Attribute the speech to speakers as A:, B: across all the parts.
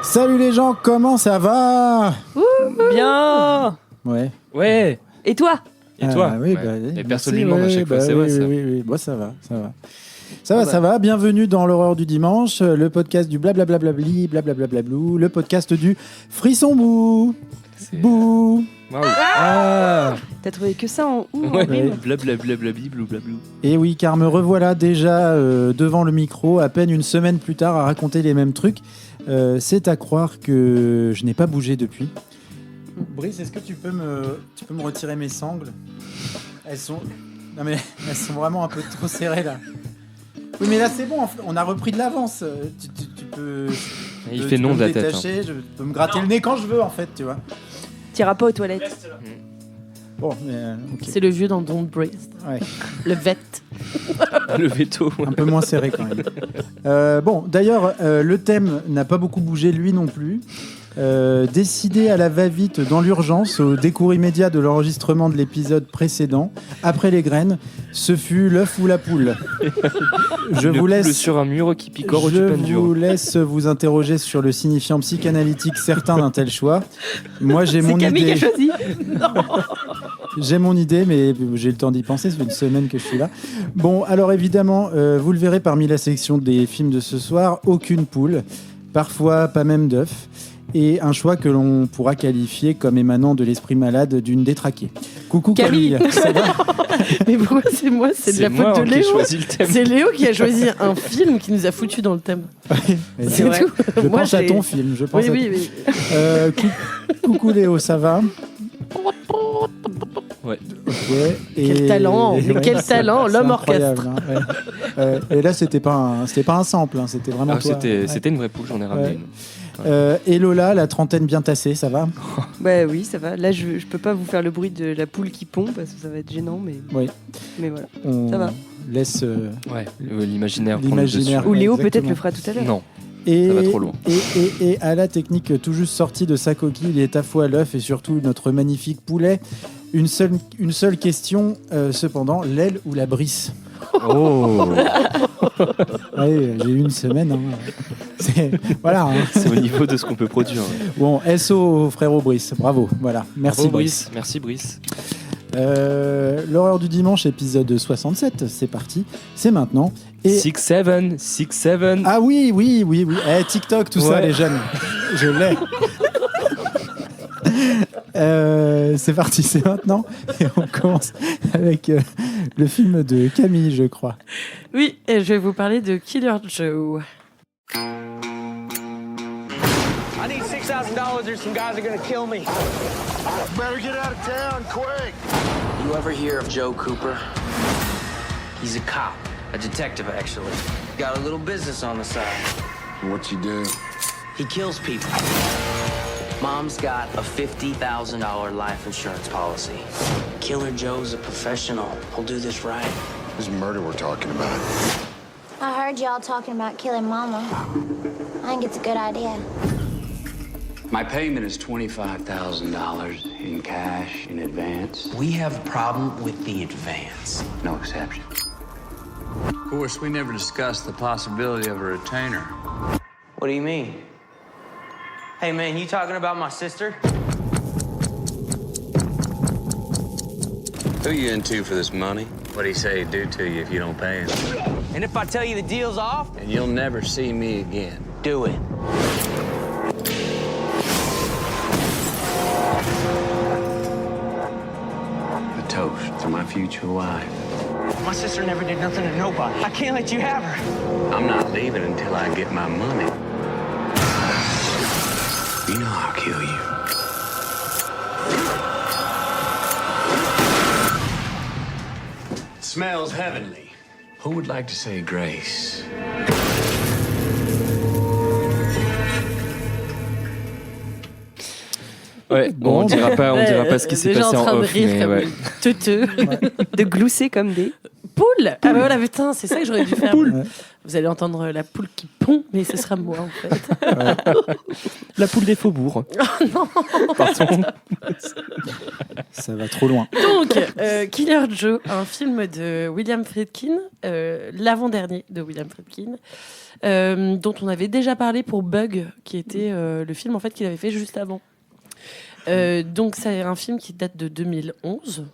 A: Salut les gens, comment ça va?
B: Bien.
A: Ouais.
B: Et toi?
A: Oui,
C: ouais. Et personne lui demande à chaque fois, c'est vrai ça.
A: Oui. Bon, ça va. Bienvenue dans l'horreur du dimanche, le podcast du blablablablabli, blablablablou, le podcast du frisson bou. Bouh.
C: Wow.
B: T'as trouvé que ça en ou?
C: Ouais. Blablablablabli, blou.
A: Et oui, car me revoilà déjà devant le micro, à peine une semaine plus tard, à raconter les mêmes trucs. C'est à croire que je n'ai pas bougé depuis. Brice, est-ce que tu peux me retirer mes sangles? Elles sont vraiment un peu trop serrées là. Oui, mais là c'est bon, on a repris de l'avance. Tu peux.
C: Il fait non de la tête.
A: Détacher, je peux me gratter le nez quand je veux en fait, tu vois.
B: T'iras pas aux toilettes.
A: Bon, mais okay.
B: C'est le vieux dans Don't Breathe.
A: Ouais.
B: Le vet.
C: Le veto.
A: Un peu moins serré quand même. Bon, d'ailleurs, le thème n'a pas beaucoup bougé lui non plus. Décidé à la va-vite dans l'urgence au décours immédiat de l'enregistrement de l'épisode précédent, après les graines, ce fut l'œuf ou la poule. Je vous laisse
C: sur un mur qui picore du pain dur.
A: Je vous laisse vous interroger sur le signifiant psychanalytique certain d'un tel choix. Moi j'ai mon idée.
B: C'est Camille qui a choisi. Non.
A: J'ai mon idée, mais j'ai le temps d'y penser. Ça fait une semaine que je suis là. Bon, alors évidemment, vous le verrez parmi la sélection des films de ce soir, aucune poule, parfois pas même d'œuf. Et un choix que l'on pourra qualifier comme émanant de l'esprit malade d'une détraquée. Coucou Camille, ça va?
B: Mais pourquoi c'est moi? C'est de la faute de Léo. C'est Léo qui a choisi un film qui nous a foutu dans le thème.
A: C'est vrai. Tout. Je pense à ton film. Je pense
B: oui.
A: Coucou Léo, ça va?
C: Ouais.
A: Okay.
B: Quel talent, quel talent, l'homme orchestre.
A: Hein, ouais. Et là, c'était pas un sample, hein, c'était vraiment toi.
C: C'était une vraie poule, j'en ai ramené une.
A: Et Lola, la trentaine bien tassée, ça va?
B: Bah oui, ça va. Là, je peux pas vous faire le bruit de la poule qui pond parce que ça va être gênant, mais voilà. Ça va.
A: Laisse
C: l'imaginaire.
B: Ou Léo peut-être le fera tout à l'heure.
C: Non. Ça va trop loin.
A: Et à la technique tout juste sortie de sa coquille, il est à fois l'œuf et surtout notre magnifique poulet. Une seule question, cependant, l'aile ou la brisse?
C: Oh.
A: Ouais, j'ai eu une semaine. Hein. Voilà. Hein.
C: C'est au niveau de ce qu'on peut produire.
A: Bon, SO frérot Brice, bravo. Voilà, merci Brice.
C: Merci Brice.
A: L'horreur du dimanche, épisode 67, c'est parti, c'est maintenant.
C: 6-7.
A: Ah oui. TikTok, tout ça, les jeunes. Je l'ai. C'est parti, c'est maintenant. Et on commence avec le film de Camille, je crois.
B: Oui, et je vais vous parler de Killer Joe.
D: I need $6,000 or some guys are gonna kill me.
E: Better get out of town, quick.
F: You ever hear of Joe Cooper? He's a cop, a detective actually. Got a little business on the side.
E: What's he do?
F: He kills people. Mom's got a $50,000 life insurance policy. Killer Joe's a professional. He'll do this right.
E: This murder we're talking about.
G: I heard y'all talking about killing Mama. I think it's a good idea.
H: My payment is $25,000 in cash in advance.
F: We have a problem with the advance.
H: No exception.
I: Of course, we never discussed the possibility of a retainer.
F: What do you mean? Hey man, you talking about my sister?
I: Who you into for this money? What'd he say he'd do to you if you don't pay him?
F: And if I tell you the deal's off?
I: And you'll never see me again.
F: Do it.
H: A toast to my future wife.
F: My sister never did nothing to nobody. I can't let you have her.
H: I'm not leaving until I get my money. You know I'll kill you. It smells heavenly. Who would like to say grace?
C: Ouais, bon, on dira pas ce qui s'est passé en off.
B: Déjà en train de rire comme teuteux, de glousser comme des poules. Ah bah voilà, putain, c'est ça que j'aurais dû faire.
A: Poule.
J: Vous allez entendre la poule qui pond, mais ce sera moi en fait.
C: La poule des faubourgs.
J: Oh non.
C: Pardon.
A: Ça va trop loin.
J: Donc, Killer Joe, un film de William Friedkin, l'avant-dernier de William Friedkin, dont on avait déjà parlé pour Bug, qui était le film en fait qu'il avait fait juste avant. Donc c'est un film qui date de 2011.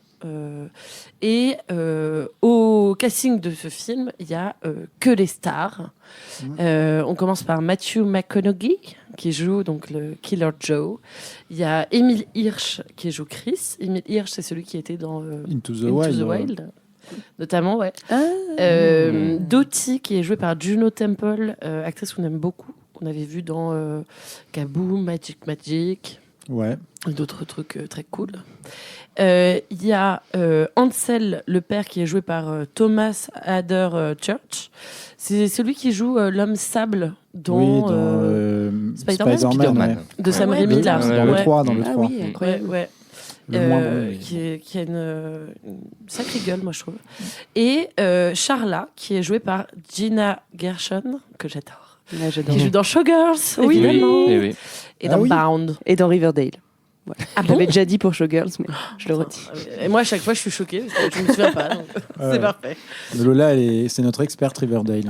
J: Et au casting de ce film, il y a que les stars. On commence par Matthew McConaughey qui joue donc le Killer Joe. Il y a Emile Hirsch qui joue Chris. Emile Hirsch, c'est celui qui était dans
A: Into the Wild.
J: Notamment, ouais. Dottie qui est jouée par Juno Temple, actrice qu'on aime beaucoup, qu'on avait vu dans Kaboom, Magic.
A: Ouais.
J: D'autres trucs très cool. Il y a Ansel, le père, qui est joué par Thomas Hader Church. C'est celui qui joue l'homme sable dans
A: Spider-Man
J: de Sam Raimi.
A: Dans le 3. Dans le 3.
J: Oui, incroyable. Ouais. Qui a une sacrée gueule, moi je trouve. Et Charla, qui est jouée par Gina Gershon, que j'adore. Qui joue dans Showgirls, évidemment.
C: Oui.
J: Et dans Bound.
B: Et dans Riverdale. Voilà.
J: Ah
B: je l'avais déjà dit pour Showgirls, mais je le retire.
J: Et moi, à chaque fois, je suis choquée parce que je me souviens pas. Donc c'est parfait.
A: Lola, c'est notre experte Riverdale.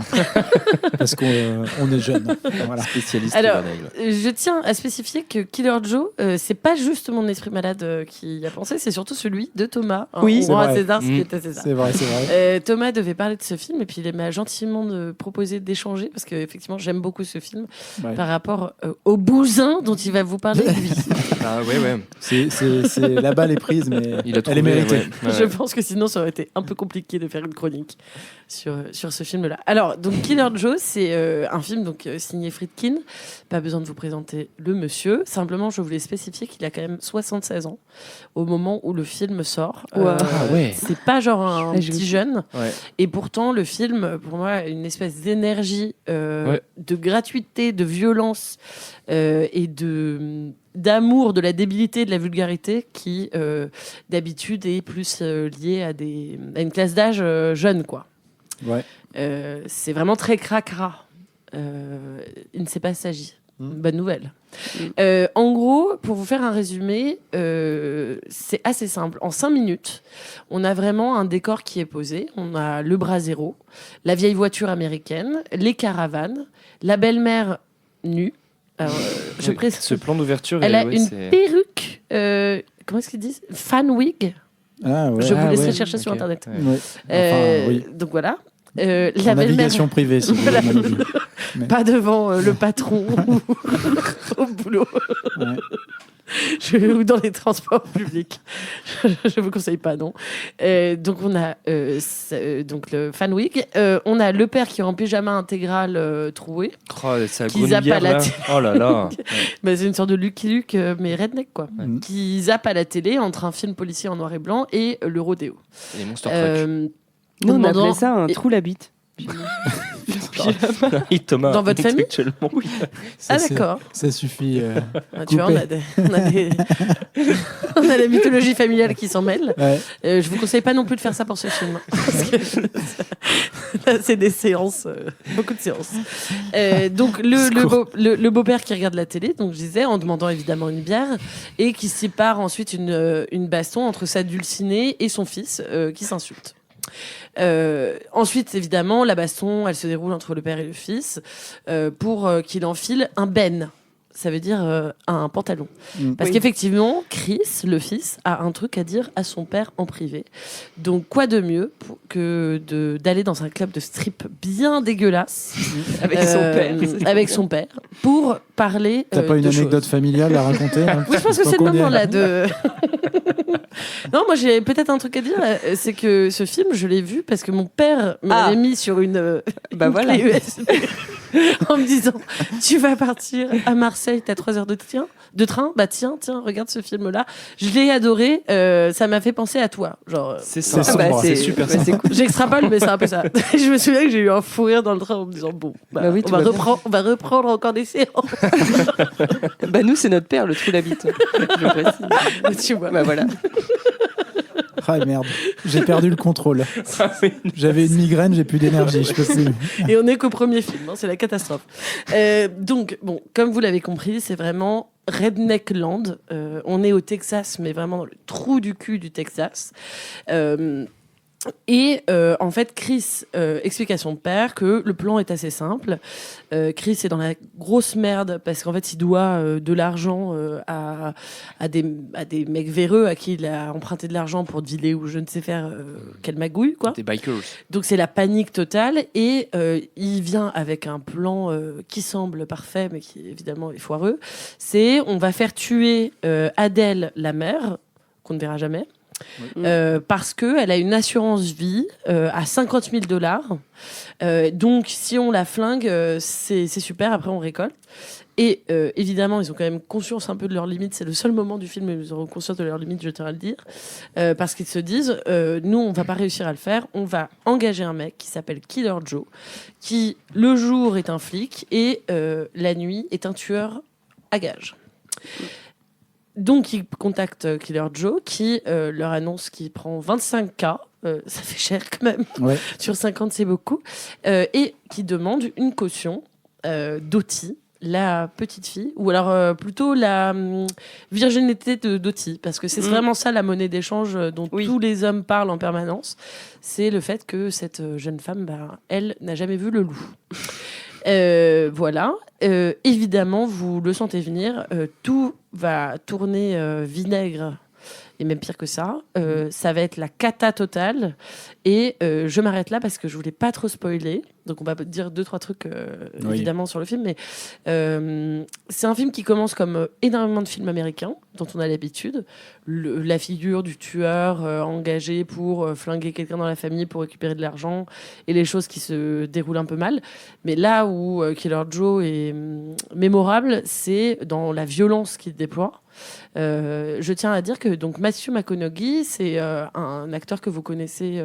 A: Parce qu'on est jeune. Voilà.
C: Spécialiste
J: Alors,
C: Riverdale.
J: je tiens à spécifier que Killer Joe, c'est pas juste mon esprit malade qui y a pensé, c'est surtout celui de Thomas.
B: Oui,
J: c'est vrai. César, ce qui était César.
A: C'est vrai.
J: Thomas devait parler de ce film et puis il m'a gentiment proposé d'échanger parce qu'effectivement, j'aime beaucoup ce film par rapport au bousin dont il va vous parler lui.
C: Ah ouais.
A: C'est la balle est prise, mais elle est méritée.
J: Ouais. Je pense que sinon, ça aurait été un peu compliqué de faire une chronique sur ce film-là. Alors, donc Killer Joe, c'est un film donc signé Friedkin. Pas besoin de vous présenter le monsieur. Simplement, je voulais spécifier qu'il a quand même 76 ans au moment où le film sort. C'est pas genre un petit jeune. Ouais. Et pourtant, le film, pour moi, a une espèce d'énergie, de gratuité, de violence et d'amour, de la débilité, de la vulgarité qui, d'habitude, est plus liée à une classe d'âge jeune, quoi.
A: Ouais.
J: C'est vraiment très cracra. Il ne s'est pas s'agit. Bonne nouvelle. En gros, pour vous faire un résumé, c'est assez simple. En 5 minutes, on a vraiment un décor qui est posé. On a le brasero, la vieille voiture américaine, les caravanes, la belle-mère nue. Alors,
C: ce plan d'ouverture,
J: elle a une perruque. Comment est-ce qu'ils disent? Fan wig. Je vous laisserai chercher sur internet. Donc voilà. La
A: navigation privée, si vous voulez.
J: Pas devant le patron au boulot. Ou dans les transports publics. Je vous conseille pas, non. Donc on a donc le fan wig. On a le père qui est en pyjama intégral troué.
C: Qui zappe à la télé. Oh là là.
J: C'est une sorte de Lucky Luke, mais redneck, quoi. Qui zappe à la télé entre un film policier en noir et blanc et le rodéo.
C: Et les Monster Truck.
B: Nous, on appelait ça un trou la bite.
C: Thomas,
J: dans votre famille
C: oui.
J: D'accord.
A: Ça suffit.
J: Tu vois, on a la mythologie familiale qui s'en mêle. Je vous conseille pas non plus de faire ça pour ce film. C'est des séances, beaucoup de séances. Donc le beau-père qui regarde la télé, donc je disais, en demandant évidemment une bière, et qui sépare ensuite une baston entre sa dulcinée et son fils qui s'insultent. Ensuite, évidemment, la baston, elle se déroule entre le père et le fils pour qu'il enfile un ben. Ça veut dire un pantalon. Parce qu'effectivement, Chris, le fils, a un truc à dire à son père en privé. Donc, quoi de mieux que d'aller dans un club de strip bien dégueulasse avec son père, pour parler
A: T'as pas une anecdote familiale à raconter
J: Oui, je pense que c'est le moment là de... Non, moi j'ai peut-être un truc à dire, c'est que ce film, je l'ai vu parce que mon père m'avait mis sur une clé USB en me disant, tu vas partir à Marseille, t'as 3 heures de train, bah tiens, regarde ce film-là. Je l'ai adoré, ça m'a fait penser à toi. Genre,
C: c'est ça, c'est super ça.
J: Cool. J'extrapole, mais c'est un peu ça. Je me souviens que j'ai eu un fou rire dans le train en me disant, bon, on va reprendre encore des séances.
B: Nous, c'est notre père, le trou la bite. Je précise.
J: Tu vois.
B: Voilà.
A: Ah merde, j'ai perdu le contrôle. J'avais une migraine, j'ai plus d'énergie. Je peux
J: Et on n'est qu'au premier film, hein, c'est la catastrophe. Donc, bon, comme vous l'avez compris, c'est vraiment Redneckland. On est au Texas, mais vraiment dans le trou du cul du Texas. Et en fait, Chris explique à son père que le plan est assez simple. Chris est dans la grosse merde parce qu'en fait, il doit de l'argent à des mecs véreux à qui il a emprunté de l'argent pour dealer ou je ne sais faire quelle magouille, quoi.
C: Des bikers.
J: Donc c'est la panique totale et il vient avec un plan qui semble parfait mais qui évidemment est foireux. C'est on va faire tuer Adèle, la mère, qu'on ne verra jamais. Oui. Parce qu'elle a une assurance vie à $50,000. Donc, si on la flingue, c'est super. Après, on récolte. Et évidemment, ils ont quand même conscience un peu de leurs limites. C'est le seul moment du film où ils auront conscience de leurs limites, je tiens à le dire. Parce qu'ils se disent, nous, on va pas réussir à le faire. On va engager un mec qui s'appelle Killer Joe, qui, le jour, est un flic et la nuit, est un tueur à gages. Donc, ils contactent Killer Joe qui leur annonce qu'il prend 25K. Ça fait cher quand même. Ouais. Sur 50, c'est beaucoup. Et qui demande une caution d'Oti, la petite fille, ou alors plutôt la virginité de Dottie, parce que c'est vraiment ça la monnaie d'échange dont tous les hommes parlent en permanence. C'est le fait que cette jeune femme, elle n'a jamais vu le loup. Voilà. Évidemment, vous le sentez venir. Tout va tourner vinaigre. Et même pire que ça, ça va être la cata totale. Et je m'arrête là parce que je voulais pas trop spoiler. Donc on va dire 2-3 trucs évidemment sur le film. Mais c'est un film qui commence comme énormément de films américains dont on a l'habitude. La figure du tueur engagé pour flinguer quelqu'un dans la famille pour récupérer de l'argent et les choses qui se déroulent un peu mal. Mais là où Killer Joe est mémorable, c'est dans la violence qu'il déploie. Je tiens à dire que donc Matthew McConaughey, c'est un acteur que vous connaissez,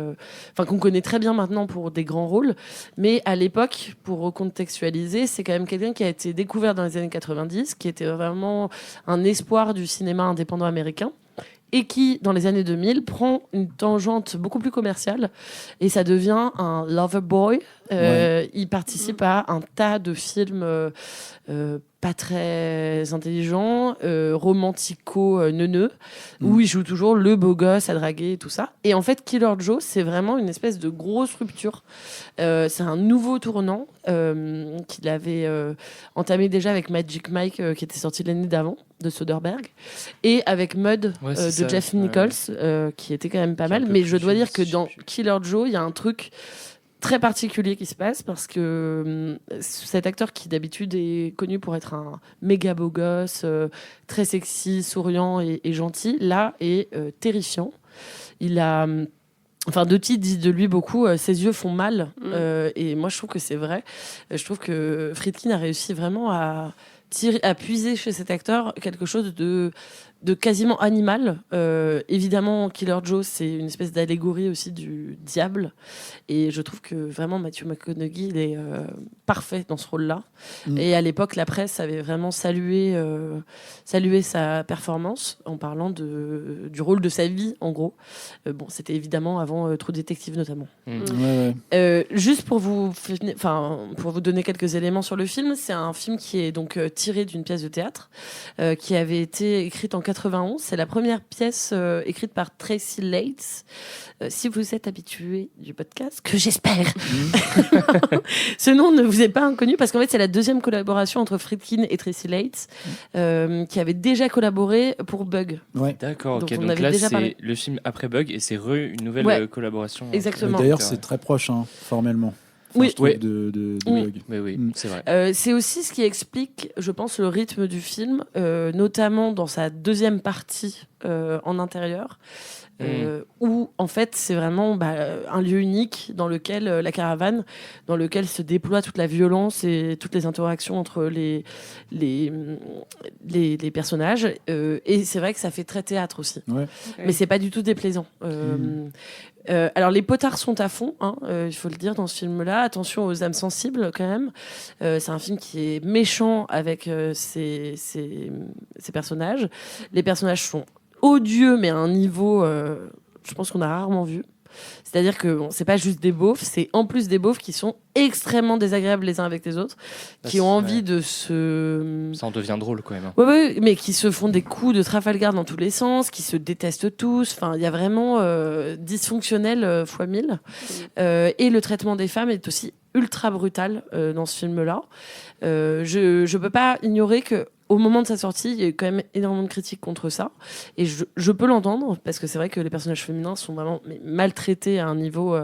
J: qu'on connaît très bien maintenant pour des grands rôles, mais à l'époque, pour recontextualiser, c'est quand même quelqu'un qui a été découvert dans les années 90, qui était vraiment un espoir du cinéma indépendant américain, et qui, dans les années 2000, prend une tangente beaucoup plus commerciale, et ça devient un lover boy. Il participe à un tas de films pas très intelligents, romantico-neuneux, où il joue toujours le beau gosse à draguer et tout ça. Et en fait, Killer Joe, c'est vraiment une espèce de grosse rupture. C'est un nouveau tournant qu'il avait entamé déjà avec Magic Mike, qui était sorti l'année d'avant, de Soderbergh, et avec Mud de Jeff Nichols, qui était quand même pas mal. Mais je dois dire que dans Killer Joe, il y a un truc très particulier qui se passe parce que cet acteur qui d'habitude est connu pour être un méga beau gosse, très sexy, souriant et gentil, là est terrifiant. Il a... Dottie dit de lui beaucoup, ses yeux font mal, et moi je trouve que c'est vrai. Je trouve que Friedkin a réussi vraiment à puiser chez cet acteur quelque chose de quasiment animal. Évidemment, Killer Joe, c'est une espèce d'allégorie aussi du diable. Et je trouve que vraiment Matthew McConaughey, il est parfait dans ce rôle-là. Et à l'époque, la presse avait vraiment salué sa performance en parlant du rôle de sa vie, en gros. C'était évidemment avant True Detective, notamment. Juste pour vous donner quelques éléments sur le film, c'est un film qui est donc tiré d'une pièce de théâtre qui avait été écrite en 91. C'est la première pièce écrite par Tracy Letts. Si vous êtes habitué du podcast, que j'espère, ce nom ne vous est pas inconnu parce qu'en fait c'est la deuxième collaboration entre Friedkin et Tracy Letts, qui avait déjà collaboré pour Bug.
C: Ouais. D'accord. Donc là c'est le film après Bug et c'est une nouvelle collaboration.
J: Exactement.
A: D'ailleurs c'est très proche formellement. De Bug.
C: Oui, c'est vrai.
J: C'est aussi ce qui explique, je pense, le rythme du film, notamment dans sa deuxième partie en intérieur, où en fait c'est vraiment un lieu unique dans lequel la caravane, dans lequel se déploie toute la violence et toutes les interactions entre les personnages. Et c'est vrai que ça fait très théâtre aussi, mais c'est pas du tout déplaisant. Alors les potards sont à fond, il faut le dire dans ce film-là. Attention aux âmes sensibles quand même. C'est un film qui est méchant avec ses personnages. Les personnages sont odieux mais à un niveau je pense qu'on a rarement vu. C'est-à-dire que c'est pas juste des beaufs, c'est en plus des beaufs qui sont extrêmement désagréables les uns avec les autres, qui ont envie de se...
C: Ça en devient drôle quand même.
J: Ouais, mais qui se font des coups de Trafalgar dans tous les sens, qui se détestent tous. Enfin, il y a vraiment dysfonctionnel fois 1000. Et le traitement des femmes est aussi ultra brutal dans ce film-là. Je peux pas ignorer que au moment de sa sortie, il y a eu quand même énormément de critiques contre ça. Et je peux l'entendre, parce que c'est vrai que les personnages féminins sont vraiment maltraités à un niveau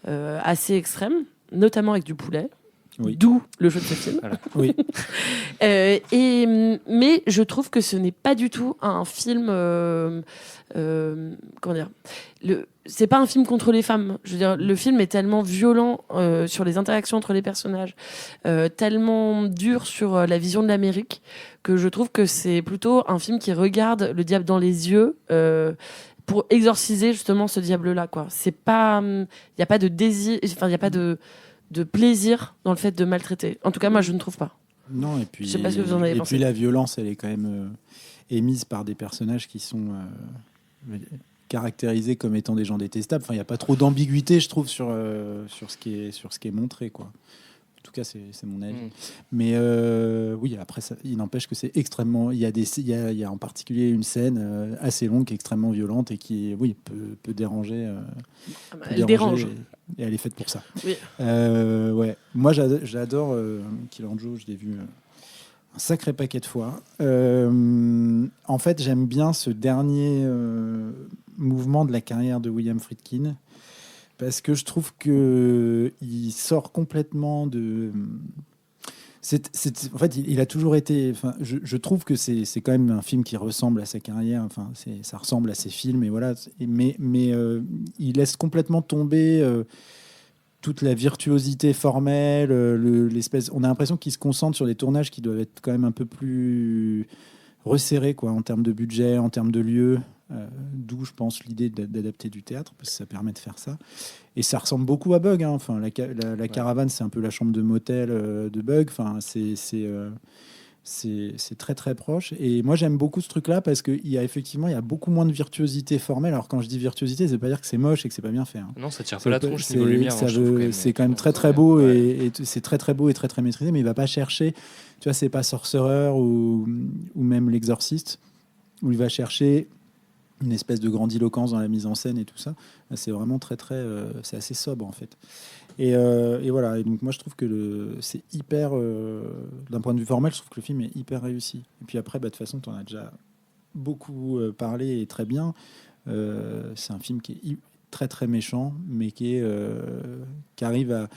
J: assez extrême, notamment avec du poulet.
A: Oui.
J: D'où le jeu de ce film.
C: Voilà.
A: Oui.
J: Mais je trouve que ce n'est pas du tout un film... comment dire, c'est pas un film contre les femmes. Je veux dire, le film est tellement violent sur les interactions entre les personnages, tellement dur sur la vision de l'Amérique, que je trouve que c'est plutôt un film qui regarde le diable dans les yeux pour exorciser justement ce diable-là, quoi. C'est pas, il y a pas de désir, enfin il y a pas de plaisir dans le fait de maltraiter. En tout cas, moi, je ne trouve pas.
A: Non, et puis,
J: je sais pas ce que vous en avez pensé.
A: Et puis la violence, elle est quand même émise par des personnages qui sont caractérisés comme étant des gens détestables. Enfin, il n'y a pas trop d'ambiguïté, je trouve, sur ce qui est montré, quoi. En tout cas, c'est mon avis. Mais oui, après, il n'empêche que c'est extrêmement... Il y a en particulier une scène assez longue, extrêmement violente et qui, oui, peut déranger.
J: Elle dérange.
A: Et elle est faite pour ça.
J: Oui.
A: Ouais. Moi, j'adore Killer Joe. Je l'ai vu un sacré paquet de fois. En fait, j'aime bien ce dernier mouvement de la carrière de William Friedkin. Parce que je trouve qu'il sort complètement de... En fait, il a toujours été... Enfin, je trouve que c'est quand même un film qui ressemble à sa carrière. Enfin, ça ressemble à ses films. Et voilà. Mais il laisse complètement tomber toute la virtuosité formelle. L'espèce... On a l'impression qu'il se concentre sur des tournages qui doivent être quand même un peu plus resserrés, quoi, en termes de budget, en termes de lieux. D'où je pense l'idée d'adapter du théâtre, parce que ça permet de faire ça. Et ça ressemble beaucoup à Bug, hein. Enfin, la caravane, c'est un peu la chambre de motel de Bug. Enfin, c'est très très proche. Et moi, j'aime beaucoup ce truc-là parce qu'il y a beaucoup moins de virtuosité formelle. Alors quand je dis virtuosité, ça veut pas dire que c'est moche et que c'est pas bien fait, hein.
C: Non, ça tire pas la tronche niveau lumière.
A: C'est quand même très très beau et c'est très très beau et très très maîtrisé. Mais il va pas chercher. Tu vois, c'est pas Sorcerer ou même L'Exorciste où il va chercher une espèce de grandiloquence dans la mise en scène et tout ça. C'est vraiment très très c'est assez sobre en fait. Et voilà, et donc moi je trouve que c'est hyper d'un point de vue formel, je trouve que le film est hyper réussi. Et puis après, de toute façon, tu en as déjà beaucoup parlé et très bien. C'est un film qui est très très méchant, mais qui arrive à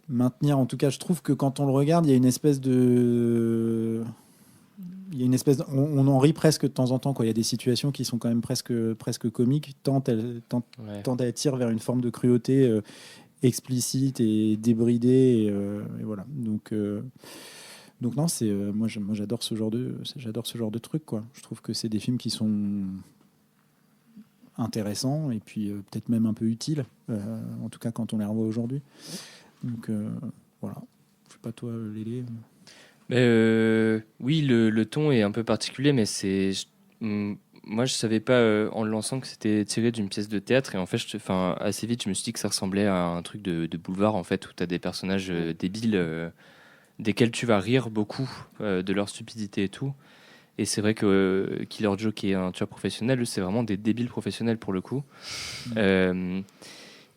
A: maintenir, en tout cas je trouve que quand on le regarde, il y a une espèce de... on en rit presque de temps en temps, quoi. Il y a des situations qui sont quand même presque comiques, tant elles tirent vers une forme de cruauté explicite et débridée, et voilà. Donc non, c'est moi j'adore ce genre de truc, quoi. Je trouve que c'est des films qui sont intéressants et puis peut-être même un peu utiles, en tout cas quand on les revoit aujourd'hui. Donc voilà. Je sais pas toi, Lélé.
C: Oui, le ton est un peu particulier, mais moi je savais pas en le lançant que c'était tiré d'une pièce de théâtre, et en fait assez vite je me suis dit que ça ressemblait à un truc de boulevard, en fait, où tu as des personnages débiles desquels tu vas rire beaucoup de leur stupidité et tout. Et c'est vrai que Killer Joe, qui est un tueur professionnel, c'est vraiment des débiles professionnels pour le coup.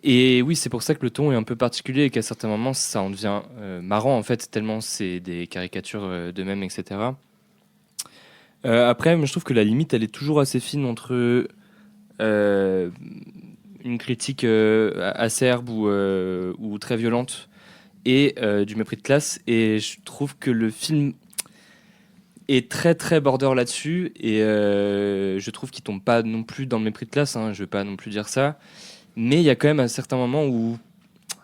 C: Et oui, c'est pour ça que le ton est un peu particulier et qu'à certains moments, ça en devient marrant, en fait, tellement c'est des caricatures d'eux-mêmes, etc. Après, je trouve que la limite, elle est toujours assez fine entre une critique acerbe ou très violente et du mépris de classe. Et je trouve que le film est très, très border là-dessus. Et je trouve qu'il tombe pas non plus dans le mépris de classe, hein, je vais pas non plus dire ça. Mais il y a quand même un certain moment où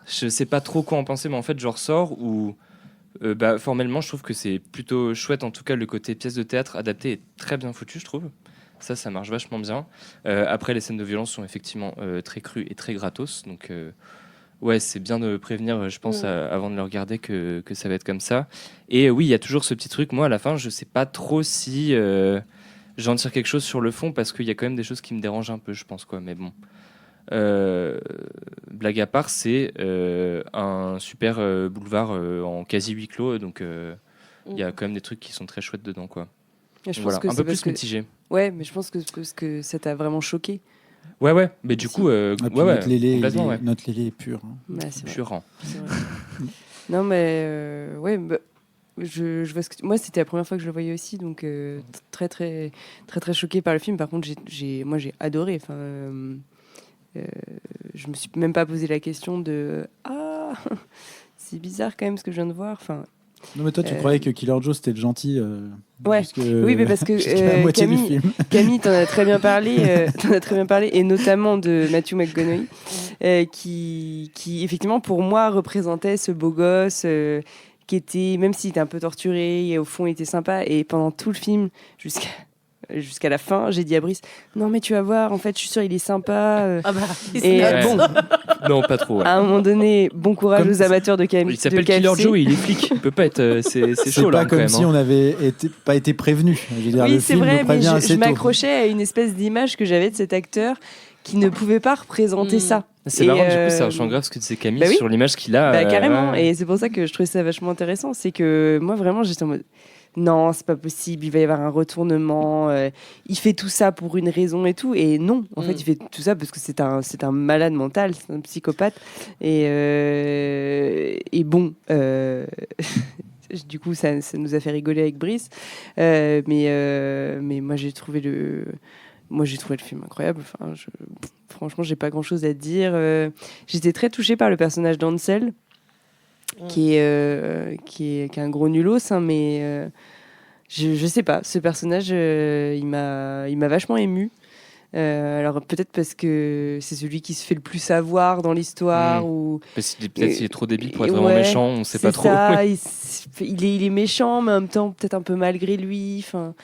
C: je sais pas trop quoi en penser, mais en fait je ressors où formellement je trouve que c'est plutôt chouette. En tout cas, le côté pièce de théâtre adapté est très bien foutu, je trouve. Ça marche vachement bien. Après, les scènes de violence sont effectivement très crues et très gratos, donc ouais, c'est bien de prévenir, je pense, avant de le regarder, que ça va être comme ça. Et oui, il y a toujours ce petit truc. Moi, à la fin, je sais pas trop si j'en tire quelque chose sur le fond parce qu'il y a quand même des choses qui me dérangent un peu, je pense, quoi. Mais bon. Blague à part, c'est un super boulevard en quasi huis clos, donc il y a quand même des trucs qui sont très chouettes dedans, quoi.
B: Je pense que
C: un peu plus mitigé.
B: Ouais, mais je pense que ça t'a vraiment choqué.
C: Ouais, mais du coup,
A: notre Lélé est pur. Hein.
B: Bah, c'est
C: pur. Hein.
B: C'est vrai. Non, mais je vois ce que moi, c'était la première fois que je le voyais aussi, donc très choqué par le film. Par contre, j'ai adoré. Enfin, je me suis même pas posé la question de c'est bizarre quand même ce que je viens de voir. Enfin.
A: Non, mais toi, tu croyais que Killer Joe c'était le gentil.
B: Ouais. Oui, mais parce que Camille t'en as très bien parlé, et notamment de Matthew McConaughey, qui effectivement pour moi représentait ce beau gosse qui était, même s'il était un peu torturé, et au fond il était sympa, et pendant tout le film jusqu'à la fin, j'ai dit à Brice, non mais tu vas voir, en fait je suis sûre il est sympa. Et bon,
C: non pas trop. Ouais.
B: À un moment donné, bon courage aux amateurs de Camille.
C: Il s'appelle Killer Joe, il est flic, il peut pas être. C'est chaud là.
A: C'est pas comme si on avait pas été prévenu.
B: Oui, c'est vrai, mais je m'accrochais à une espèce d'image que j'avais de cet acteur qui ne pouvait pas représenter ça.
C: C'est marrant, du coup, ça rejoint grave ce que disait Camille sur l'image qu'il a.
B: Carrément, et c'est pour ça que je trouvais ça vachement intéressant. C'est que moi, vraiment, j'étais en mode non, c'est pas possible, il va y avoir un retournement, il fait tout ça pour une raison et tout. Et non, en fait, il fait tout ça parce que c'est un malade mental, c'est un psychopathe. Et bon. Du coup, ça nous a fait rigoler avec Brice. Mais moi, j'ai trouvé le film incroyable. Enfin, franchement, j'ai pas grand-chose à dire. J'étais très touchée par le personnage d'Ansel, qui est un gros nulos, hein, mais je sais pas. Ce personnage, il m'a vachement émue. Alors peut-être parce que c'est celui qui se fait le plus avoir dans l'histoire, ou
C: peut-être qu'il est trop débile pour être vraiment méchant, on sait pas trop.
B: Ça, il est méchant, mais en même temps peut-être un peu malgré lui. Enfin.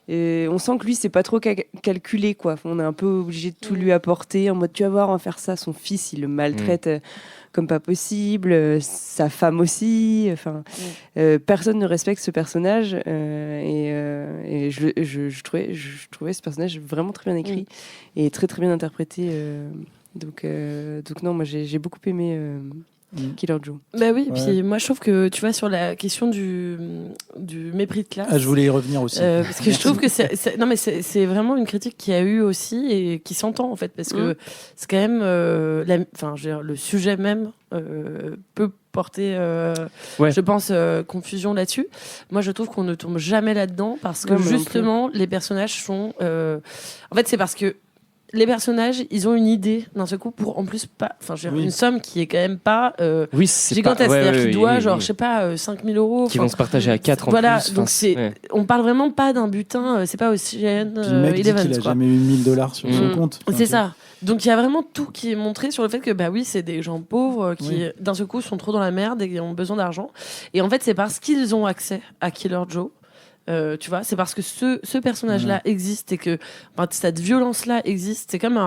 B: On sent que lui, c'est pas trop calculé, quoi. On est un peu obligé de tout lui apporter en mode tu vas voir, on va faire ça. Son fils, il le maltraite comme pas possible, sa femme aussi. Enfin, personne ne respecte ce personnage, et je trouvais ce personnage vraiment très bien écrit et très très bien interprété. Donc non, moi j'ai beaucoup aimé. Killer Joe.
J: Bah oui, ouais. Puis moi je trouve que tu vois sur la question du mépris de classe.
A: Je voulais y revenir aussi.
J: Parce que je trouve que c'est vraiment une critique qui a eu aussi et qui s'entend en fait, parce que c'est quand même le sujet même peut porter je pense confusion là-dessus. Moi je trouve qu'on ne tombe jamais là-dedans parce que justement les personnages sont en fait c'est parce que les personnages, ils ont une idée d'un seul coup pour en plus pas, une somme qui est quand même pas gigantesque, c'est-à-dire qu'ils doivent je sais pas 5 000 euros
C: qui vont se partager à 4 en
J: voilà,
C: plus.
J: Donc on parle vraiment pas d'un butin, c'est pas Ocean
A: le mec dit qu'il a jamais eu $1000 sur son compte.
J: C'est ça. Donc il y a vraiment tout qui est montré sur le fait que c'est des gens pauvres qui d'un seul coup sont trop dans la merde et qui ont besoin d'argent. Et en fait c'est parce qu'ils ont accès à Killer Joe. Tu vois, c'est parce que ce personnage-là existe et que cette violence-là existe. C'est comme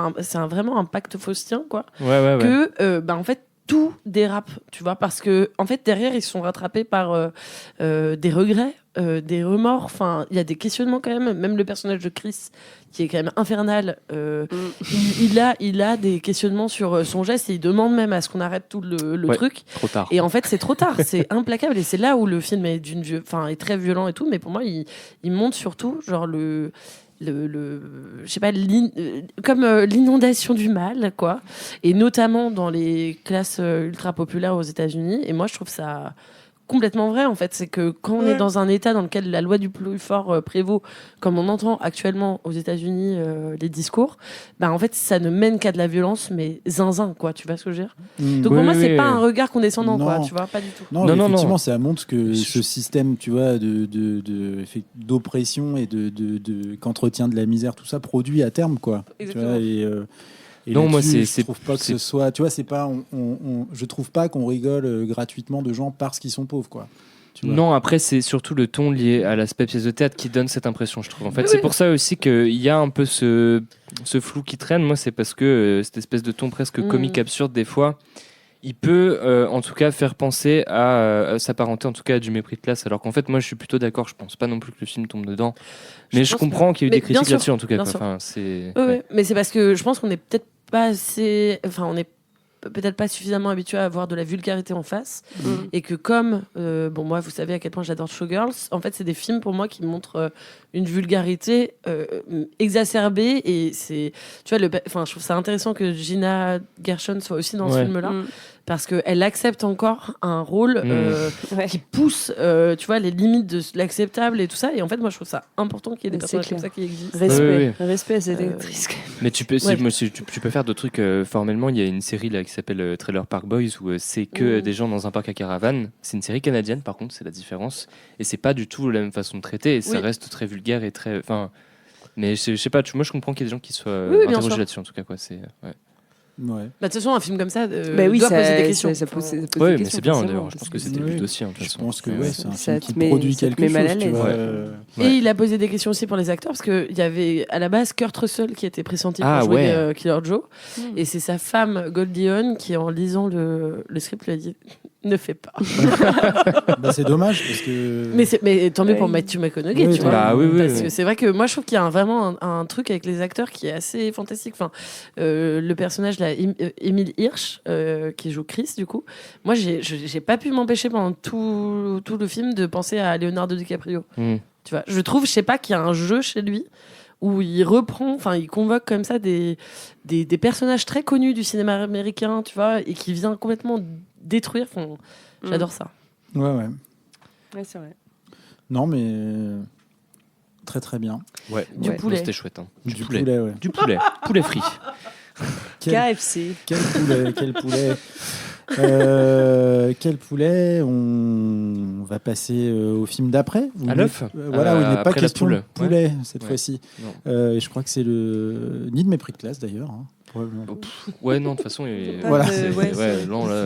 J: vraiment un pacte faustien, quoi. Que en fait tout dérape, tu vois, parce que en fait derrière ils sont rattrapés par des regrets, des remords. Enfin, il y a des questionnements quand même. Même le personnage de Chris, qui est quand même infernal, il a des questionnements sur son geste et il demande même à ce qu'on arrête tout le truc.
C: Trop tard.
J: Et en fait, c'est trop tard, c'est implacable. Et c'est là où le film est est très violent et tout. Mais pour moi, il montre surtout genre je sais pas, comme l'inondation du mal, quoi, et notamment dans les classes ultra populaires aux États-Unis. Et moi je trouve ça complètement vrai en fait, c'est que quand on est dans un état dans lequel la loi du plus fort prévaut, comme on entend actuellement aux États-Unis les discours, en fait ça ne mène qu'à de la violence, mais zinzin, quoi, tu vois ce que je veux dire. Donc pour moi c'est pas un regard condescendant, quoi, tu vois, pas du tout.
A: Non, effectivement ça montre que ce système, tu vois, d'oppression et qu'entretien de la misère, tout ça produit à terme, quoi.
J: Exactement.
A: Tu vois, et non, moi je trouve pas que ce soit, tu vois, c'est pas, je trouve pas qu'on rigole gratuitement de gens parce qu'ils sont pauvres, quoi.
C: Non, après c'est surtout le ton lié à l'aspect pièce de théâtre qui donne cette impression, je trouve. En fait, c'est pour ça aussi qu'il y a un peu ce flou qui traîne. Moi, c'est parce que cette espèce de ton presque comique absurde des fois, Il peut en tout cas faire penser à s'apparenter en tout cas à du mépris de classe, alors qu'en fait moi je suis plutôt d'accord, je pense pas non plus que le film tombe dedans, mais je comprends qu'il y a eu des critiques là-dessus en tout cas.
J: Bien
C: Quoi.
J: sûr.
C: Enfin, c'est...
J: Ouais. Mais c'est parce que je pense qu'on est peut-être pas assez, enfin on est peut-être pas suffisamment habitué à avoir de la vulgarité en face et que comme bon moi vous savez à quel point j'adore Showgirls, en fait c'est des films pour moi qui montrent une vulgarité exacerbée et c'est tu vois enfin je trouve ça intéressant que Gina Gershon soit aussi dans ce film là parce qu'elle accepte encore un rôle qui pousse tu vois les limites de l'acceptable et tout ça, et en fait moi je trouve ça important qu'il y ait des personnages comme ça qui existent.
B: Respect à cette actrice.
C: Mais tu peux, tu peux faire d'autres trucs. Formellement, il y a une série là qui s'appelle Trailer Park Boys où c'est que des gens dans un parc à caravane. C'est une série canadienne, par contre, c'est la différence. Et c'est pas du tout la même façon de traiter. Et ça reste très vulgaire et très. Enfin, mais je sais pas. Moi, je comprends qu'il y ait des gens qui soient interrogés là-dessus. En tout cas, quoi. C'est. Ouais.
J: Ouais. Bah, de toute façon, un film comme ça doit
B: ça,
J: poser des questions.
B: Ça pose des
C: mais
B: questions,
C: c'est bien
B: forcément.
C: d'ailleurs. Je pense que c'était le but aussi.
A: Je pense que c'est un
B: ça
A: film qui
B: te met-
A: produit
B: ça te
A: quelque
B: met mal à
A: chose. Tu
B: l'aise.
A: vois.
J: Et il a posé des questions aussi pour les acteurs parce qu'il y avait à la base Kurt Russell qui était pressenti pour jouer Killer Joe. Et c'est sa femme Goldie Hawn qui, en lisant le script, lui a dit ne fais pas.
A: Bah, c'est dommage parce que.
J: Mais tant mieux pour Matthew McConaughey, tu vois. Parce que c'est vrai que moi je trouve qu'il y a vraiment un truc avec les acteurs qui est assez fantastique. Enfin, le personnage là, Emile Hirsch, qui joue Chris, du coup, moi j'ai pas pu m'empêcher pendant tout le film de penser à Leonardo DiCaprio. Tu vois, je trouve, je sais pas, qu'il y a un jeu chez lui où il reprend, enfin il convoque comme ça des personnages très connus du cinéma américain, tu vois, et qui vient complètement détruire. Enfin, j'adore ça.
A: Ouais.
B: Ouais, c'est vrai.
A: Non, mais très très bien.
C: Ouais.
J: Du poulet.
C: C'était chouette. Hein.
A: Du poulet, ouais.
C: Du poulet. Poulet frit.
B: KFC.
A: Quel poulet. Quel poulet. On va passer au film d'après.
C: À l'œuf.
A: Voilà, où il n'est pas
C: après la
A: question de
C: poule.
A: poulet cette fois-ci.
C: Non.
A: Et je crois que c'est le nid de mépris de classe d'ailleurs. Hein, probablement.
C: Ouais, non, de toute façon,
A: Voilà.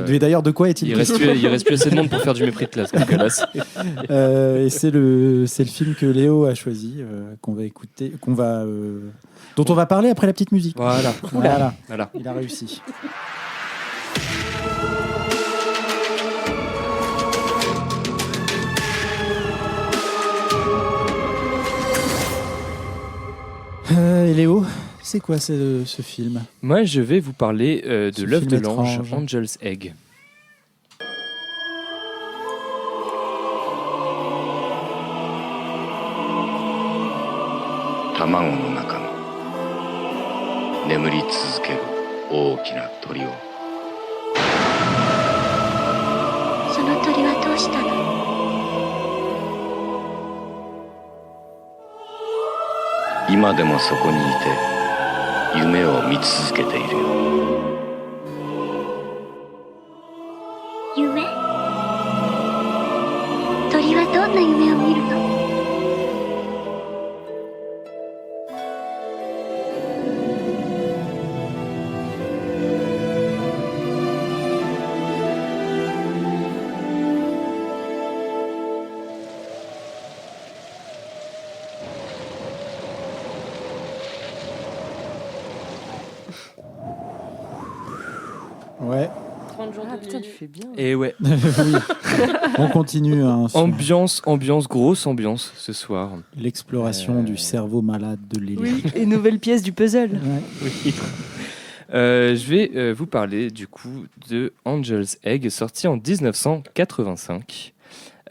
C: Et
A: d'ailleurs, de quoi est-il
C: il reste plus assez de monde pour faire du mépris de classe. Donc, là,
A: et c'est le film que Léo a choisi, qu'on va écouter, dont on va parler après la petite musique.
C: Voilà.
A: Il a réussi. Et Léo, c'est quoi ce film ?
C: Moi, je vais vous parler de l'œuf de
A: film
C: l'ange,
A: étrange.
C: Angel's Egg.
A: Ouais.
J: 30 jours
B: Ah
J: de
B: putain,
J: nuit.
B: tu fais bien.
C: Et ouais.
A: Oui. On continue. Hein, sur
C: Ambiance, grosse ambiance ce soir.
A: l'exploration du cerveau malade de Lily.
B: Oui, et nouvelle pièce du puzzle.
A: Ouais.
C: Oui. Je vais vous parler du coup de Angel's Egg, sorti en 1985.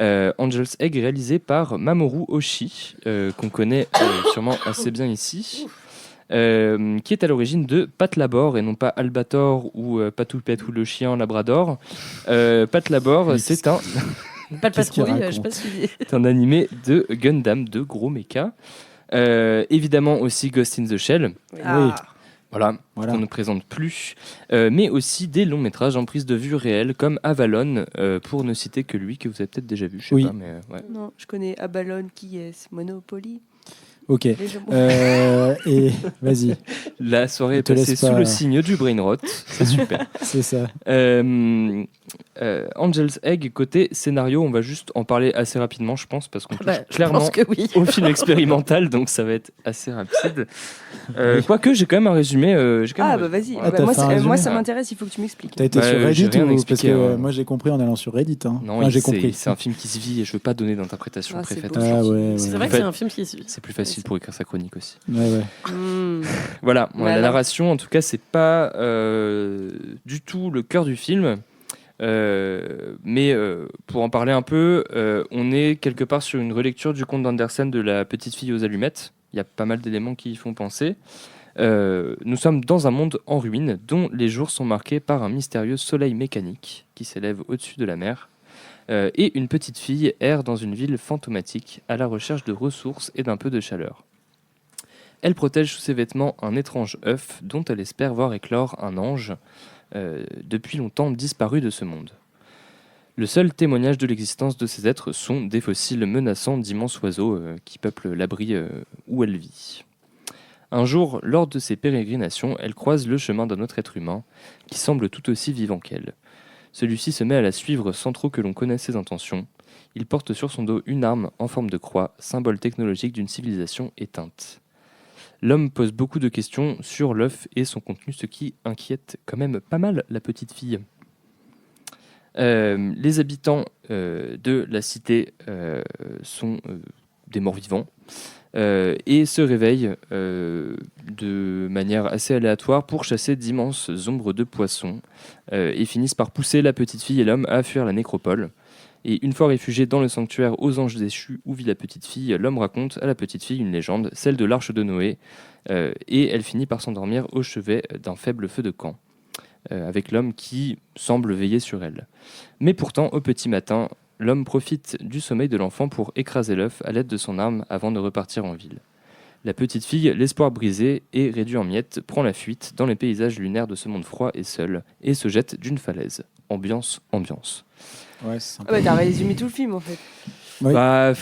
C: Angel's Egg réalisé par Mamoru Oshii, qu'on connaît sûrement assez bien ici, qui est à l'origine de Pat Labor et non pas Albator ou Patou Patou le chien Labrador. Pat Labor, c'est un
J: Pas de
A: Qu'est-ce qu'il
J: patrouille,
A: raconte
J: je sais pas si.
C: c'est un animé de Gundam, de gros mecha. Évidemment aussi Ghost in the Shell.
A: Oui.
C: Voilà,
A: Voilà.
C: qu'on ne présente plus, mais aussi des longs métrages en prise de vue réelle comme Avalon, pour ne citer que lui que vous avez peut-être déjà vu, je sais
A: Oui.
C: pas, mais ouais.
B: Non, je connais Abalone qui est Monopoly.
A: Ok.
B: Les jeux-
A: Et vas-y,
C: La soirée est
A: te laisse
C: passée sous
A: pas-
C: le signe du brain rot, c'est super.
A: c'est ça.
C: Angel's Egg, côté scénario, on va juste en parler assez rapidement, je pense, parce qu'on touche
J: Je
C: clairement
J: pense que oui.
C: au film expérimental, donc ça va être assez rapide. Quoique, j'ai quand même un résumé.
B: Vas-y.
A: Ah, t'as fait un résumé.
B: Moi, ça m'intéresse, il faut que tu m'expliques.
A: T'as été
C: Bah,
A: sur
C: j'ai
A: Reddit
C: rien
A: ou parce
C: expliqué,
A: que
C: hein.
A: moi j'ai compris en allant sur Reddit. Hein.
C: Non,
A: Enfin, j'ai compris.
C: c'est un film qui se vit et je veux pas donner d'interprétation
B: Ah, c'est
C: préfaite.
B: beau.
A: Ah ouais.
J: C'est
A: ouais.
J: vrai que c'est un film qui suit.
C: C'est plus facile pour écrire sa chronique aussi.
A: Ouais.
C: Voilà,
B: Voilà.
C: la narration, en tout cas, c'est pas du tout le cœur du film. Mais pour en parler un peu, on est quelque part sur une relecture du conte d'Andersen de La petite fille aux allumettes. Il y a pas mal d'éléments qui y font penser. Nous sommes dans un monde en ruine dont les jours sont marqués par un mystérieux soleil mécanique qui s'élève au-dessus de la mer. Et une petite fille erre dans une ville fantomatique à la recherche de ressources et d'un peu de chaleur. Elle protège sous ses vêtements un étrange œuf dont elle espère voir éclore un ange depuis longtemps disparu de ce monde. Le seul témoignage de l'existence de ces êtres sont des fossiles menaçants d'immenses oiseaux qui peuplent l'abri où elle vit. Un jour, lors de ses pérégrinations, elle croise le chemin d'un autre être humain qui semble tout aussi vivant qu'elle. Celui-ci se met à la suivre sans trop que l'on connaisse ses intentions. Il porte sur son dos une arme en forme de croix, symbole technologique d'une civilisation éteinte. L'homme pose beaucoup de questions sur l'œuf et son contenu, ce qui inquiète quand même pas mal la petite fille. Les habitants de la cité sont des morts-vivants et se réveillent de manière assez aléatoire pour chasser d'immenses ombres de poissons et finissent par pousser la petite fille et l'homme à fuir la nécropole. Et une fois réfugiée dans le sanctuaire aux anges déchus où vit la petite fille, l'homme raconte à la petite fille une légende, celle de l'arche de Noé, et elle finit par s'endormir au chevet d'un faible feu de camp, avec l'homme qui semble veiller sur elle. Mais pourtant, au petit matin, l'homme profite du sommeil de l'enfant pour écraser l'œuf à l'aide de son arme avant de repartir en ville. La petite fille, l'espoir brisé et réduit en miettes, prend la fuite dans les paysages lunaires de ce monde froid et seul, et se jette d'une falaise. Ambiance.
A: Ouais, c'est sympa.
B: Ah bah, t'as résumé tout le film en fait.
A: Oui.
C: Bah,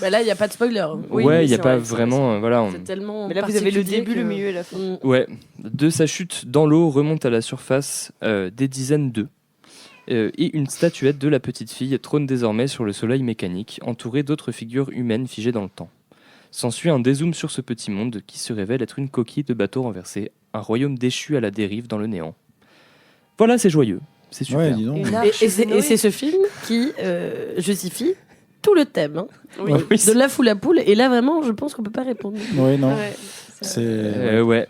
J: Bah là, il n'y a pas de spoiler.
B: Oui,
C: ouais, il n'y a
B: c'est
C: pas
B: vrai, c'est
C: vraiment... voilà,
J: C'est tellement.
B: Mais là, vous avez le
J: particulier
B: début,
J: que-
B: le milieu et la fin.
C: Ouais, de sa chute dans l'eau remonte à la surface des dizaines d'œufs. Et une statuette de la petite fille trône désormais sur le soleil mécanique, entourée d'autres figures humaines figées dans le temps. S'ensuit un dézoom sur ce petit monde qui se révèle être une coquille de bateau renversé, un royaume déchu à la dérive dans le néant. Voilà, c'est joyeux, c'est super.
A: Ouais, dis donc.
B: Une
J: Et,
B: arche
J: et
B: de
J: c'est
B: Noé.
J: et c'est ce film qui justifie tout le thème hein,
B: Oui.
C: Oui,
J: de l'œuf ou la poule. Et là, vraiment, je pense qu'on peut pas répondre.
A: Ouais, non.
B: Ouais,
A: C'est.
C: Ouais.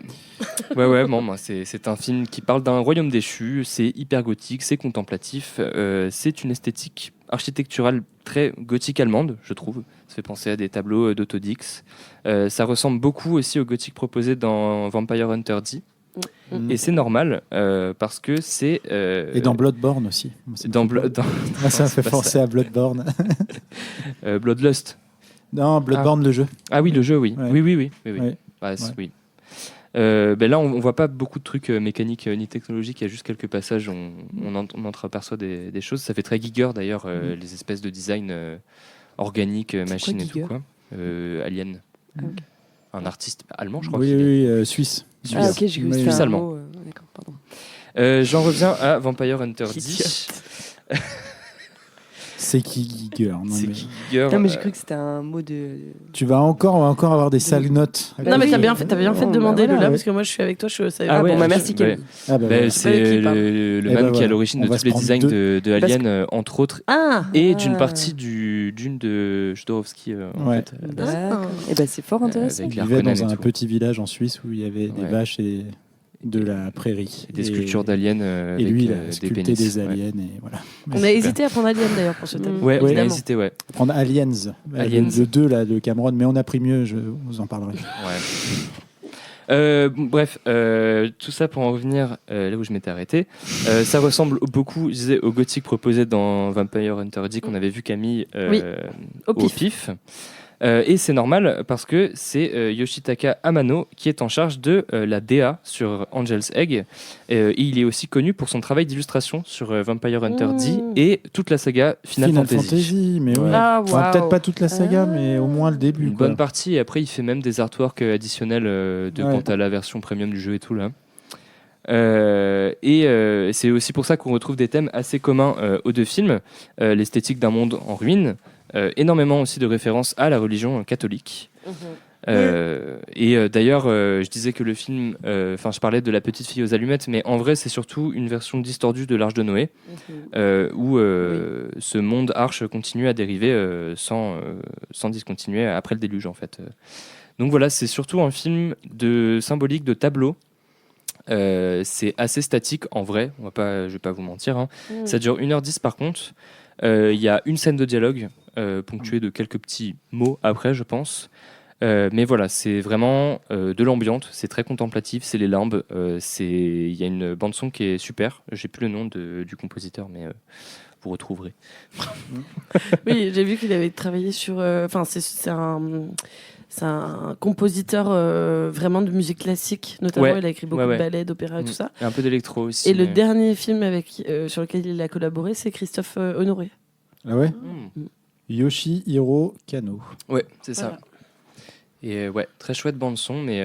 C: Bon, moi, c'est un film qui parle d'un royaume déchu, c'est hyper gothique, c'est contemplatif, c'est une esthétique architecturale très gothique allemande, je trouve. Ça fait penser à des tableaux d'Otto Dix. Ça ressemble beaucoup aussi au gothique proposé dans Vampire Hunter D. Et c'est normal parce que c'est.
A: Et dans Bloodborne aussi. Ah, ça me fait penser à Bloodborne.
C: Bloodlust.
A: Non, Bloodborne, le jeu.
C: Ah oui, le jeu, oui.
A: Ouais.
C: Oui.
A: Ouais.
C: Bah,
A: Ouais.
C: oui. Ben là, on voit pas beaucoup de trucs mécaniques ni technologiques. Il y a juste quelques passages où on entreaperçoit des choses. Ça fait très Giger d'ailleurs, les espèces de design organique, machine et tout
B: Giger
C: quoi. Alien.
B: Ah, ok.
C: Un artiste allemand, je crois.
A: Oui,
C: qu'il est.
A: oui, Suisse.
B: Ah, ok, j'ai cru que c'était un
C: Suisse-allemand.
B: mot, d'accord, pardon.
C: J'en reviens à Vampire Hunter D.
A: C'est qui Giger non,
C: C'est
A: mais
C: Giger.
B: Non, mais j'ai cru que c'était un mot de.
A: Tu vas encore avoir des sales notes.
J: Non, mais
B: oui.
J: t'as bien fait de
B: Bon,
J: demander
A: bah voilà,
J: le là
A: ouais.
J: parce que moi je suis avec toi, je savais
C: Ah
J: pas.
C: ouais,
B: bon, bah
C: je-
B: merci, Camille.
A: Ah, bah,
C: Ben,
A: voilà.
C: c'est
J: l'équipe, hein.
C: le
A: Eh
C: man
A: ben
C: qui est à
A: voilà.
C: l'origine de
A: On va
C: tous
A: se
C: les
A: prendre
C: designs
A: deux.
C: de
J: Parce
C: Alien, entre autres,
J: Ah
C: et d'une partie d'une de Jodorowsky. En
A: Ouais.
C: fait, à la base.
B: D'accord. Et ben c'est fort intéressant.
C: Avec
A: Il
C: les
A: vivait
C: Harkonnen
A: dans
C: et
A: un
C: tout.
A: petit village en Suisse où il y avait des
C: Ouais.
A: vaches et de la prairie.
C: Des sculptures d'aliens
A: Et
C: avec
A: lui, il a
C: des
A: sculpté
C: pénis.
A: des
C: Ouais.
A: aliens et voilà.
J: On a hésité à prendre Alien d'ailleurs pour ce thème.
C: Ouais, on a
J: évidemment.
C: hésité, ouais.
A: Prendre Aliens,
C: Aliens.
A: le 2 là, de Cameron, mais on a pris mieux, je vous en parlerai.
C: Bref, tout ça pour en revenir là où je m'étais arrêté. Ça ressemble beaucoup, je disais, au gothique proposé dans Vampire Hunter D qu'on avait vu Camille
J: Oui, au
C: au pif. Et c'est normal parce que c'est Yoshitaka Amano qui est en charge de la DA sur Angel's Egg. Et il est aussi connu pour son travail d'illustration sur Vampire Hunter D et toute la saga Final Fantasy.
A: Mais ouais.
J: Ah,
A: Enfin,
J: waouh.
A: peut-être pas toute la saga, mais au moins le début.
C: Une
A: quoi.
C: bonne partie, et après il fait même des artworks additionnels
A: Ouais.
C: quant à la version premium du jeu et tout là. C'est aussi pour ça qu'on retrouve des thèmes assez communs aux deux films. L'esthétique d'un monde en ruine, énormément aussi de références à la religion catholique. D'ailleurs, je disais que le film, je parlais de la petite fille aux allumettes, mais en vrai, c'est surtout une version distordue de l'Arche de Noé, où ce monde arche continue à dériver sans discontinuer après le déluge, en fait. Donc voilà, c'est surtout un film symbolique de tableau. C'est assez statique en vrai, je vais pas vous mentir. Hein. Ça dure 1h10 par contre. Il y a une scène de dialogue ponctuée de quelques petits mots après, je pense. Mais voilà, c'est vraiment de l'ambiance, c'est très contemplatif, c'est les limbes. Il y a une bande-son qui est super. J'ai plus le nom du compositeur, mais vous retrouverez.
J: Oui, j'ai vu qu'il avait travaillé sur. C'est un compositeur vraiment de musique classique, notamment. Il a écrit beaucoup de ballets, d'opéras et tout ça.
C: Et un peu d'électro aussi.
J: Et le dernier film sur lequel il a collaboré, c'est Christophe Honoré.
A: Ah ouais Yoshihiro Kano.
C: Ouais, c'est ça. Et très chouette bande-son, mais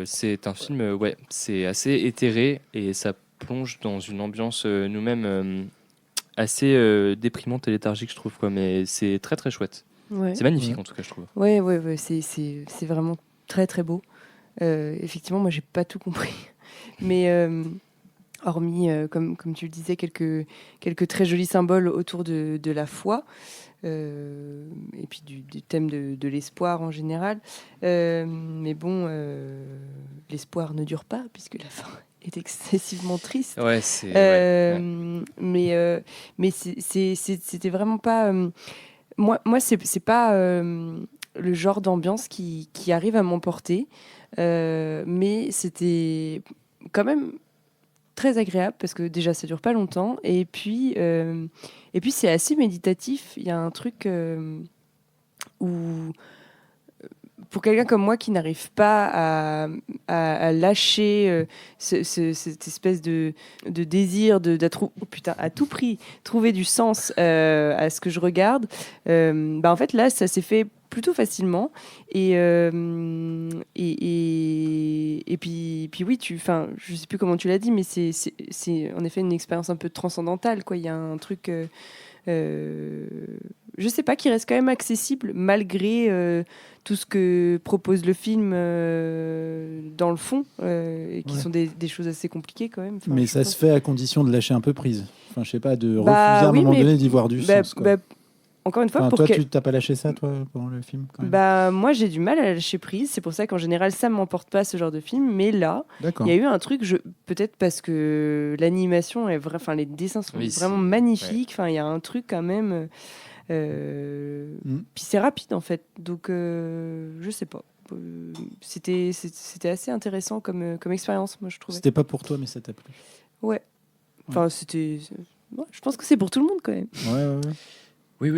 C: c'est un film, c'est assez éthéré et ça plonge dans une ambiance nous-mêmes assez déprimante et léthargique, je trouve, quoi. Mais c'est très très chouette. Ouais. C'est magnifique en tout cas, je trouve.
B: Ouais, c'est vraiment très très beau. Effectivement, moi j'ai pas tout compris, mais hormis, comme tu le disais, quelques très jolis symboles autour de la foi. Et puis du thème de l'espoir en général. Mais bon, l'espoir ne dure pas puisque la fin est excessivement triste.
C: Ouais, c'est...
B: Mais c'était vraiment pas... Moi c'est pas le genre d'ambiance qui arrive à m'emporter. Mais c'était quand même très agréable parce que déjà ça dure pas longtemps et puis c'est assez méditatif. Il y a un truc où pour quelqu'un comme moi qui n'arrive pas à lâcher cette espèce de désir à tout prix trouver du sens à ce que je regarde, en fait là ça s'est fait plutôt facilement et puis oui je sais plus comment tu l'as dit mais c'est en effet une expérience un peu transcendantale quoi. Il y a un truc je sais pas qui reste quand même accessible malgré tout ce que propose le film dans le fond et qui sont des choses assez compliquées quand même.
A: Mais ça se fait à condition de lâcher un peu prise. Enfin je sais pas, de refuser à un moment donné d'y voir du sens quoi.
B: Encore une fois,
A: toi, tu t'as pas lâché ça, toi, pendant le film quand même.
B: Moi, j'ai du mal à lâcher prise. C'est pour ça qu'en général, ça m'emporte pas ce genre de film. Mais là, il y a eu un truc, peut-être parce que l'animation est les dessins sont vraiment magnifiques. Enfin, il y a un truc quand même. Puis c'est rapide en fait. Donc, je sais pas. C'était assez intéressant comme expérience, moi je trouvais.
A: C'était pas pour toi, mais ça t'a plu.
B: Ouais. Enfin, c'était. Je pense que c'est pour tout le monde quand même.
A: Ouais.
C: Oui.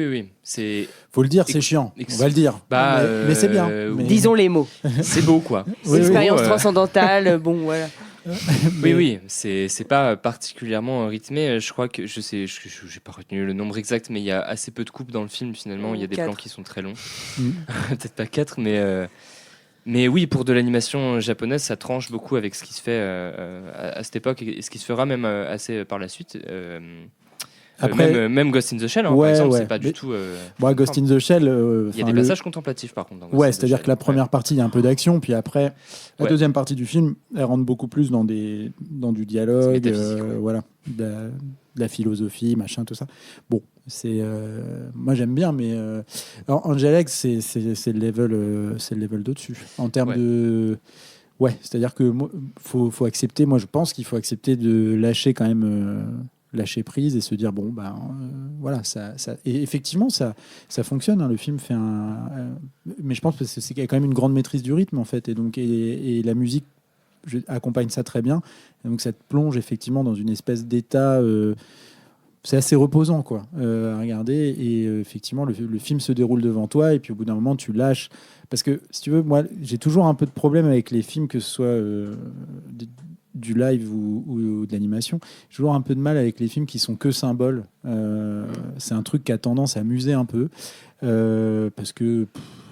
A: Faut le dire, c'est chiant. On va le dire. Mais c'est bien.
B: Disons les mots.
C: C'est beau, quoi.
B: Expérience transcendantale. Bon, voilà.
C: Oui. C'est pas particulièrement rythmé. Je crois que j'ai pas retenu le nombre exact, mais il y a assez peu de coupes dans le film. Finalement, il y a des plans qui sont très longs. Peut-être pas 4, mais oui, pour de l'animation japonaise, ça tranche beaucoup avec ce qui se fait à cette époque et ce qui se fera même assez par la suite. Après, même Ghost in the Shell, par exemple, c'est pas du tout.
A: Ghost in the Shell.
C: Il y a des passages contemplatifs, par contre.
A: C'est-à-dire que la première partie, il y a un peu d'action, puis après, la deuxième partie du film, elle rentre beaucoup plus dans du dialogue, de la philosophie, machin, tout ça. Bon, moi j'aime bien, mais Angel Egg, c'est le level d'au-dessus en termes de. Ouais, c'est-à-dire que faut accepter. Moi, je pense qu'il faut accepter de lâcher quand même. Lâcher prise et se dire voilà, ça et effectivement ça fonctionne, hein. Le film fait mais je pense que c'est qu'il y a quand même une grande maîtrise du rythme en fait, et donc et la musique accompagne ça très bien, et donc ça te plonge effectivement dans une espèce d'état c'est assez reposant quoi à regarder, et effectivement le film se déroule devant toi et puis au bout d'un moment tu lâches, parce que si tu veux, moi j'ai toujours un peu de problème avec les films, que ce soit du live ou de l'animation. J'ai toujours un peu de mal avec les films qui sont que symboles. C'est un truc qui a tendance à m'user un peu parce que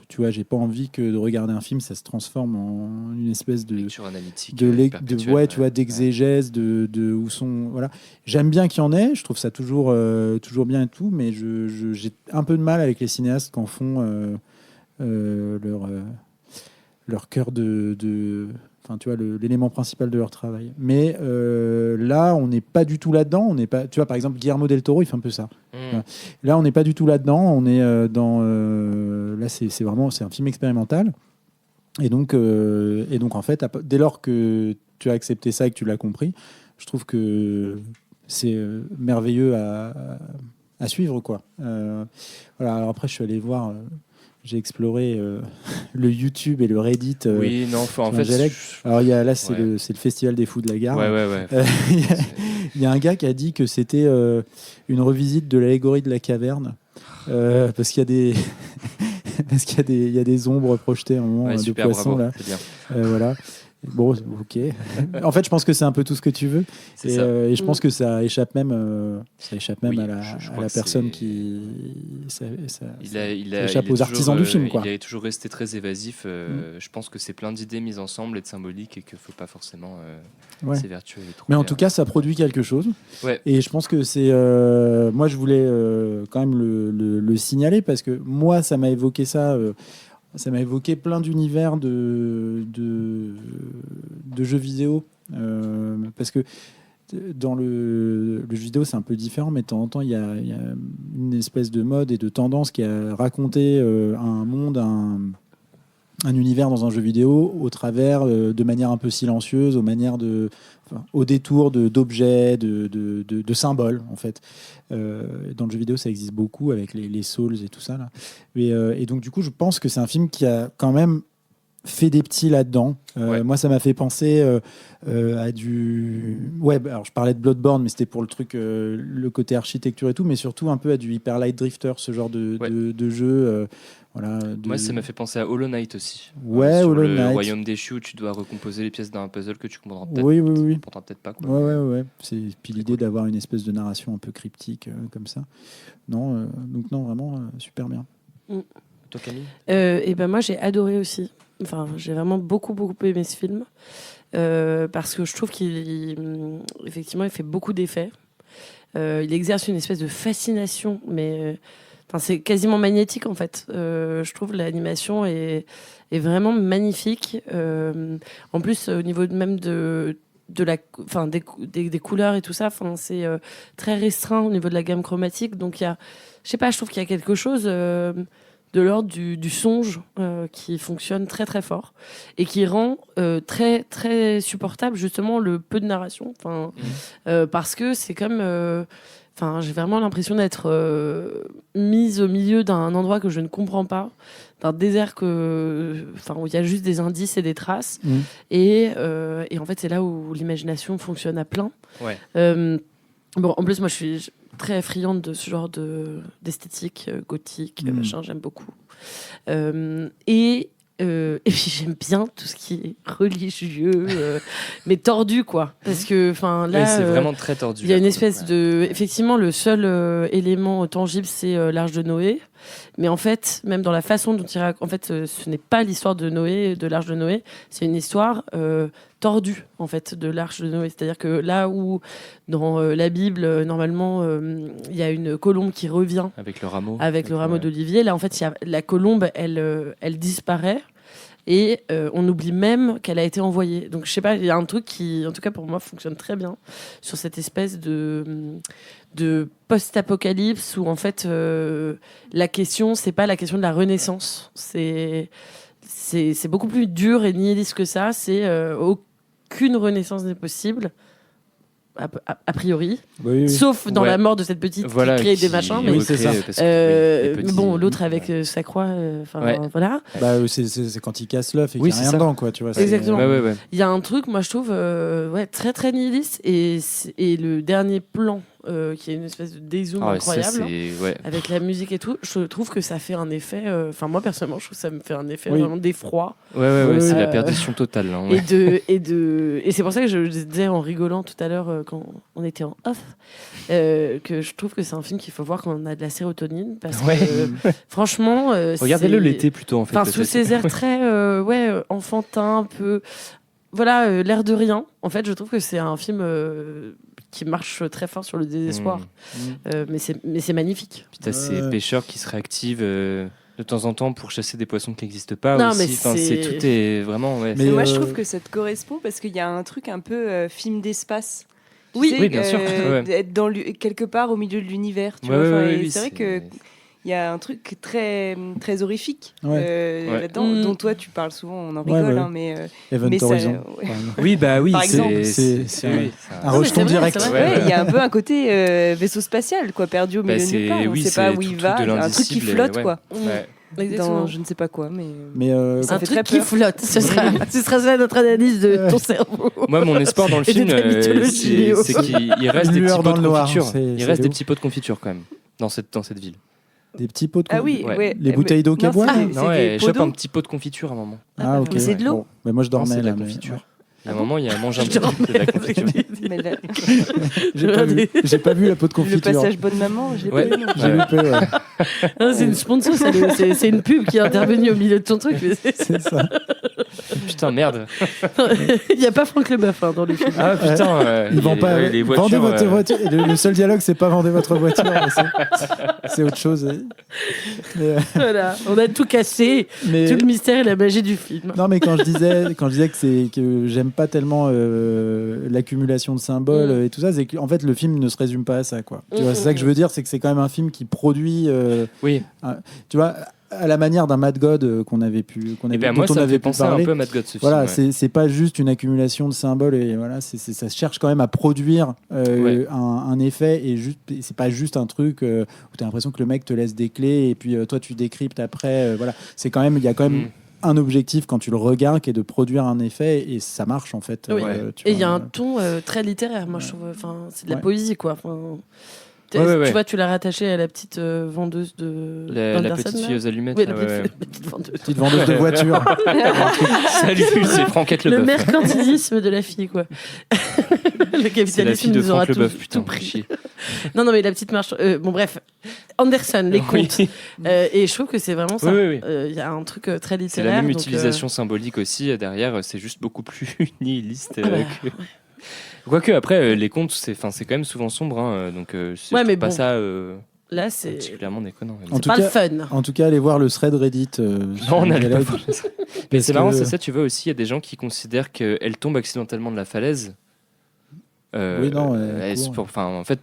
A: tu vois, j'ai pas envie que de regarder un film, ça se transforme en une espèce de
C: lecture analytique,
A: de ouais, tu vois, d'exégèse, de où sont, voilà. J'aime bien qu'il y en ait, je trouve ça toujours bien et tout, mais j'ai un peu de mal avec les cinéastes qui en font leur cœur enfin, tu vois, l'élément principal de leur travail. Mais là, on n'est pas du tout là-dedans. On n'est pas, tu vois, par exemple, Guillermo del Toro, il fait un peu ça. Là, on n'est pas du tout là-dedans. On est là, c'est vraiment, c'est un film expérimental. Et donc, en fait, dès lors que tu as accepté ça et que tu l'as compris, je trouve que c'est merveilleux à suivre, quoi. Voilà. Alors après, je suis allé voir. J'ai exploré le YouTube et le Reddit.
C: Oui, non, en fait.
A: Alors là, c'est le Festival des Fous de la Gare.
C: Ouais.
A: Il y a un gars qui a dit que c'était une revisite de l'allégorie de la caverne, parce qu'il y a des il y a des ombres projetées à un moment de poissons,
C: bravo,
A: là.
C: c'est bien.
A: Voilà. Bon, ok. En fait, je pense que c'est un peu tout ce que tu veux. Et je pense que ça échappe même
C: Oui,
A: à la personne qui. Ça échappe
C: il est
A: aux artisans du film, quoi.
C: Il est toujours resté très évasif. Je pense que c'est plein d'idées mises ensemble et de symboliques et qu'il ne faut pas forcément s'évertuer.
A: Mais en tout cas, ça produit quelque chose.
C: Ouais.
A: Et je pense que c'est. Moi, je voulais quand même le signaler parce que moi, ça m'a évoqué ça. Ça m'a évoqué plein d'univers de jeux vidéo. Parce que dans le jeu vidéo, c'est un peu différent, mais de temps en temps, il y a une espèce de mode et de tendance qui a raconté un monde, un univers dans un jeu vidéo au travers de manière un peu silencieuse, au détour d'objets, de symboles, en fait. Dans le jeu vidéo, ça existe beaucoup avec les Souls et tout ça, là. Et donc, du coup, je pense que c'est un film qui a quand même fait des petits là-dedans. Moi, ça m'a fait penser à du... Ouais, alors je parlais de Bloodborne, mais c'était pour le truc, le côté architecture et tout, mais surtout un peu à du Hyper Light Drifter, ce genre de jeu. Voilà,
C: Moi, ça m'a fait penser à Hollow Knight aussi.
A: Ouais,
C: sur
A: Hollow
C: le
A: Knight.
C: royaume déchu où tu dois recomposer les pièces d'un puzzle que tu comprendras peut-être.
A: Oui.
C: Tu comprendras peut-être pas, quoi.
A: Ouais. Puis l'idée d'avoir une espèce de narration un peu cryptique comme ça. Non, donc non, vraiment super bien.
C: Toi, Camille ?
J: Et ben moi, j'ai adoré aussi. Enfin, j'ai vraiment beaucoup aimé ce film parce que je trouve effectivement, il fait beaucoup d'effets. Il exerce une espèce de fascination, mais c'est quasiment magnétique en fait. Je trouve l'animation est vraiment magnifique. En plus, au niveau même des couleurs et tout ça, c'est très restreint au niveau de la gamme chromatique. Donc je trouve qu'il y a quelque chose de l'ordre du songe qui fonctionne très très fort et qui rend très très supportable justement le peu de narration. Parce que c'est comme j'ai vraiment l'impression d'être mise au milieu d'un endroit que je ne comprends pas, d'un désert où il y a juste des indices et des traces. Et en fait, c'est là où l'imagination fonctionne à plein.
C: Ouais.
J: En plus, moi, je suis très friande de ce genre d'esthétique gothique, j'aime beaucoup. Et puis j'aime bien tout ce qui est religieux, mais tordu, quoi. Parce que là,
C: c'est vraiment très tordu.
J: Il y a une espèce de, effectivement, le seul élément tangible, c'est l'arche de Noé. Mais en fait, même dans la façon dont il raconte, en fait, ce n'est pas l'histoire de Noé, de l'arche de Noé, c'est une histoire tordue, en fait, de l'arche de Noé. C'est-à-dire que là où, dans la Bible, normalement, il y a une colombe qui revient
C: avec le rameau,
J: d'olivier. Là, en fait, la colombe, elle disparaît. Et on oublie même qu'elle a été envoyée. Donc, je sais pas, il y a un truc qui, en tout cas pour moi, fonctionne très bien sur cette espèce de post-apocalypse où, en fait, la question, c'est pas la question de la renaissance. C'est beaucoup plus dur et nihiliste que ça. C'est aucune renaissance n'est possible. A priori, sauf dans la mort de cette petite qui crée des machins. Mais
A: c'est ça.
J: L'autre avec sa croix, voilà.
A: C'est quand il casse l'œuf et qu'il n'y a rien dedans, quoi. Tu vois.
J: Exactement. Il y a un truc, moi je trouve, très très nihiliste. Et le dernier plan qui est une espèce de dézoom
C: Ah ouais,
J: incroyable.
C: ça, c'est... Ouais.
J: Avec la musique et tout, je trouve que ça fait un effet. Enfin, moi personnellement, je trouve que ça me fait un effet
A: Oui.
J: vraiment d'effroi.
C: Ouais, c'est la perdition totale. Hein, ouais.
J: Et c'est pour ça que je disais en rigolant tout à l'heure quand on était en off que je trouve que c'est un film qu'il faut voir quand on a de la sérotonine parce
C: Ouais.
J: que franchement,
C: Regardez-le
J: c'est-
C: l'été plutôt en fait.
J: Enfin, sous
C: peut-être.
J: ces airs très enfantins, un peu. Voilà, l'air de rien. En fait, je trouve que c'est un film qui marche très fort sur le désespoir. Mais c'est magnifique.
C: Puis t'as ces pêcheurs qui se réactivent de temps en temps pour chasser des poissons qui n'existent pas
J: Non,
C: aussi.
J: mais
C: Enfin, tout est vraiment. Ouais,
A: Mais
B: Moi, je trouve que ça te correspond parce qu'il y a un truc un peu film d'espace. Tu
J: Oui.
B: sais,
C: Oui, bien sûr, ouais.
B: D'être quelque part au milieu de l'univers. Tu
C: Ouais,
B: vois,
C: ouais,
B: enfin,
C: ouais,
B: et
C: oui,
B: c'est vrai que il y a un truc très, très horrifique
A: Ouais.
B: là-dedans, dont toi tu parles souvent, on en
A: Ouais,
B: rigole,
A: ouais.
B: hein, mais
A: Event
B: mais ça-
A: Horizon.
B: ouais.
A: par exemple.
C: Oui, bah oui,
B: Par exemple.
A: C'est
C: oui,
A: un
J: Non, mais
A: rejeton
J: c'est vrai,
A: direct.
J: c'est vrai.
B: Ouais, il y a un peu un côté vaisseau spatial, quoi, perdu au milieu de nulle part. On
C: oui,
B: sait pas où
C: c'est
B: il
C: tout
B: va,
C: de
B: il y a un truc qui
C: l'indicible,
B: flotte,
C: ouais.
B: quoi.
C: Ouais.
J: Exactement.
B: Dans je ne sais pas quoi, mais.
A: Mais
B: Ça
J: Un
B: fait
J: truc
B: très
J: qui
B: peur.
J: flotte. Ce sera ça notre analyse de ton cerveau.
C: Moi, mon espoir dans le
J: Et de
C: film,
J: ta mythologie,
C: c'est qu'il reste des
A: Lueur
C: petits
A: dans
C: pots de
A: le noir,
C: confiture.
A: c'est
C: Il reste
A: Léo.
C: des petits pots de confiture quand même dans cette ville.
A: des petits pots de
B: Ah oui,
C: Ouais.
B: ouais.
A: Les bouteilles d'eau qu'elle
B: Non,
A: boit
B: c'est des-
C: Non,
B: c'est
C: ouais,
B: des
C: elle
B: pots
C: chope
B: d'eau.
C: un petit pot de confiture à un moment.
A: Ah ok.
B: Mais c'est de l'eau.
A: Bon. Mais moi je
C: Non,
A: dormais
C: c'est de la
A: là. mais-
C: confiture. À un moment, il y a à manger un
J: Je
C: petit peu de la confiture.
B: Mais la-
A: J'ai pas vu. J'ai pas vu la peau de
B: le
A: confiture.
B: passage bonne maman, j'ai
C: Ouais.
B: pas vu. non.
A: J'ai
C: Ouais.
A: loupé, ouais.
J: Ah, c'est une sponsor, c'est une pub qui est intervenue au milieu de ton truc. mais
A: C'est ça.
C: Putain, merde.
J: Il n'y a pas Franck Leboeuf dans le film.
C: Ah putain,
A: Ils vendent pas.
C: les
A: Vendez
C: voitures.
A: votre voiture. Le seul dialogue, c'est pas vendez votre voiture. mais c'est autre chose. Mais,
J: Voilà, on a tout cassé,
A: mais-
J: tout le mystère et la magie du film.
A: non, mais quand je disais que j'aime pas tellement l'accumulation de symboles et tout ça, c'est qu'en fait le film ne se résume pas à ça, quoi. Tu vois, c'est ça que je veux dire, c'est que c'est quand même un film qui produit.
C: Oui.
A: Tu vois, à la manière d'un Mad God qu'on avait pu,
C: Et ben moi,
A: dont on
C: ça me
A: avait
C: fait
A: pu
C: penser un
A: parler.
C: peu à Mad God, ce film.
A: Voilà,
C: ouais.
A: c'est pas juste une accumulation de symboles et voilà, ça cherche quand même à produire
C: Ouais.
A: un effet et c'est pas juste un truc où t'as l'impression que le mec te laisse des clés et puis toi tu décryptes après. Voilà, c'est quand même, il y a quand même un objectif quand tu le regardes qui est de produire un effet et ça marche en fait.
J: Oui.
A: Tu
J: Et il y a
A: vois,
J: un ton très littéraire, moi je trouve. Enfin, c'est de la
A: Ouais.
J: poésie, quoi. Enfin,
C: Ouais.
J: Tu vois, tu l'as rattaché à la petite vendeuse de.
C: La
J: d'Anderson,
C: petite
J: là.
C: fille aux allumettes.
J: Oui,
C: là,
J: la
C: ouais, ouais.
J: petite vendeuse.
A: petite vendeuse de voitures.
C: Salut, c'est Franquette
J: Le
C: Leboeuf.
J: mercantilisme de la fille, quoi. Le
C: C'est la
J: capitalisme
C: fille de
J: nous aura
C: Franck
J: tout,
C: Leboeuf, putain.
J: tout pris.
C: chier.
J: Non, non, mais la petite marche. Bon, bref. Anderson, les
C: Oui.
J: contes. Et je trouve que c'est vraiment ça.
C: Oui.
J: Il y a un truc très
C: C'est
J: littéraire.
C: la même
J: donc,
C: utilisation symbolique aussi derrière, c'est juste beaucoup plus nihiliste.
J: Ah bah,
C: que... Quoique, après, les contes, c'est quand même souvent sombre, hein, donc c'est
J: Ouais,
C: je
J: mais
C: trouve pas
J: bon.
C: ça
J: là, c'est
C: particulièrement déconnant.
A: En tout
J: pas
A: cas,
J: le fun.
A: En tout cas, allez voir le thread Reddit.
C: Non, on n'allait pas voir ça. Mais
A: Parce
C: c'est marrant,
A: que-
C: c'est ça, tu vois aussi, il y a des gens qui considèrent qu'elle tombe accidentellement de la falaise.
A: Oui, non,
C: en fait,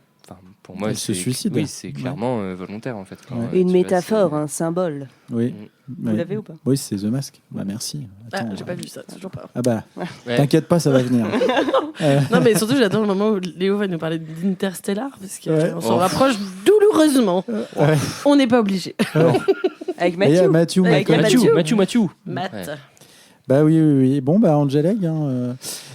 C: pour moi,
A: Elle se
C: c'est-
A: suicide.
C: Oui, c'est clairement volontaire, en fait. Quand,
A: Ouais.
C: tu
B: Une
C: vois,
B: métaphore, un symbole.
A: Oui.
B: Vous
A: Ouais.
B: l'avez ou pas?
A: Oui, c'est The Mask. Bah merci.
J: Ah,
A: Attends,
J: j'ai pas vu ça, toujours pas.
A: Ah bah,
C: Ouais.
A: t'inquiète pas, ça va venir.
J: Non, mais surtout, j'attends le moment où Léo va nous parler d'Interstellar, parce qu'on
A: Ouais.
J: s'en
C: Oh.
J: rapproche douloureusement.
A: Ouais.
J: On n'est pas obligé.
B: Avec
A: Et,
B: Mathieu.
A: Mathieu,
J: Avec
A: Mathieu.
C: Mathieu.
J: Matt.
C: Ouais.
A: Bah oui. Bon, bah Angel Egg.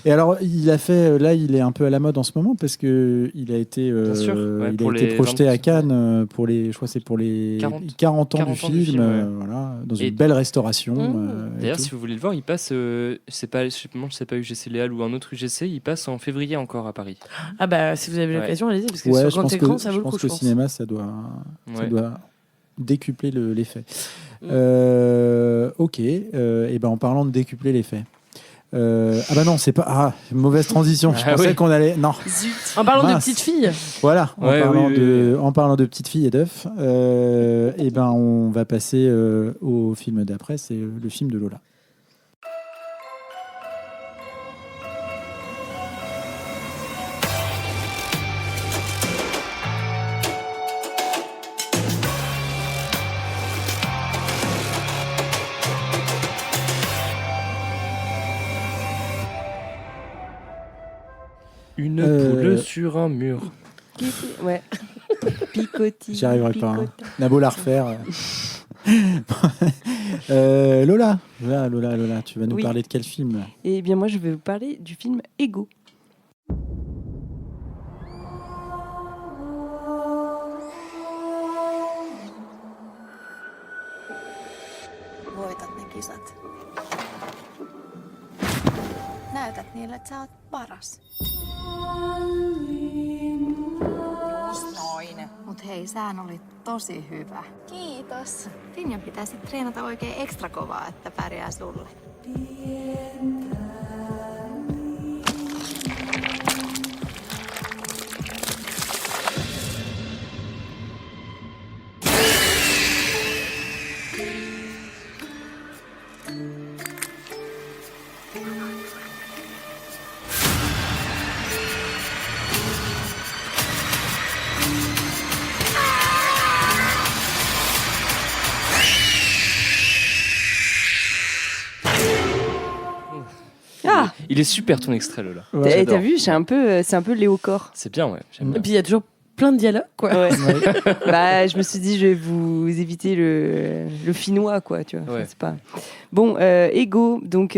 A: Et alors, il a fait. Là, il est un peu à la mode en ce moment parce que il a été,
C: Bien sûr, ouais,
A: il
C: pour
A: a été
C: les
A: projeté
C: 20,
A: à Cannes pour les. Je crois que c'est pour les 40 ans du
C: 40 ans du
A: film.
C: film, ouais.
A: Voilà, dans
C: Et-
A: une belle restauration. et
C: D'ailleurs,
A: tout.
C: si vous voulez le voir, il passe, c'est pas UGC Léal ou un autre UGC, il passe en février encore à Paris.
J: Ah bah, si vous avez
C: Ouais.
J: l'occasion, allez-y, parce que
A: Ouais,
J: sur
A: je
J: grand
A: pense
J: écran,
A: que,
J: ça vaut
A: je
J: le coup,
A: pense
J: je
A: qu'au
J: pense.
A: cinéma, ça
C: Ouais.
A: doit décupler l'effet.
J: Mm.
A: Ok. Et ben en parlant de décupler l'effet. Ah bah non, c'est pas. Ah, mauvaise transition. Je
C: Ah
A: pensais
C: oui.
A: qu'on allait. Non.
J: En parlant de
A: Mince.
J: petites filles.
A: Voilà. En
C: Ouais,
A: parlant
C: oui,
A: de, en parlant de petites filles et d'œufs, et ben on va passer au film d'après. C'est le film de Lola.
C: Une
A: Euh,
C: poule sur un mur.
B: Ouais. Picotis.
A: J'y arriverai pas. Hein.
B: picotin.
A: On a beau la refaire. Lola, tu vas nous
B: Oui.
A: parler de quel film là?
B: Eh bien, moi, je vais vous parler du film Ego.
K: kisat. Näytät niille, että sä oot paras. Just noin. Mut hei, sähän oli tosi hyvä. Kiitos. Finjan pitäisi treenata oikein ekstra kovaa, että pärjää sulle.
C: Il est super ton extrait, Lola.
B: Ouais, t'as vu, c'est un peu Léo Corps.
C: C'est bien, ouais. J'aime bien.
J: Et puis il y a toujours plein de dialogues, quoi.
B: Ouais. Bah, je me suis dit, je vais vous éviter le finnois, quoi. Tu vois.
C: Ouais.
B: Enfin, c'est pas... Bon, Ego. Donc,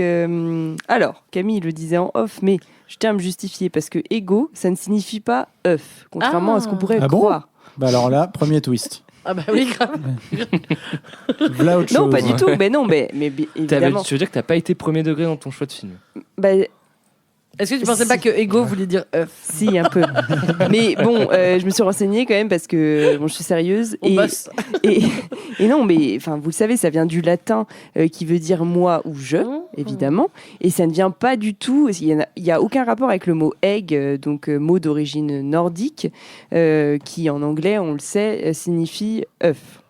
B: alors, Camille le disait en off, mais je tiens à me justifier parce que Ego, ça ne signifie pas œuf, contrairement à ce qu'on pourrait croire.
A: Bah alors là, premier twist.
J: Ah bah oui, grave.
A: Voilà autre
B: Non,
A: chose.
B: pas du tout. Mais non, mais évidemment.
C: Tu veux dire que t'as pas été premier degré dans ton choix de film?
B: Bah,
J: est-ce que tu pensais pas que Ego voulait dire œuf?
B: Si, un peu. Mais bon, je me suis renseignée quand même parce que bon, je suis sérieuse.
J: On bosse.
B: Et non, mais enfin, vous le savez, ça vient du latin qui veut dire moi ou je, évidemment. Et ça ne vient pas du tout. Il y a aucun rapport avec le mot egg, donc mot d'origine nordique, qui en anglais, on le sait, signifie œuf.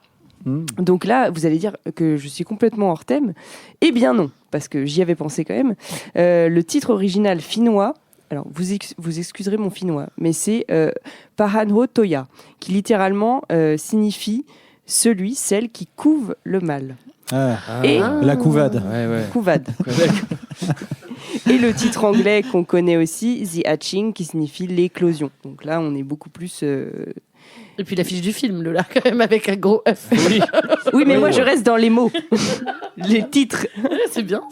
B: Donc là, vous allez dire que je suis complètement hors thème. Eh bien non, parce que j'y avais pensé quand même. Le titre original finnois, alors vous excuserez mon finnois, mais c'est Pahanho Toya, qui littéralement signifie celui, celle qui couve le mal. Et
A: la couvade.
B: Couvade. Et le titre anglais qu'on connaît aussi, The Hatching, qui signifie l'éclosion. Donc là, on est beaucoup plus...
J: Et puis l'affiche du film, Lola, quand même, avec un gros œuf.
B: Oui, mais moi, je reste dans les mots. Les titres.
J: C'est bien.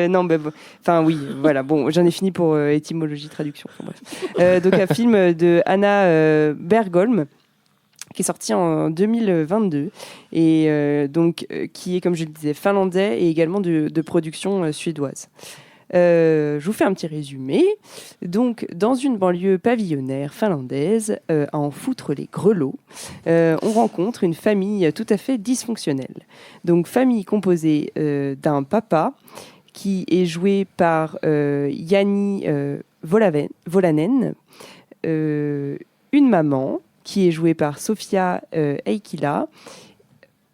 B: Non, mais enfin, oui, voilà. Bon, j'en ai fini pour étymologie, traduction. Enfin, bref. Donc, un film de Anna Bergholm, qui est sorti en 2022 et qui est, comme je le disais, finlandais et également de production suédoise. Je vous fais un petit résumé. Donc, dans une banlieue pavillonnaire finlandaise, à en foutre les grelots, on rencontre une famille tout à fait dysfonctionnelle. Donc, famille composée d'un papa qui est joué par Jani Volanen, une maman qui est jouée par Sofia Heikkilä,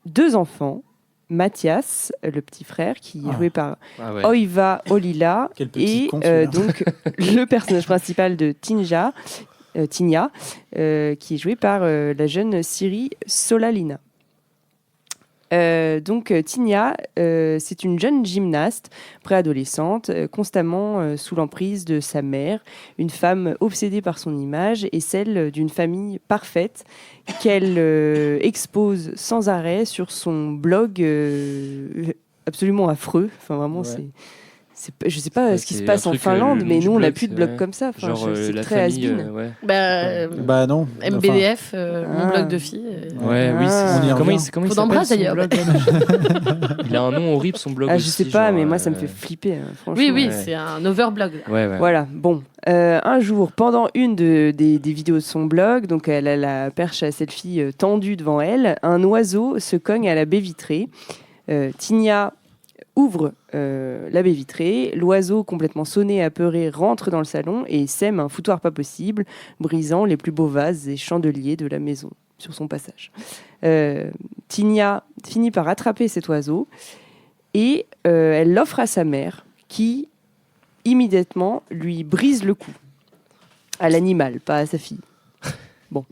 B: 2 enfants, Mathias, le petit frère, qui est joué par Oiva Olila, et donc le personnage principal de Tinja, qui est joué par la jeune Siri Solalina. Donc Tinia, c'est une jeune gymnaste préadolescente, constamment sous l'emprise de sa mère, une femme obsédée par son image et celle d'une famille parfaite qu'elle expose sans arrêt sur son blog absolument affreux. Enfin vraiment, je sais pas ce qui se passe en Finlande, mais nous on n'a plus de blog comme ça. Enfin,
C: genre
B: c'est
C: la
B: très
C: famille,
A: Bah non.
J: MBDF, mon blog de filles.
C: Ouais, oui. Comment il
J: Faut d'embrasser d'ailleurs.
C: Il a un nom horrible son blog.
B: Je
C: aussi,
B: sais pas,
C: genre,
B: mais moi ça me fait flipper. Franchement.
J: Oui, c'est un overblog.
C: Ouais.
B: Voilà. Bon, un jour, pendant une des vidéos de son blog, donc elle a la perche à selfie tendue devant elle, un oiseau se cogne à la baie vitrée. Tinia ouvre la baie vitrée, l'oiseau complètement sonné et apeuré rentre dans le salon et sème un foutoir pas possible, brisant les plus beaux vases et chandeliers de la maison sur son passage. Tinia finit par attraper cet oiseau et elle l'offre à sa mère qui immédiatement lui brise le cou. À l'animal, pas à sa fille. Bon.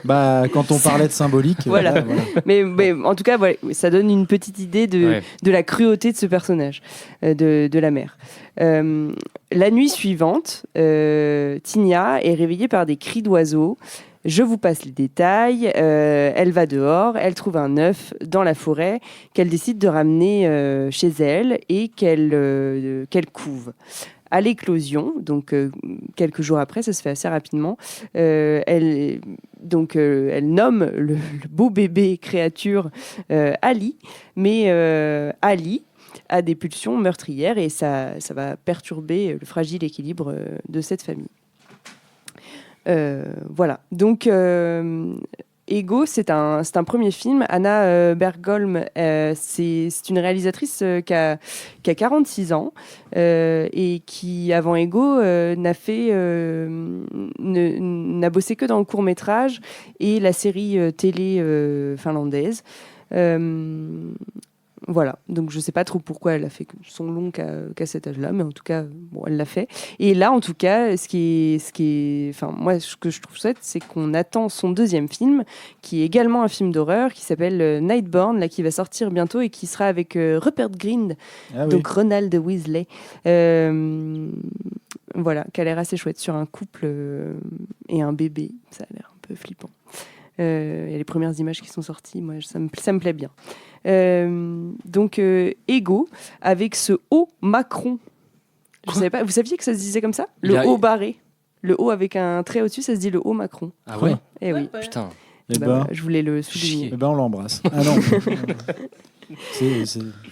A: Bah, quand on parlait de symbolique.
B: Voilà. Mais en tout cas, voilà, ça donne une petite idée de la cruauté de ce personnage, de la mère. La nuit suivante, Tinia est réveillée par des cris d'oiseaux. Je vous passe les détails. Elle va dehors, elle trouve un œuf dans la forêt qu'elle décide de ramener chez elle et qu'elle couve. à l'éclosion, donc quelques jours après, ça se fait assez rapidement. Elle nomme le beau bébé créature Ali, mais Ali a des pulsions meurtrières et ça va perturber le fragile équilibre de cette famille. Voilà. Donc, Ego, c'est un premier film. Anna Bergholm, c'est une réalisatrice qui a 46 ans et qui, avant Ego, n'a bossé que dans le court-métrage et la série télé finlandaise. Voilà, donc je sais pas trop pourquoi elle a fait son long qu'à cet âge-là, mais en tout cas, bon, elle l'a fait. Et là, en tout cas, moi, ce que je trouve chouette, c'est qu'on attend son deuxième film, qui est également un film d'horreur, qui s'appelle Nightborn, là, qui va sortir bientôt et qui sera avec Rupert Grint, donc Ronald Weasley. Voilà, qui a l'air assez chouette sur un couple et un bébé. Ça a l'air un peu flippant. Il y a les premières images qui sont sorties, moi, ça me plaît bien. Donc Ego avec ce O Macron. Je savais pas. Vous saviez que ça se disait comme ça? Le O barré, le O avec un trait au-dessus, ça se dit le O Macron.
C: Ah ouais.
B: Eh oui.
C: Putain.
B: Voilà, je voulais le souligner.
A: On l'embrasse. Ah non.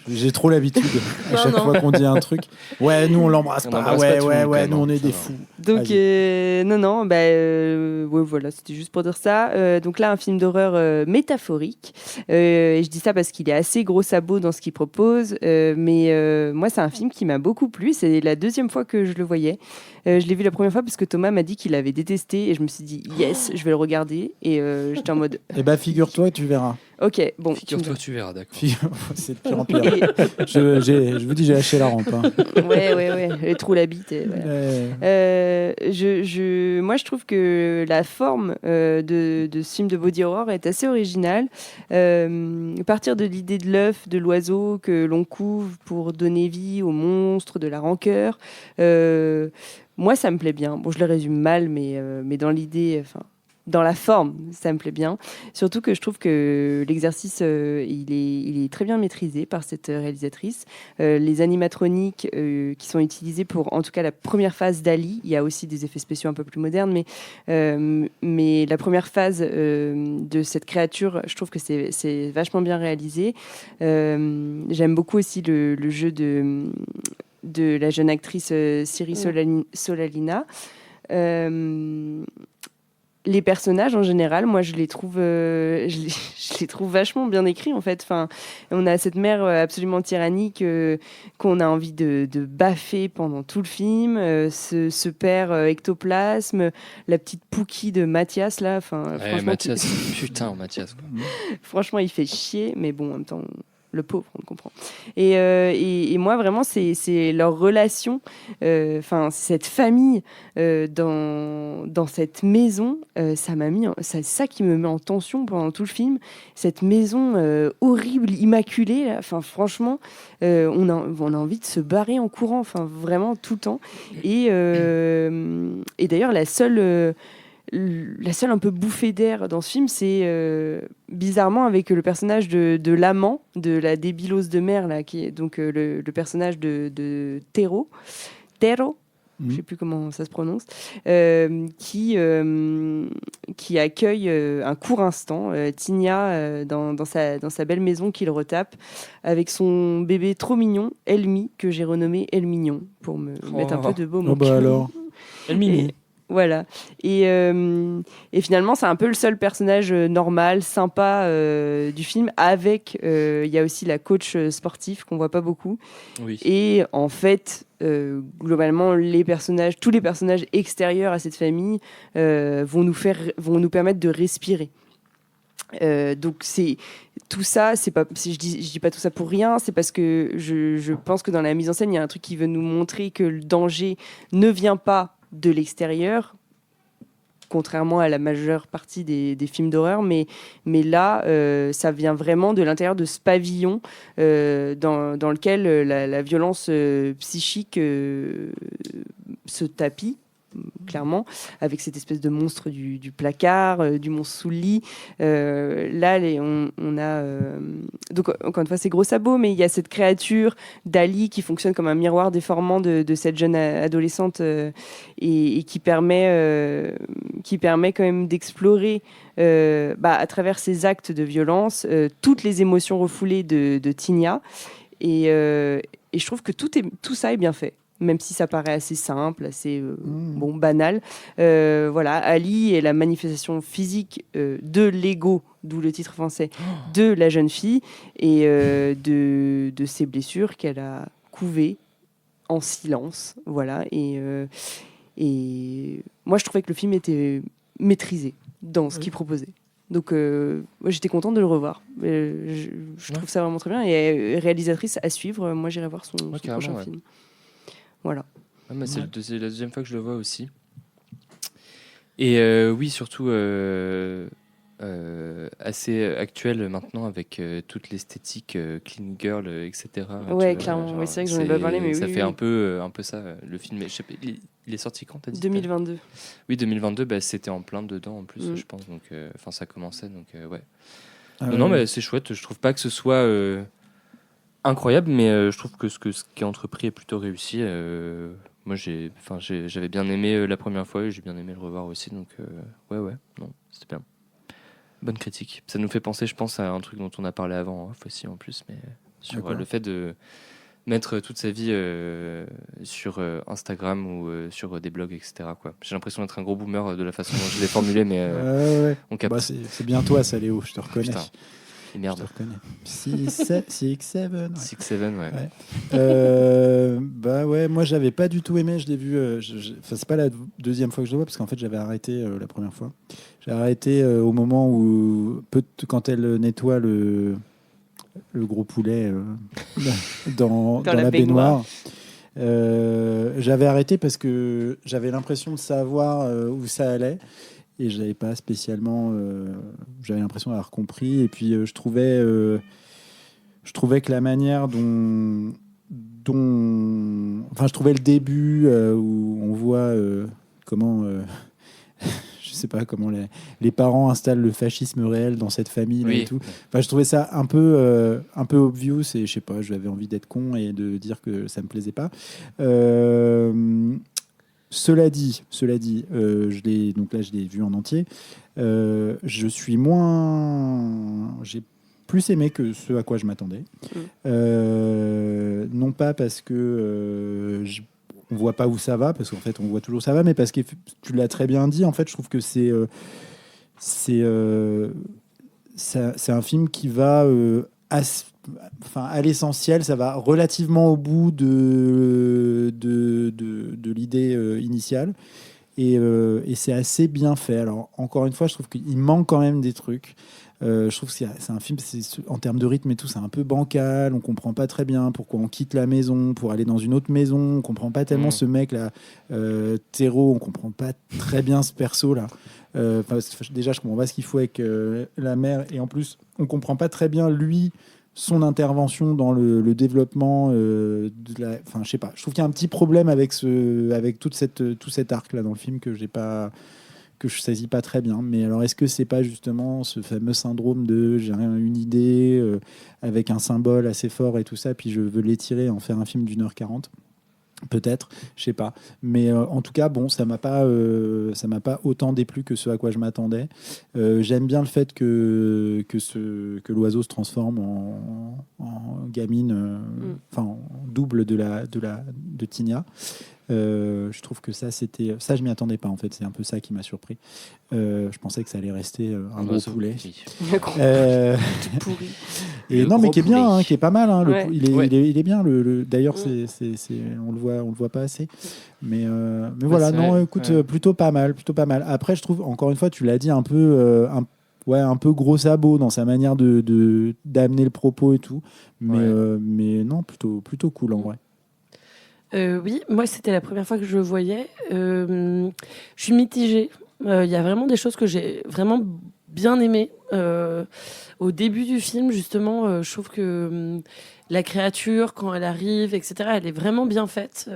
A: J'ai trop l'habitude à chaque fois qu'on dit un truc. Ouais, nous on l'embrasse pas. Ouais, nous on est des fous.
B: Donc voilà, c'était juste pour dire ça. Donc là, un film d'horreur métaphorique. Et je dis ça parce qu'il est assez gros sabot dans ce qu'il propose. Mais moi, c'est un film qui m'a beaucoup plu. C'est la deuxième fois que je le voyais. Je l'ai vu la première fois parce que Thomas m'a dit qu'il avait détesté et je me suis dit yes, je vais le regarder. Et j'étais en mode.
A: Eh ben, figure-toi, tu verras.
B: Ok, bon.
C: Figure-toi, tu verras, d'accord.
A: C'est de pire en pire. Je vous dis, j'ai lâché la rampe. Hein.
B: Ouais, j'ai trop la bite. Voilà. Moi, je trouve que la forme de ce film de body horror est assez originale. Partir de l'idée de l'œuf, de l'oiseau que l'on couvre pour donner vie au monstre, de la rancœur. Moi, ça me plaît bien. Bon, je le résume mal, mais dans l'idée... Dans la forme, ça me plaît bien. Surtout que je trouve que l'exercice, il est très bien maîtrisé par cette réalisatrice. Les animatroniques qui sont utilisés pour, en tout cas, la première phase d'Ali, il y a aussi des effets spéciaux un peu plus modernes, mais la première phase de cette créature, je trouve que c'est vachement bien réalisé. J'aime beaucoup aussi le jeu de la jeune actrice Siri Solalina. Les personnages en général, moi je les trouve vachement bien écrits en fait. Enfin, on a cette mère absolument tyrannique qu'on a envie de baffer pendant tout le film, ce père ectoplasme, la petite Pookie de Mathias là. Enfin, franchement,
C: Mathias. Quoi.
B: Franchement, il fait chier, mais bon, en même temps. Le pauvre, on comprend. Et moi, vraiment, c'est leur relation, cette famille dans cette maison, c'est ça qui me met en tension pendant tout le film. Cette maison horrible, immaculée, franchement, on a envie de se barrer en courant, vraiment tout le temps. Et d'ailleurs, la seule un peu bouffée d'air dans ce film, c'est bizarrement avec le personnage de l'amant de la débilose de mère, là, qui est donc le personnage de Tero, je ne sais plus comment ça se prononce, qui accueille un court instant Tinia dans sa belle maison qu'il retape avec son bébé trop mignon, Elmi, que j'ai renommé El Mignon, pour me mettre un peu de beau mot.
A: Alors.
C: El Mini.
B: Voilà. Et finalement, c'est un peu le seul personnage normal, sympa du film. Avec, il y a aussi la coach sportive qu'on voit pas beaucoup.
C: Oui.
B: Et en fait, globalement, tous les personnages extérieurs à cette famille vont nous permettre de respirer. Donc c'est tout ça, je dis pas tout ça pour rien, c'est parce que je pense que dans la mise en scène, il y a un truc qui veut nous montrer que le danger ne vient pas de l'extérieur, contrairement à la majeure partie des films d'horreur, mais là, ça vient vraiment de l'intérieur de ce pavillon dans lequel la violence psychique se tapit, clairement, avec cette espèce de monstre du placard, du monstre sous le lit. Là, on a... donc, encore une fois, c'est gros sabots, mais il y a cette créature d'Ali qui fonctionne comme un miroir déformant de cette jeune adolescente et qui permet quand même d'explorer à travers ses actes de violence toutes les émotions refoulées de Tinia. Et je trouve que tout ça est bien fait. Même si ça paraît assez simple, assez banal. Voilà, Ali est la manifestation physique de l'ego, d'où le titre français, de la jeune fille et de ses blessures qu'elle a couvées en silence. Voilà, et moi je trouvais que le film était maîtrisé dans ce qu'il proposait. Donc moi j'étais contente de le revoir. Je trouve ça vraiment très bien. Et réalisatrice à suivre, moi j'irai voir son prochain film. Voilà.
C: C'est la deuxième fois que je le vois aussi. Et oui, surtout assez actuel maintenant avec toute l'esthétique clean girl, etc.
B: Ouais, clairement. C'est vrai que j'en ai pas parlé, mais
C: ça
B: oui,
C: fait
B: oui.
C: un peu ça. Le film, je sais pas, il est sorti quand, t'as dit
B: 2022.
C: Oui, 2022. C'était en plein dedans en plus, je pense. Donc, ça commençait. Donc, ouais. Non, mais c'est chouette. Je trouve pas que ce soit incroyable, mais je trouve que ce qui est entrepris est plutôt réussi. Moi, j'avais bien aimé la première fois et j'ai bien aimé le revoir aussi. Donc, ouais, non, c'était bien. Bonne critique. Ça nous fait penser, je pense, à un truc dont on a parlé avant, aussi en plus, mais sur le fait de mettre toute sa vie sur Instagram ou sur des blogs, etc. Quoi. J'ai l'impression d'être un gros boomer de la façon dont je l'ai formulé, mais on capte.
A: C'est bien toi, ça, Léo, je te reconnais.
C: Putain. Et merde.
A: Je te reconnais. 6-7.
C: 6-7,
A: ouais. Moi, j'avais pas du tout aimé. Je l'ai vu. C'est pas la deuxième fois que je le vois, parce qu'en fait, j'avais arrêté la première fois. J'ai arrêté au moment où, quand elle nettoie le gros poulet dans la baignoire. J'avais arrêté parce que j'avais l'impression de savoir où ça allait. Et j'avais pas spécialement, j'avais l'impression d'avoir compris. Et puis je trouvais que la manière dont je trouvais le début où on voit comment, je sais pas comment les parents installent le fascisme réel dans cette famille et tout. Enfin, je trouvais ça un peu obvious et je sais pas, j'avais envie d'être con et de dire que ça me plaisait pas. Cela dit, je l'ai vu en entier. J'ai plus aimé que ce à quoi je m'attendais. Non pas parce que on voit pas où ça va, parce qu'en fait on voit toujours où ça va, mais parce que tu l'as très bien dit. En fait, je trouve que c'est un film qui va à l'essentiel, ça va relativement au bout de l'idée initiale et c'est assez bien fait. Alors encore une fois, je trouve qu'il manque quand même des trucs. Je trouve que c'est un film, en termes de rythme et tout, c'est un peu bancal. On comprend pas très bien pourquoi on quitte la maison pour aller dans une autre maison. On comprend pas tellement ce mec là, Théro. On comprend pas très bien ce perso là. Déjà, je comprends pas ce qu'il faut avec la mère, et en plus, on comprend pas très bien lui, son intervention dans le développement je sais pas. Je trouve qu'il y a un petit problème avec tout cet arc là dans le film que je saisis pas très bien. Mais alors, est-ce que c'est pas justement ce fameux syndrome de j'ai une idée avec un symbole assez fort et tout ça, puis je veux l'étirer, en faire un film d'1h40? Peut-être, je sais pas. Mais en tout cas, bon, ça m'a pas autant déplu que ce à quoi je m'attendais. J'aime bien le fait que l'oiseau se transforme en gamine, en double de Tinia. Je trouve que ça, je m'y attendais pas en fait. C'est un peu ça qui m'a surpris. Je pensais que ça allait rester un gros poulet.
B: Tout pourri.
A: Et non, mais qui est bien, hein, qui est pas mal. Hein, il est bien. D'ailleurs, on le voit pas assez. Mais voilà, non, écoute, plutôt pas mal. Après, je trouve, encore une fois, tu l'as dit, un peu gros sabot dans sa manière d'amener le propos et tout. Mais non, plutôt cool en vrai.
J: Oui, moi c'était la première fois que je le voyais. Je suis mitigée. Il y a vraiment des choses que j'ai vraiment bien aimées. Au début du film, justement, je trouve que la créature quand elle arrive, etc. Elle est vraiment bien faite.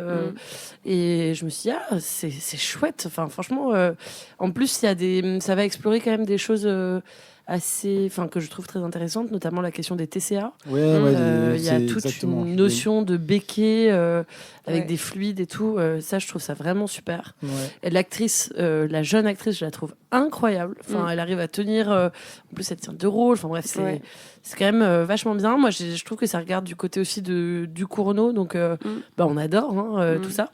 J: Et je me suis dit, c'est chouette. Enfin, franchement, en plus, ça va explorer quand même des choses que je trouve très intéressantes, notamment la question des TCA.
A: Il
J: y a toute une notion de béquet avec des fluides et tout. Ça, je trouve ça vraiment super. Et l'actrice, la jeune actrice, je la trouve incroyable. Enfin, elle arrive à tenir. En plus, elle tient 2 rôles. Enfin bref, c'est quand même vachement bien. Moi, je trouve que ça regarde du côté aussi du Cournot, donc on adore tout ça.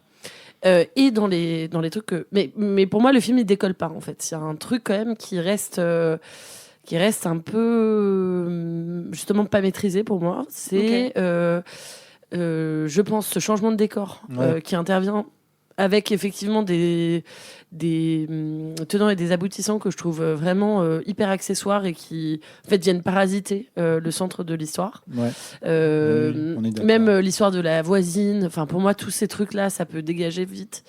J: Et dans les trucs que... mais pour moi, le film, il décolle pas, en fait. Il y a un truc quand même qui reste un peu justement pas maîtrisé pour moi. C'est je pense ce changement de décor qui intervient avec effectivement des tenants et des aboutissants que je trouve vraiment hyper accessoires et qui en fait viennent parasiter le centre de l'histoire. Même l'histoire de la voisine, enfin pour moi tous ces trucs là ça peut dégager vite.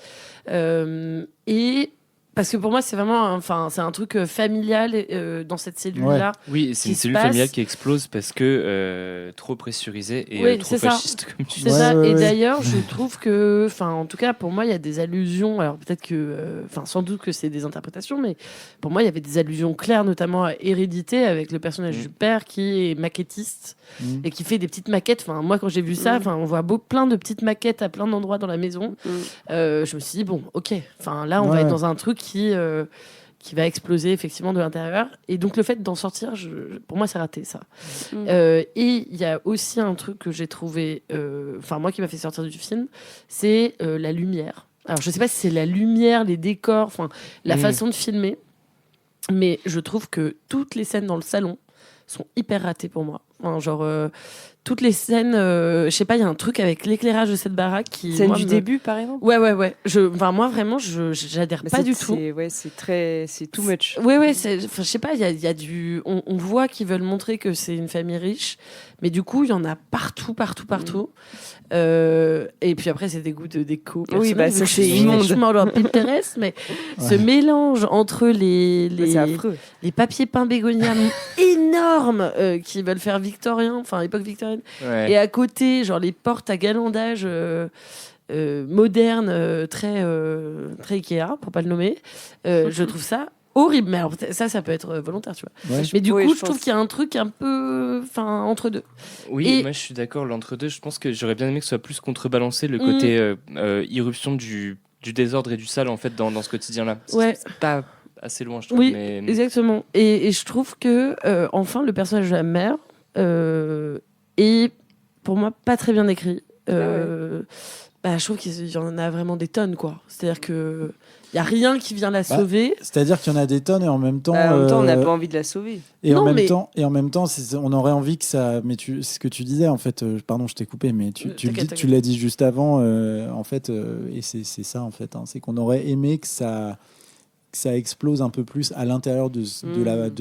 J: Et parce que pour moi, c'est vraiment c'est un truc familial dans cette cellule-là.
C: Oui, c'est une cellule familiale qui explose parce que trop pressurisée et trop fasciste, comme tu dis.
J: C'est ça. Et d'ailleurs, je trouve que, en tout cas, pour moi, il y a des allusions. Alors peut-être que, sans doute que c'est des interprétations, mais pour moi, il y avait des allusions claires, notamment à Hérédité, avec le personnage du père qui est maquettiste et qui fait des petites maquettes. Enfin, moi, quand j'ai vu ça, on voit plein de petites maquettes à plein d'endroits dans la maison. Je me suis dit bon, ok. Enfin, là, on va être dans un truc qui va exploser effectivement de l'intérieur, et donc le fait d'en sortir, pour moi c'est raté ça. Et il y a aussi un truc que j'ai trouvé moi qui m'a fait sortir du film, c'est la lumière. Alors je sais pas si c'est la lumière, les décors, la façon de filmer, mais je trouve que toutes les scènes dans le salon sont hyper ratées pour moi. Toutes les scènes, je sais pas, il y a un truc avec l'éclairage de cette baraque qui...
B: Scène du début, par exemple.
J: Ouais. Moi, vraiment, j'adhère pas du tout.
B: C'est too much.
J: Ouais, je sais pas, il y a du... On voit qu'ils veulent montrer que c'est une famille riche, mais du coup, il y en a partout. Et puis après, c'est des goûts de déco.
B: Oui, ça, c'est immonde.
J: Pinterest, mais ce mélange entre les papiers peints bégonia énormes qui veulent faire victorien, époque victorienne, et à côté, les portes à galandage modernes, très Ikea, pour pas le nommer, je trouve ça horrible. Mais alors, ça peut être volontaire, tu vois. Mais du coup, je trouve qu'il y a un truc un peu entre deux.
C: Oui, moi je suis d'accord, l'entre-deux, je pense que j'aurais bien aimé que ce soit plus contrebalancé, le côté irruption du désordre et du sale, en fait, dans ce quotidien-là. C'est pas assez loin, je trouve.
J: Oui, exactement. Et je trouve que, enfin, le personnage de la mère est, pour moi, pas très bien écrit. Je trouve qu'il y en a vraiment des tonnes, quoi. C'est-à-dire que il y a rien qui vient la sauver.
A: C'est-à-dire qu'il y en a des tonnes et en même temps.
B: On n'a pas envie de la sauver.
A: En même temps, on aurait envie que ça. Mais c'est ce que tu disais en fait. Pardon, je t'ai coupé, mais tu l'as dit juste avant. En fait, et c'est ça en fait. C'est qu'on aurait aimé que ça explose un peu plus à l'intérieur de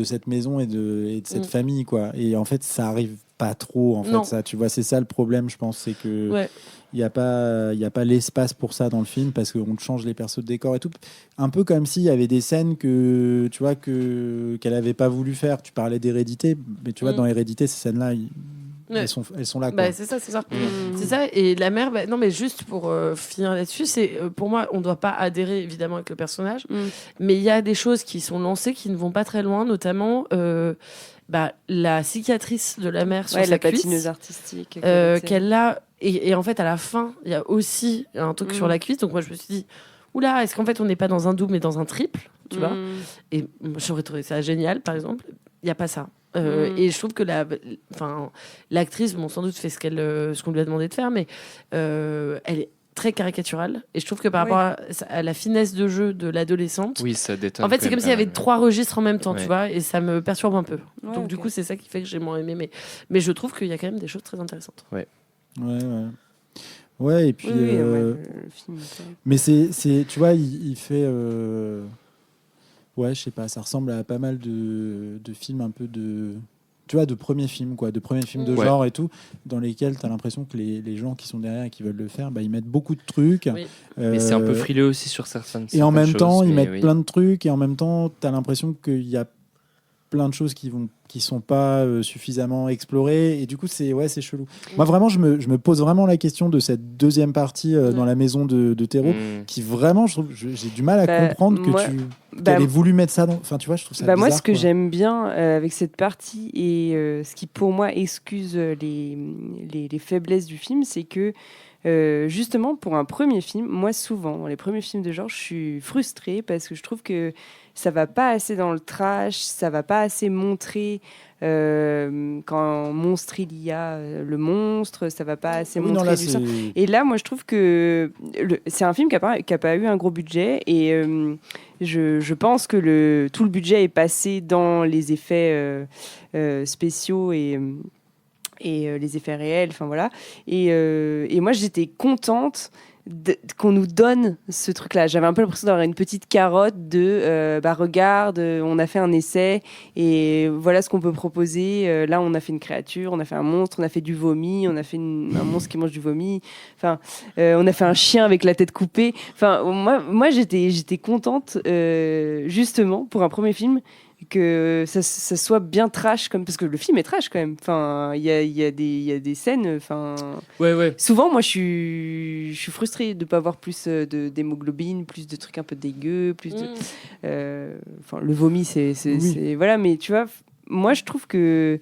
A: cette maison et de cette famille, quoi. Et en fait, ça arrive pas trop. En fait, ça, tu vois, c'est ça le problème, je pense, c'est que. Il n'y a pas l'espace pour ça dans le film parce qu'on change les persos de décor et tout. Un peu comme s'il y avait des scènes qu'elle n'avait pas voulu faire. Tu parlais d'Hérédité, mais tu vois, dans Hérédité, ces scènes-là, elles sont là. Quoi.
J: C'est ça. C'est ça. Et la mère, non, mais juste pour finir là-dessus, pour moi, on ne doit pas adhérer évidemment avec le personnage, mais il y a des choses qui sont lancées qui ne vont pas très loin, notamment la cicatrice de la mère sur sa
B: la
J: cuisse.
B: patineuse artistique.
J: Qu'elle a. Et en fait, à la fin, il y a aussi un truc sur la cuisse. Donc moi, je me suis dit, oula, est-ce qu'en fait, on n'est pas dans un double, mais dans un triple, tu vois? Et j'aurais trouvé ça génial, par exemple. Il n'y a pas ça. Et je trouve que l'actrice, sans doute, fait ce qu'on lui a demandé de faire, mais elle est très caricaturale. Et je trouve que par rapport à la finesse de jeu de l'adolescente,
C: ça détonne.
J: En fait, c'est comme s'il y avait 3 registres en même temps, tu vois, et ça me perturbe un peu. Donc du coup, c'est ça qui fait que j'ai moins aimé. Mais je trouve qu'il y a quand même des choses très intéressantes.
A: Ouais, et puis.
B: le film,
A: mais c'est, tu vois, il fait. Je sais pas, ça ressemble à pas mal de films un peu de. Tu vois, de premiers films, quoi, de premiers films de genre et tout, dans lesquels tu as l'impression que les gens qui sont derrière et qui veulent le faire, ils mettent beaucoup de trucs.
C: Mais c'est un peu frileux aussi sur certaines choses.
A: Et en même temps, ils mettent plein de trucs, et en même temps, tu as l'impression qu'il y a plein de choses qui sont pas suffisamment explorées, et du coup c'est chelou. Moi vraiment je me pose vraiment la question de cette deuxième partie dans la maison de Thérault, qui vraiment j'ai du mal à comprendre qu'elle ait voulu mettre ça dans... Enfin tu vois, je trouve ça bizarre.
B: Moi ce que j'aime bien avec cette partie et ce qui pour moi excuse les faiblesses du film, c'est que justement pour un premier film, moi souvent dans les premiers films de genre je suis frustrée parce que je trouve que ça va pas assez dans le trash, ça va pas assez montrer quand monstre il y a le monstre, ça va pas assez montrer du sang. Et là moi je trouve que c'est un film qui a pas eu un gros budget, et je pense que tout le budget est passé dans les effets spéciaux et les effets réels, enfin voilà. Et moi j'étais contente qu'on nous donne ce truc-là. J'avais un peu l'impression d'avoir une petite carotte de regarde, on a fait un essai et voilà ce qu'on peut proposer. Là, on a fait une créature, on a fait un monstre, on a fait du vomi, on a fait un monstre qui mange du vomi. Enfin, on a fait un chien avec la tête coupée. Enfin, moi j'étais contente justement pour un premier film que ça soit bien trash, parce que le film est trash quand même. Enfin, il y a des scènes. Enfin,
C: ouais.
B: Souvent, moi, je suis frustrée de pas avoir plus d'hémoglobine, plus de trucs un peu dégueux, plus de. Enfin, le vomi, c'est voilà. Mais tu vois, moi, je trouve que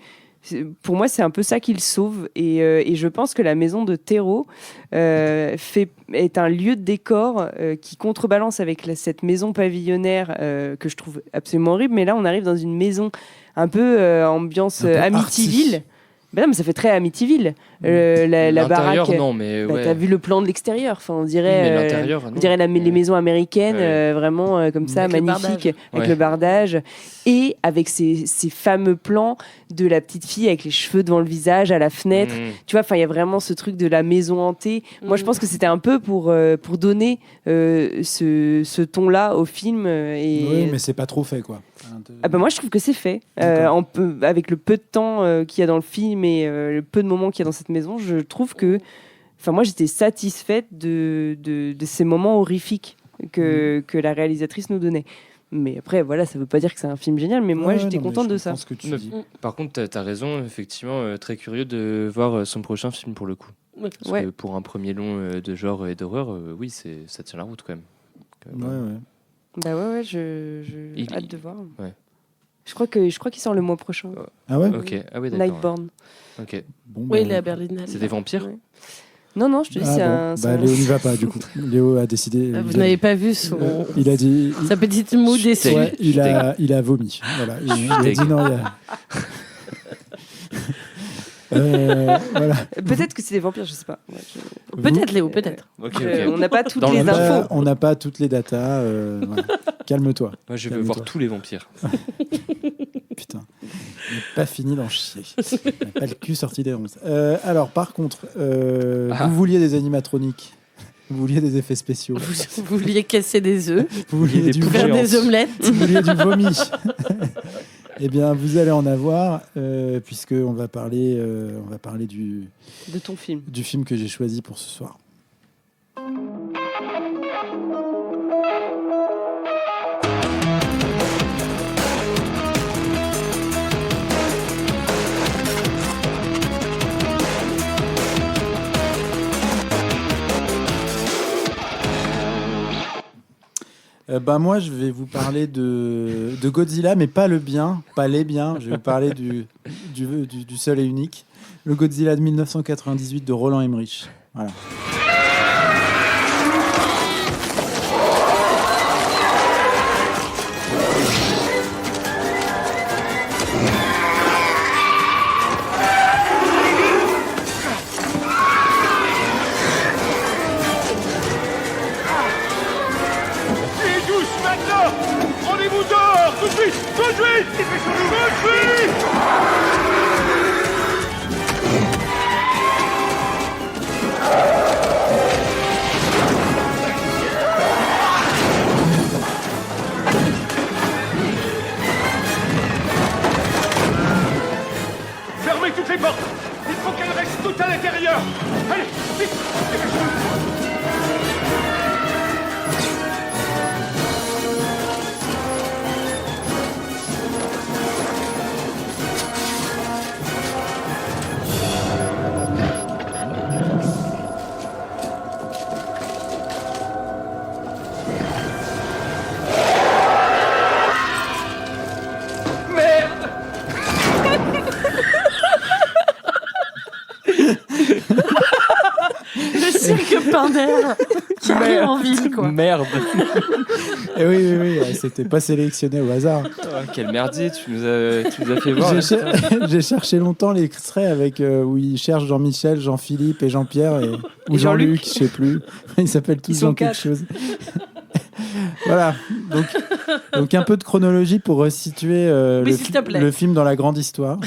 B: pour moi, c'est un peu ça qui le sauve. Et je pense que la maison de Thérault est un lieu de décor qui contrebalance avec cette maison pavillonnaire que je trouve absolument horrible. Mais là, on arrive dans une maison un peu ambiance Amityville. Ben non, mais ça fait très Amityville. La baraque.
C: Non, mais ouais.
B: T'as vu le plan de l'extérieur. Enfin, on dirait les maisons américaines, vraiment comme ça, avec magnifiques, avec le bardage, et avec ces fameux plans de la petite fille avec les cheveux devant le visage à la fenêtre. Tu vois, enfin, il y a vraiment ce truc de la maison hantée. Moi, je pense que c'était un peu pour donner ce ton-là au film.
A: Oui, mais c'est pas trop fait, quoi.
B: Moi, je trouve que c'est fait. Avec le peu de temps qu'il y a dans le film et le peu de moments qu'il y a dans cette maison, je trouve que... Enfin, moi, j'étais satisfaite de ces moments horrifiques que la réalisatrice nous donnait. Mais après, voilà, ça veut pas dire que c'est un film génial, mais moi, j'étais contente de ça.
C: Par contre, t'as raison, effectivement, très curieux de voir son prochain film, pour le coup. Parce que pour un premier long de genre et d'horreur, oui, ça tient la route, quand même.
B: Bah ouais, j'ai hâte de voir. Ouais. Je crois qu'il sort le mois prochain.
A: Ah ouais.
C: Ok. Ah oui, d'accord.
B: Nightborn.
C: Ok.
J: Bon, il est à Berlin.
C: C'est des vampires.
B: Ouais. Non, je te dis, c'est un.
A: Léo n'y va pas, du coup. Léo a décidé.
J: Vous n'avez pas vu son.
A: Il a dit.
J: Sa petite moue déçue.
A: Ouais, il a vomi. Voilà. Il a dit non. Voilà.
B: Peut-être que c'est des vampires, je sais pas.
J: Peut-être, Léo, peut-être.
B: On n'a pas toutes les infos.
A: On n'a pas toutes les datas. Voilà. Calme-toi.
C: Moi, je veux voir tous les vampires.
A: Putain, il n'est pas fini d'en chier. Il n'a pas le cul sorti des ronces. Alors, par contre, vous vouliez des animatroniques, vous vouliez des effets spéciaux,
J: vous vouliez casser des œufs,
A: vous vouliez
J: faire des omelettes,
A: vous vouliez du vomi. Eh bien, vous allez en avoir, puisqu'on va parler
B: de ton film,
A: du film que j'ai choisi pour ce soir. Moi, je vais vous parler de Godzilla, mais pas le bien, pas les biens. Je vais vous parler du seul et unique, le Godzilla de 1998 de Roland Emmerich. Voilà.
D: Rendez-vous dehors, tout de suite. Fermez toutes les portes. Il faut qu'elles restent toutes à l'intérieur. Allez, vite, dépêchez-vous.
J: quelques pains d'air qui arrivent en ville, quoi.
C: Merde.
A: Et oui, c'était pas sélectionné au hasard.
C: Oh, quel merdier, tu nous as fait voir.
A: J'ai cherché longtemps l'extrait avec où ils cherchent Jean-Michel, Jean-Philippe et Jean-Pierre ou Jean-Luc, je sais plus. Ils s'appellent tous Jean quelque chose. Voilà, donc un peu de chronologie pour resituer le film dans la grande histoire.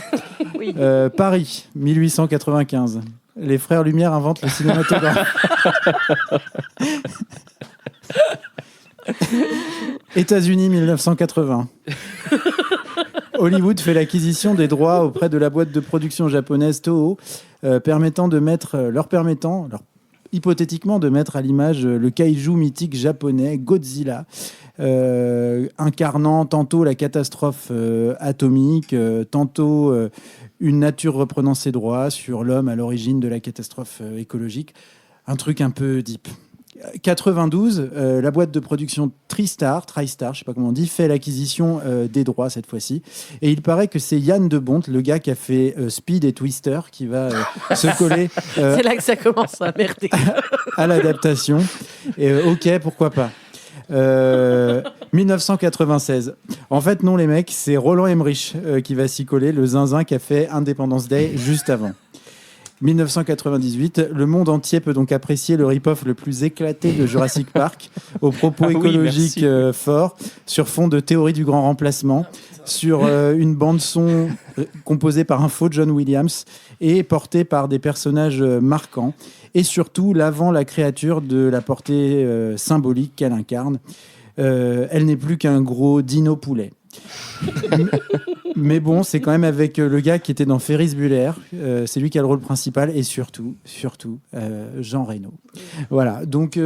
B: Oui.
A: Paris, 1895. Les frères Lumière inventent le cinématographe. États-Unis, 1980. Hollywood fait l'acquisition des droits auprès de la boîte de production japonaise Toho, hypothétiquement de mettre à l'image le kaiju mythique japonais Godzilla, incarnant tantôt la catastrophe atomique, tantôt une nature reprenant ses droits sur l'homme à l'origine de la catastrophe écologique. Un truc un peu deep. 92, la boîte de production TriStar, je sais pas comment on dit, fait l'acquisition des droits cette fois-ci. Et il paraît que c'est Yann de Bont, le gars qui a fait Speed et Twister, qui va se coller.
J: C'est là que ça commence à merder.
A: À l'adaptation. Et ok, pourquoi pas. 1996. En fait, non, les mecs, c'est Roland Emmerich qui va s'y coller, le zinzin qui a fait Independence Day juste avant. 1998, le monde entier peut donc apprécier le rip-off le plus éclaté de Jurassic Park, aux propos écologiques forts, sur fond de théorie du grand remplacement, sur une bande-son composée par un faux John Williams et portée par des personnages marquants, et surtout lavant la créature de la portée symbolique qu'elle incarne. Elle n'est plus qu'un gros dino poulet. Mais bon, c'est quand même avec le gars qui était dans Ferris Bueller. C'est lui qui a le rôle principal et surtout, Jean Reno. Voilà, donc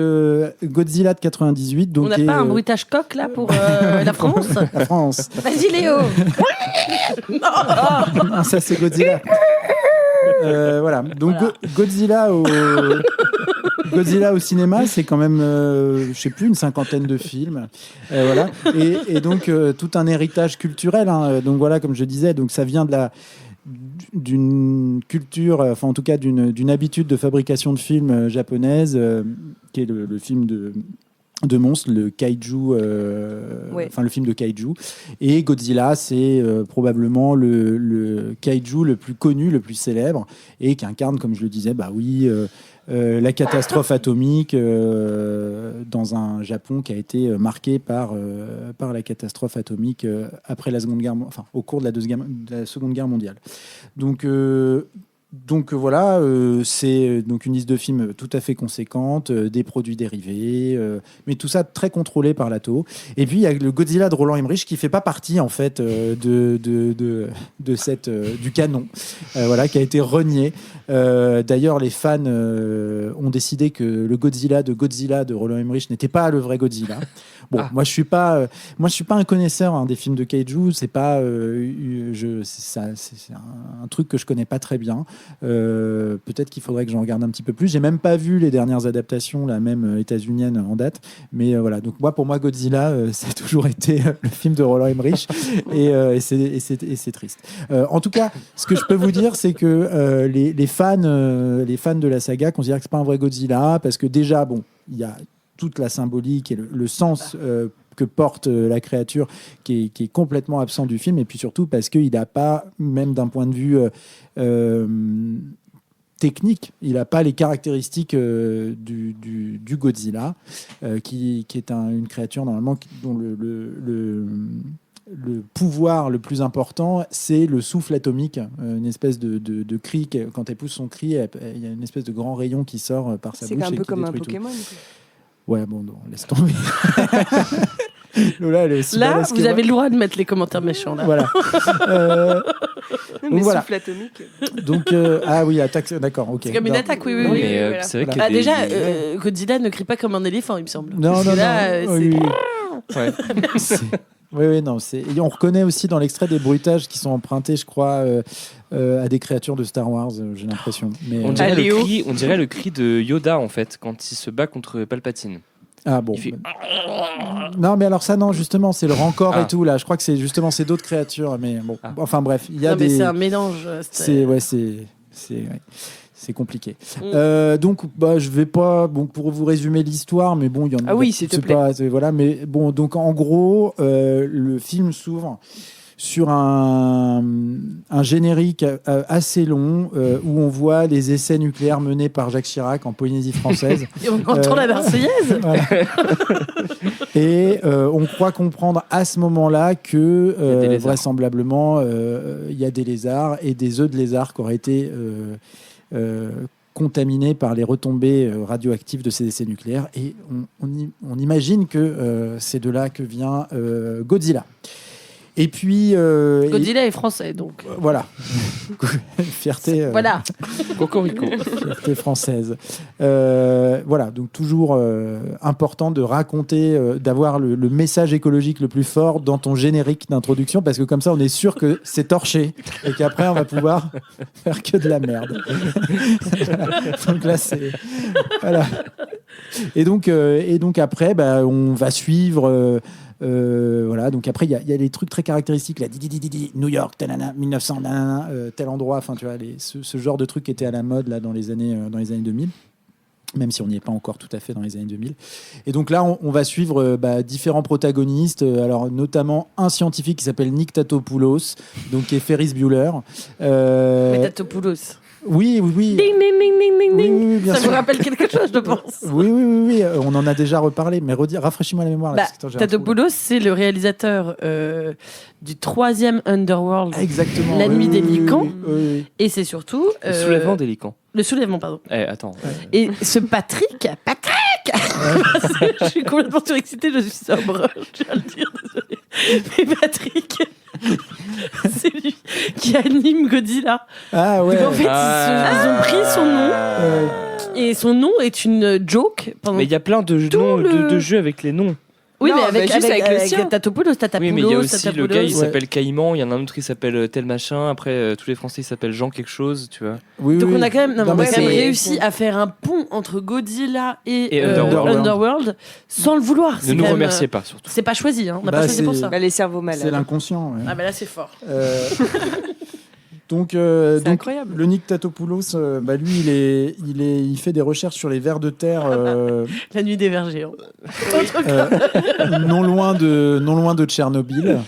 A: Godzilla de 98. Donc,
J: on n'a pas un bruitage coq là pour la France.
A: La France.
J: Vas-y Léo.
A: Non, ça c'est Godzilla. Voilà, donc Godzilla au cinéma, c'est quand même, je sais plus, une cinquantaine de films, voilà, et donc tout un héritage culturel. Hein. Donc voilà, comme je disais, donc ça vient d'une culture, enfin en tout cas d'une habitude de fabrication de films japonaise, qui est le film de monstres, le kaiju, enfin le film de kaiju. Et Godzilla, c'est probablement le kaiju le plus connu, le plus célèbre, et qui incarne, comme je le disais, la catastrophe atomique dans un Japon qui a été marqué par la catastrophe atomique après la Seconde Guerre, enfin au cours de la Seconde Guerre mondiale. Donc voilà, c'est donc une liste de films tout à fait conséquente, des produits dérivés, mais tout ça très contrôlé par la Toho. Et puis il y a le Godzilla de Roland Emmerich qui fait pas partie en fait de cette du canon, voilà, qui a été renié. D'ailleurs, les fans ont décidé que le Godzilla de Roland Emmerich n'était pas le vrai Godzilla. Bon, moi je suis pas un connaisseur des films de kaiju. C'est pas, c'est un truc que je connais pas très bien. Peut-être qu'il faudrait que j'en regarde un petit peu plus. J'ai même pas vu les dernières adaptations, la même états-unienne en date. Mais voilà, donc pour moi Godzilla, ça a toujours été le film de Roland Emmerich et c'est triste. En tout cas, ce que je peux vous dire, c'est que les fans de la saga considèrent que c'est pas un vrai Godzilla parce que déjà, bon, il y a toute la symbolique et le sens que porte la créature qui est complètement absent du film, et puis surtout parce qu'il n'a pas, même d'un point de vue technique, il n'a pas les caractéristiques du Godzilla, qui est une créature normalement dont le pouvoir le plus important, c'est le souffle atomique, une espèce de cri. Quand elle pousse son cri, il y a une espèce de grand rayon qui sort par sa bouche.
B: C'est un peu comme un
A: tout.
B: Pokémon.
A: Ouais, bon, non, laisse tomber. Lola,
J: là, vous avez le droit de mettre les commentaires méchants. Là.
A: Voilà.
B: Mais
A: voilà.
B: souffle atomique.
A: Donc, ah oui, attaque, d'accord, ok.
J: C'est comme une attaque, oui.
C: Mais
B: voilà.
C: c'est vrai que
J: déjà, Godzilla ne crie pas comme un éléphant, il me semble.
A: Non.
J: Oui.
C: Ouais.
A: Oui, non. Et on reconnaît aussi dans l'extrait des bruitages qui sont empruntés, je crois, à des créatures de Star Wars, j'ai l'impression. Mais,
C: on dirait le cri de Yoda, en fait, quand il se bat contre Palpatine.
A: Ah bon.
C: Fait...
A: Non, mais alors ça, non, justement, c'est le rancor et tout, là. Je crois que c'est d'autres créatures, mais bon. Enfin bref, il y a
J: mais c'est un mélange.
A: Ouais. c'est compliqué. Donc, je vais pas, pour vous résumer l'histoire, mais bon, il y en a.
B: Ah oui, s'il te plaît.
A: Voilà, mais bon, donc en gros, le film s'ouvre sur un générique assez long où on voit les essais nucléaires menés par Jacques Chirac en Polynésie française.
J: Et on entend la Marseillaise.
A: Voilà. Et on croit comprendre à ce moment-là que vraisemblablement il y a des lézards et des œufs de lézard qui auraient été contaminés par les retombées radioactives de ces essais nucléaires. Et on imagine que c'est de là que vient Godzilla. Et puis
J: Godzilla est français, donc.
A: Voilà. Fierté.
J: Voilà.
C: Cocorico.
A: Fierté française. Voilà, donc toujours important de raconter, d'avoir le message écologique le plus fort dans ton générique d'introduction, parce que comme ça, on est sûr que c'est torché et qu'après, on va pouvoir faire que de la merde. Voilà. Donc là, c'est voilà. Et donc après, on va suivre. Voilà, donc après il y a des trucs très caractéristiques là, New York, 1900, tel endroit, enfin tu vois, ce genre de trucs qui était à la mode là dans les années 2000, même si on n'y est pas encore tout à fait dans les années 2000. Et donc là on va suivre différents protagonistes, alors notamment un scientifique qui s'appelle Nick Tatopoulos, donc qui est Ferris Bueller.
J: Tatopoulos.
A: Oui.
J: Ding, ding, ding, ding, ding, ding.
A: Oui, bien
J: ça
A: sûr.
J: vous rappelle quelque chose, je pense.
A: Oui. On en a déjà reparlé, mais rafraîchis-moi la mémoire. Là,
J: Tatopoulos, c'est le réalisateur du 3e Underworld.
A: Exactement.
J: La Nuit des Lycans.
A: Oui.
J: Et c'est surtout...
C: Le soulèvement des Lycans.
J: Le soulèvement, pardon.
C: Attends.
J: Et ce Patrick je suis complètement surexcitée, je suis sobre, je dois le dire, désolée. Mais Patrick, c'est lui qui anime Godzilla.
A: Ah ouais.
J: Donc en fait, ils ont pris son nom, et son nom est une joke.
C: Mais il y a plein de jeux avec les noms.
J: Oui,
B: Non,
J: mais
B: juste avec le sien.
J: Tatopoulos,
C: Oui, mais il y a aussi le gars, il s'appelle Caïman, il y en a un autre qui s'appelle tel machin, après tous les Français ils s'appellent Jean quelque chose, tu vois.
J: Donc on a quand même,
A: mais
J: réussi à faire un pont entre Godzilla et Underworld sans le vouloir.
C: Ne nous remerciez pas, surtout.
J: C'est pas choisi, hein. On n'a pas choisi pour ça.
B: Les cerveaux malades.
A: C'est l'inconscient. Ouais.
J: Ah bah là c'est fort.
A: Donc
B: incroyable.
A: Le Nick Tatopoulos, lui, il fait des recherches sur les vers de terre.
J: La nuit des vers géants.
A: non loin de Tchernobyl.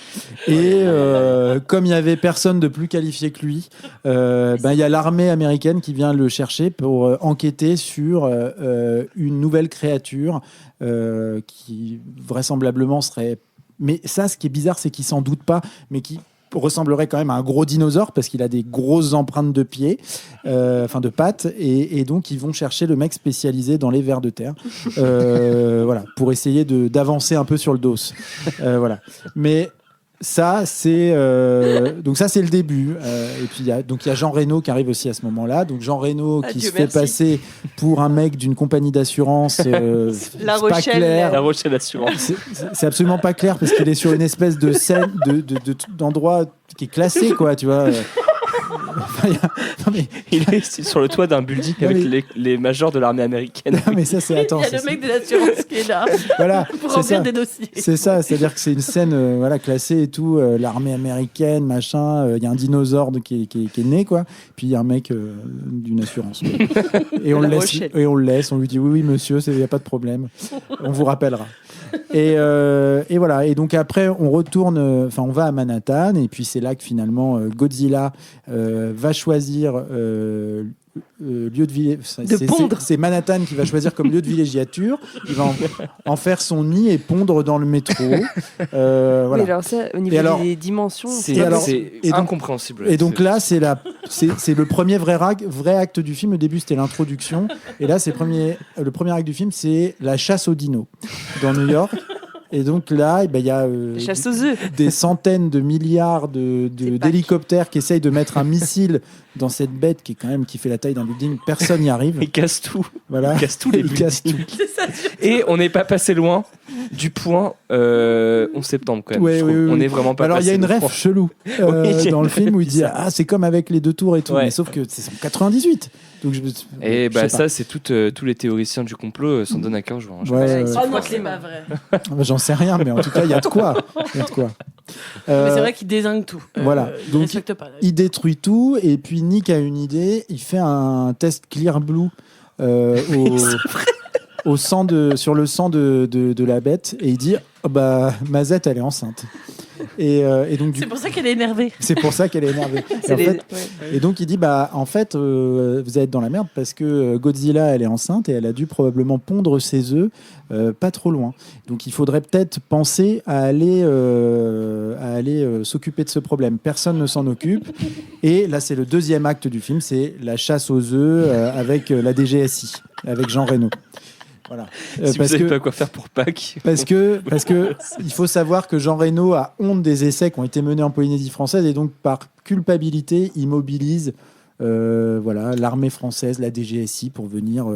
A: Et comme il y avait personne de plus qualifié que lui, il y a l'armée américaine qui vient le chercher pour enquêter sur une nouvelle créature qui vraisemblablement serait. Mais ça, ce qui est bizarre, c'est qu'il s'en doute pas, mais qui ressemblerait quand même à un gros dinosaure parce qu'il a des grosses empreintes de pieds, de pattes, et donc ils vont chercher le mec spécialisé dans les vers de terre, voilà, pour essayer d'avancer un peu sur le dos. Voilà. Mais ça, c'est le début. Et puis il y a Jean Reno qui arrive aussi à ce moment-là. Donc Jean Reno qui se fait passer pour un mec d'une compagnie d'assurance.
B: La Rochelle.
C: La Rochelle Assurance.
A: C'est absolument pas clair parce qu'il est sur une espèce de scène d'endroit qui est classé, quoi, tu vois.
C: Il est sur le toit d'un building avec les majors de l'armée américaine.
A: Non, mais ça, c'est attends.
J: Il y a le mec de l'assurance qui est là.
A: Voilà,
J: pour remplir des dossiers.
A: C'est ça, c'est-à-dire que c'est une scène classée et tout, l'armée américaine, machin. Il y a un dinosaure qui est né, quoi. Puis il y a un mec d'une assurance. Et on le laisse. On lui dit oui, monsieur, il n'y a pas de problème. On vous rappellera. Et voilà. Et donc après, on va à Manhattan, et puis c'est là que finalement Godzilla va choisir lieu de villégiature. C'est Manhattan qui va choisir comme lieu de villégiature. Il va en faire son nid et pondre dans le métro. Voilà.
B: Mais alors ça, au niveau des dimensions,
C: c'est incompréhensible.
A: Et donc là, c'est le premier vrai acte du film. Au début, c'était l'introduction. Et là, le premier acte du film, c'est la chasse aux dinos dans New York. Et donc là, il y a des centaines de milliards d'hélicoptères qui essayent de mettre un missile dans cette bête qui fait la taille d'un building. Personne n'y arrive.
C: Il casse tout.
A: Voilà.
C: Il casse tous les buildings. Et on n'est pas passé loin du point 11 septembre quand même.
A: Oui.
C: On est vraiment pas.
A: Alors il y a une ref chelou dans le film où il dit c'est comme avec les deux tours et tout, mais sauf que c'est en 98. Donc
C: ça c'est tous les théoriciens du complot s'en donnent à cœur jour.
J: Non, c'est pas vrai.
A: J'en sais rien, mais en tout cas il y a de quoi.
J: Mais c'est vrai qu'il dézingue tout.
A: Voilà.
J: Il
A: Donc,
J: respecte pas.
A: il détruit tout et puis Nick a une idée. Il fait un test Clear Blue sur le sang de la bête et il dit Mazette elle est enceinte. Et donc
J: c'est pour ça qu'elle est énervée.
A: C'est pour ça qu'elle est énervée. Et donc il dit en fait vous êtes dans la merde parce que Godzilla elle est enceinte et elle a dû probablement pondre ses œufs pas trop loin. Donc il faudrait peut-être penser à aller s'occuper de ce problème. Personne ne s'en occupe. Et là c'est le deuxième acte du film, c'est la chasse aux œufs avec la DGSI, avec Jean Reno. Voilà.
C: Si vous savez pas quoi faire pour Pâques.
A: Parce que il faut savoir que Jean Reno a honte des essais qui ont été menés en Polynésie française et donc par culpabilité, il mobilise l'armée française, la DGSI pour venir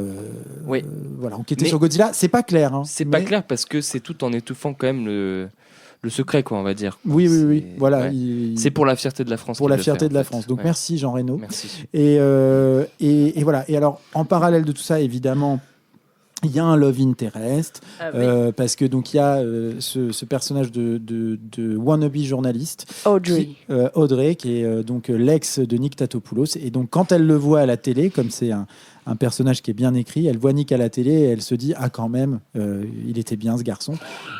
A: enquêter sur Godzilla. C'est pas clair.
C: Pas clair parce que c'est tout en étouffant quand même le secret, quoi, on va dire.
A: Oui. Voilà.
C: Ouais. C'est pour la fierté de la France.
A: Pour la fierté de la France. Donc merci Jean Reno. Merci. Et voilà. Et alors en parallèle de tout ça, évidemment. Il y a un love interest parce que donc il y a ce personnage de wannabe journaliste Audrey qui est donc l'ex de Nick Tatopoulos et donc quand elle le voit à la télé comme c'est un personnage qui est bien écrit, elle voit Nick à la télé et elle se dit quand même il était bien ce garçon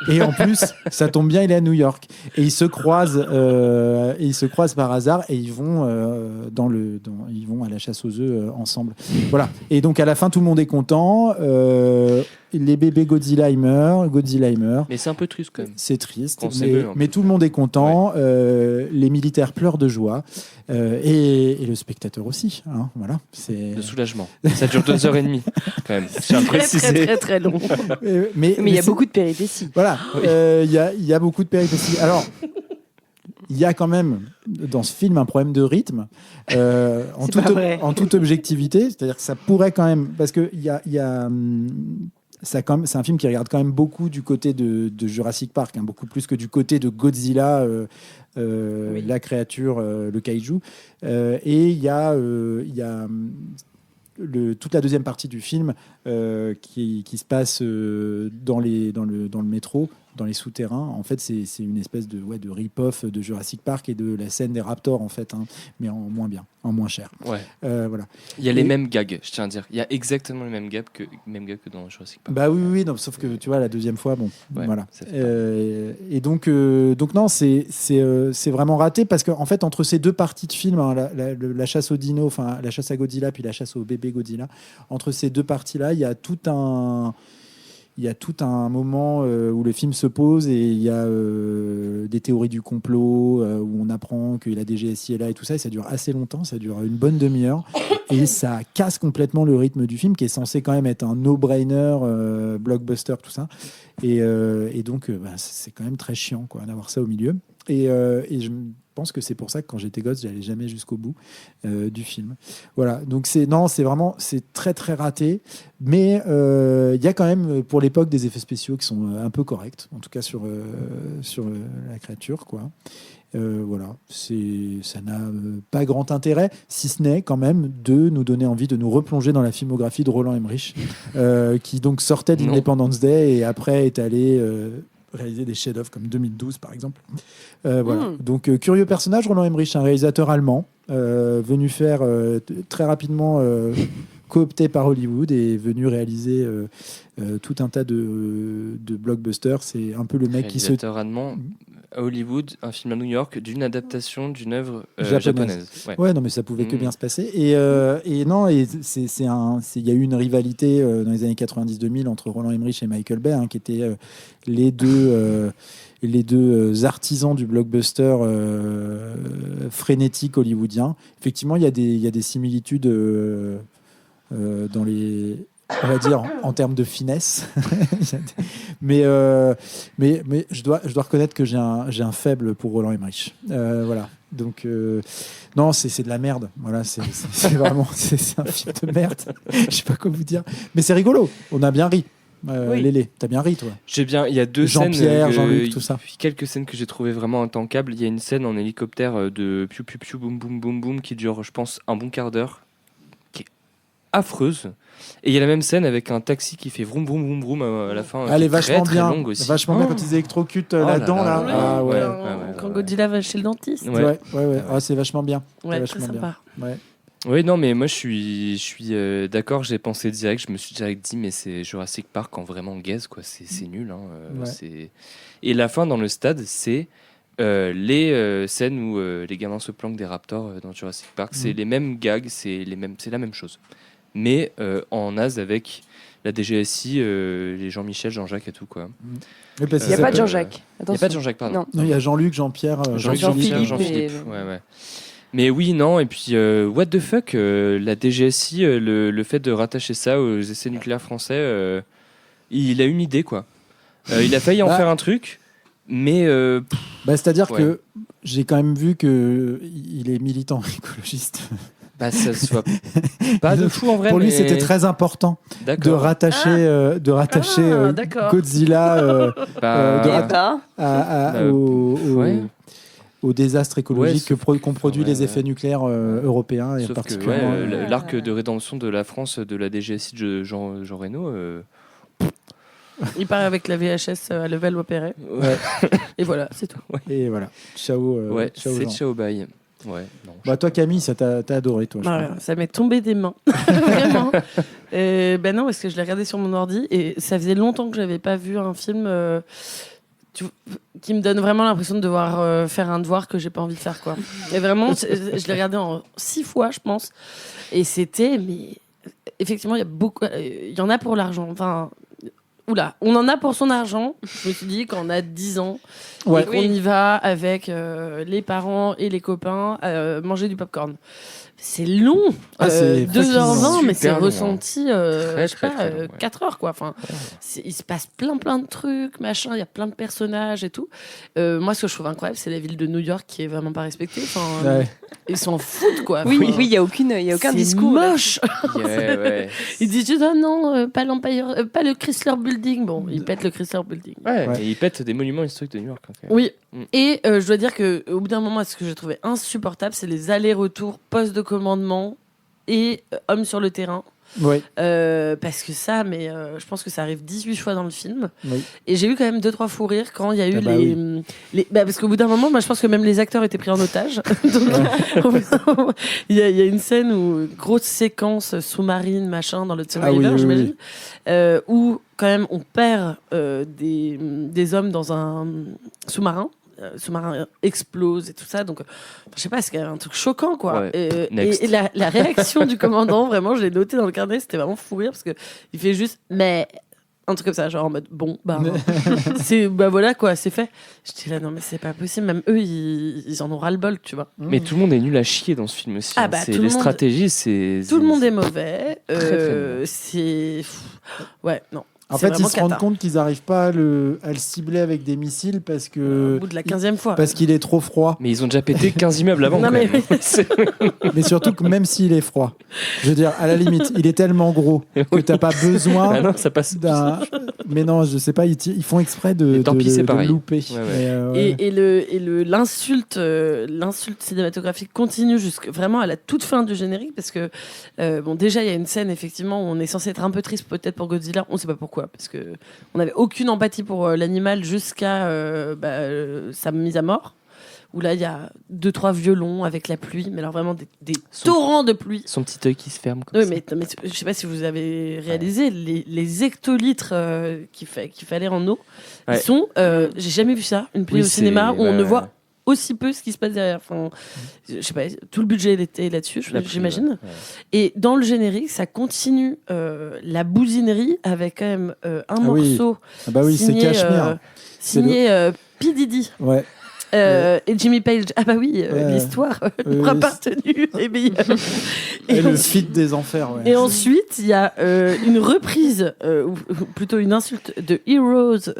A: et en plus ça tombe bien il est à New York et ils se croisent par hasard et ils vont ils vont à la chasse aux œufs ensemble, voilà, et donc à la fin tout le monde est content, les bébés Godzilla meurent.
C: Mais c'est un peu triste quand même.
A: C'est triste, mais tout le monde est content. Les militaires pleurent de joie et le spectateur aussi. Voilà, c'est
C: de soulagement. Ça dure 2h30 quand même. J'ai précisé.
J: Très très long.
B: mais il y a beaucoup de péripéties.
A: Voilà, il y a beaucoup de péripéties. Alors. Il y a quand même dans ce film un problème de rythme en toute objectivité, c'est-à-dire que ça pourrait quand même parce que c'est un film qui regarde quand même beaucoup du côté de Jurassic Park, beaucoup plus que du côté de Godzilla, la créature, le kaiju. Et il y a toute la deuxième partie du film qui se passe dans le métro, dans les souterrains. En fait, c'est une espèce de rip-off de Jurassic Park et de la scène des raptors, en fait, mais en moins bien, en moins cher.
C: Ouais.
A: Voilà.
C: Il y a les mêmes gags, je tiens à dire. Il y a exactement les mêmes gags que dans Jurassic Park.
A: Bah oui, non, sauf que tu vois, la deuxième fois, voilà. Et donc non, c'est vraiment raté parce qu'en fait, entre ces deux parties de film, la chasse aux dinos, enfin la chasse à Godzilla, puis la chasse au bébé Godzilla, entre ces deux parties-là, il y a tout un moment où le film se pose et il y a des théories du complot où on apprend que la DGSI est là et tout ça, et ça dure assez longtemps, ça dure une bonne demi-heure et ça casse complètement le rythme du film qui est censé quand même être un no-brainer, blockbuster, tout ça, et donc c'est quand même très chiant d'avoir ça au milieu, et je pense que c'est pour ça que quand j'étais gosse, j'allais jamais jusqu'au bout du film. Voilà, donc c'est très très raté, mais il y a quand même pour l'époque des effets spéciaux qui sont un peu corrects, en tout cas sur la créature, quoi. Voilà, ça n'a pas grand intérêt, si ce n'est quand même de nous donner envie de nous replonger dans la filmographie de Roland Emmerich, qui donc sortait d'Independence Day et après est allé réaliser des chefs-d'œuvre comme 2012 par exemple. Voilà. Donc curieux personnage, Roland Emmerich, un réalisateur allemand venu faire très rapidement coopté par Hollywood et venu réaliser tout un tas de blockbusters. C'est un peu le mec qui se...
C: Réalisateur allemand à Hollywood, un film à New York d'une adaptation d'une œuvre japonaise.
A: Ouais, non, mais ça pouvait que bien se passer. Et non, il y a eu une rivalité dans les années 90-2000 entre Roland Emmerich et Michael Bay, qui étaient les deux artisans du blockbuster frénétique hollywoodien. Effectivement, il y a des similitudes dans les... on va dire en termes de finesse, mais je dois reconnaître que j'ai un faible pour Roland Emmerich. Voilà. Donc non, c'est de la merde. Voilà, c'est vraiment c'est un film de merde. Je sais pas quoi vous dire, mais c'est rigolo. On a bien ri.
C: Oui.
A: Lélé, t'as bien ri, toi.
C: J'ai bien. Il y a deux
A: Jean-Pierre,
C: scènes,
A: Jean-Luc, tout ça.
C: Quelques scènes que j'ai trouvées vraiment intankables. Il y a une scène en hélicoptère de piou piou piou boum boum boum boum qui dure, je pense, un bon quart d'heure, qui est affreuse. Et il y a la même scène avec un taxi qui fait vroom vroom vroom vroom à la fin.
A: Elle est
C: très,
A: vachement
C: très
A: bien.
C: longue aussi.
A: Vachement bien quand ils électrocutent la-dedans. Là. Ah, ouais.
J: Quand Godzilla va chez le dentiste.
A: Ouais. Ah, c'est vachement bien.
J: Ouais,
A: c'est
J: très
A: vachement
J: sympa.
A: bien. Ouais.
C: Oui, non, mais moi je suis d'accord, j'ai pensé direct, je me suis direct dit, mais c'est Jurassic Park en vraiment gaze, quoi, c'est nul. Hein, Et la fin dans le stade, c'est les scènes où les gamins se planquent des raptors dans Jurassic Park, c'est les mêmes gags, c'est la même chose. Mais en naze avec la DGSI, les Jean-Michel, Jean-Jacques et tout, quoi.
B: Il n'y a pas de Jean-Jacques.
C: Il n'y a pas de Jean-Jacques, pardon.
A: Non, il y a Jean-Luc, Jean-Pierre,
C: Jean-Philippe. Ouais. Mais oui, non, et puis what the fuck, la DGSI, le fait de rattacher ça aux essais nucléaires français, il a une idée, quoi. Il a failli en faire un truc, mais...
A: c'est-à-dire que j'ai quand même vu qu'il est militant écologiste.
C: Ça se voit pas de fou en vrai.
A: Pour lui,
C: mais...
A: c'était très important de rattacher Godzilla au désastre écologique qu'ont produit les effets nucléaires européens. Et
C: sauf
A: particulièrement
C: que l'arc de rédemption de la France de la DGSI de Jean Reno...
J: Il part avec la VHS à Level Opéré.
A: Ouais.
J: Et voilà, c'est tout.
A: Et voilà. Ciao.
C: C'est
A: Jean.
C: ciao bye. Ouais, non,
A: toi Camille, ça t'as adoré toi.
J: Ça m'est tombé des mains, vraiment. Non, parce que je l'ai regardé sur mon ordi et ça faisait longtemps que j'avais pas vu un film qui me donne vraiment l'impression de devoir faire un devoir que j'ai pas envie de faire, quoi. Et vraiment, je l'ai regardé en 6 fois, je pense. Et c'était, mais effectivement, il y en a pour l'argent. Enfin. Oula, on en a pour son argent. Je me suis dit quand on a 10 ans et qu'on y va avec les parents et les copains manger du popcorn. C'est long, 2h20, mais c'est ressenti, je sais pas, 4 heures, quoi. Enfin, il se passe plein de trucs, machin, il y a plein de personnages et tout. Moi, ce que je trouve incroyable, c'est la ville de New York qui est vraiment pas respectée. Enfin, ils s'en foutent, quoi.
B: Oui, il y a aucun discours.
J: C'est moche. Ils disent juste, non, pas l'Empire, pas le Chrysler Building. Bon, ils pètent le Chrysler Building.
C: Et ils pètent des monuments historiques de New York.
J: Oui. Et je dois dire que au bout d'un moment, ce que j'ai trouvé insupportable, c'est les allers-retours poste de commandement et homme sur le terrain.
A: Oui.
J: Parce que ça, je pense que ça arrive 18 fois dans le film. Oui. Et j'ai eu quand même 2-3 fous rires quand il y a eu parce qu'au bout d'un moment, moi, je pense que même les acteurs étaient pris en otage. Il y a une scène où grosse séquence sous-marine, machin, dans le Hudson River, j'imagine, où quand même on perd des hommes dans un sous-marin explose et tout ça, donc je sais pas, c'est un truc choquant, quoi. Et la réaction du commandant, vraiment, je l'ai noté dans le carnet, c'était vraiment fou rire parce que il fait juste un truc comme ça, genre en mode c'est voilà, quoi, c'est fait. Je dis là, non mais c'est pas possible, même eux ils en ont ras le bol, tu vois.
C: Mais tout le monde est nul à chier dans ce film aussi. Stratégies, c'est
J: tout le monde est mauvais.
C: Très
J: c'est non.
A: En fait, ils se rendent compte qu'ils n'arrivent pas à le cibler avec des missiles parce que.
J: Au bout de la 15e fois.
A: Parce qu'il est trop froid.
C: Mais ils ont déjà pété 15 immeubles avant.
J: Non,
A: mais surtout que même s'il est froid, je veux dire, à la limite, il est tellement gros que tu n'as pas besoin.
C: Ah non, ça passe.
A: Mais non, je sais pas, ils font exprès de louper.
J: Et l'insulte cinématographique continue vraiment à la toute fin du générique parce que, déjà, il y a une scène, effectivement, où on est censé être un peu triste peut-être pour Godzilla, on ne sait pas pourquoi. Parce qu'on n'avait aucune empathie pour l'animal jusqu'à sa mise à mort, où là il y a 2-3 violons avec la pluie, mais alors vraiment des torrents de pluie.
C: Son petit œil qui se ferme comme
J: ça.
C: Mais
J: je sais pas si vous avez réalisé les hectolitres qu'il fallait en eau. Ils sont, j'ai jamais vu ça, une pluie au cinéma où on ne voit aussi peu ce qui se passe derrière. Enfin, je sais pas, tout le budget était là-dessus, j'imagine. Et dans le générique, ça continue la bousinerie avec quand même un morceau signé,
A: c'est Cachemire.
J: Signé P. Diddy.
A: Ouais.
J: Et Jimmy Page, l'histoire m'aura appartenu.
A: Et le feat des enfers.
J: Et ensuite, il y a une reprise, ou plutôt une insulte de Heroes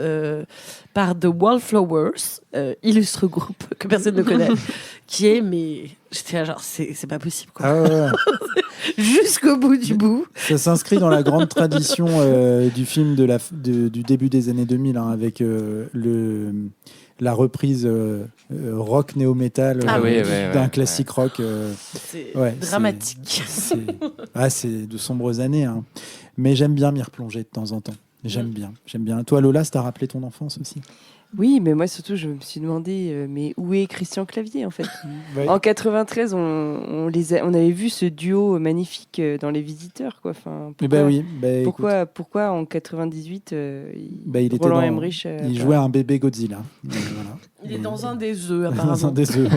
J: par The Wallflowers, illustre groupe que personne ne connaît, qui est, mais j'étais là, genre, c'est pas possible, quoi. jusqu'au bout du bout.
A: Ça s'inscrit dans la grande tradition du film du début des années 2000, hein, avec la reprise rock néo-metal d'un classique rock.
J: C'est dramatique.
A: C'est de sombres années, hein. Mais j'aime bien m'y replonger de temps en temps. J'aime bien. Toi, Lola, ça t'a rappelé ton enfance aussi?
B: Oui, mais moi surtout, je me suis demandé, mais où est Christian Clavier en fait?
A: Ouais.
B: En 93, on avait vu ce duo magnifique dans Les Visiteurs, quoi. Enfin, pourquoi en 98, Roland Emmerich
A: il jouait un bébé Godzilla. Voilà.
J: Il est dans un des œufs, apparemment.
A: Dans un des œufs.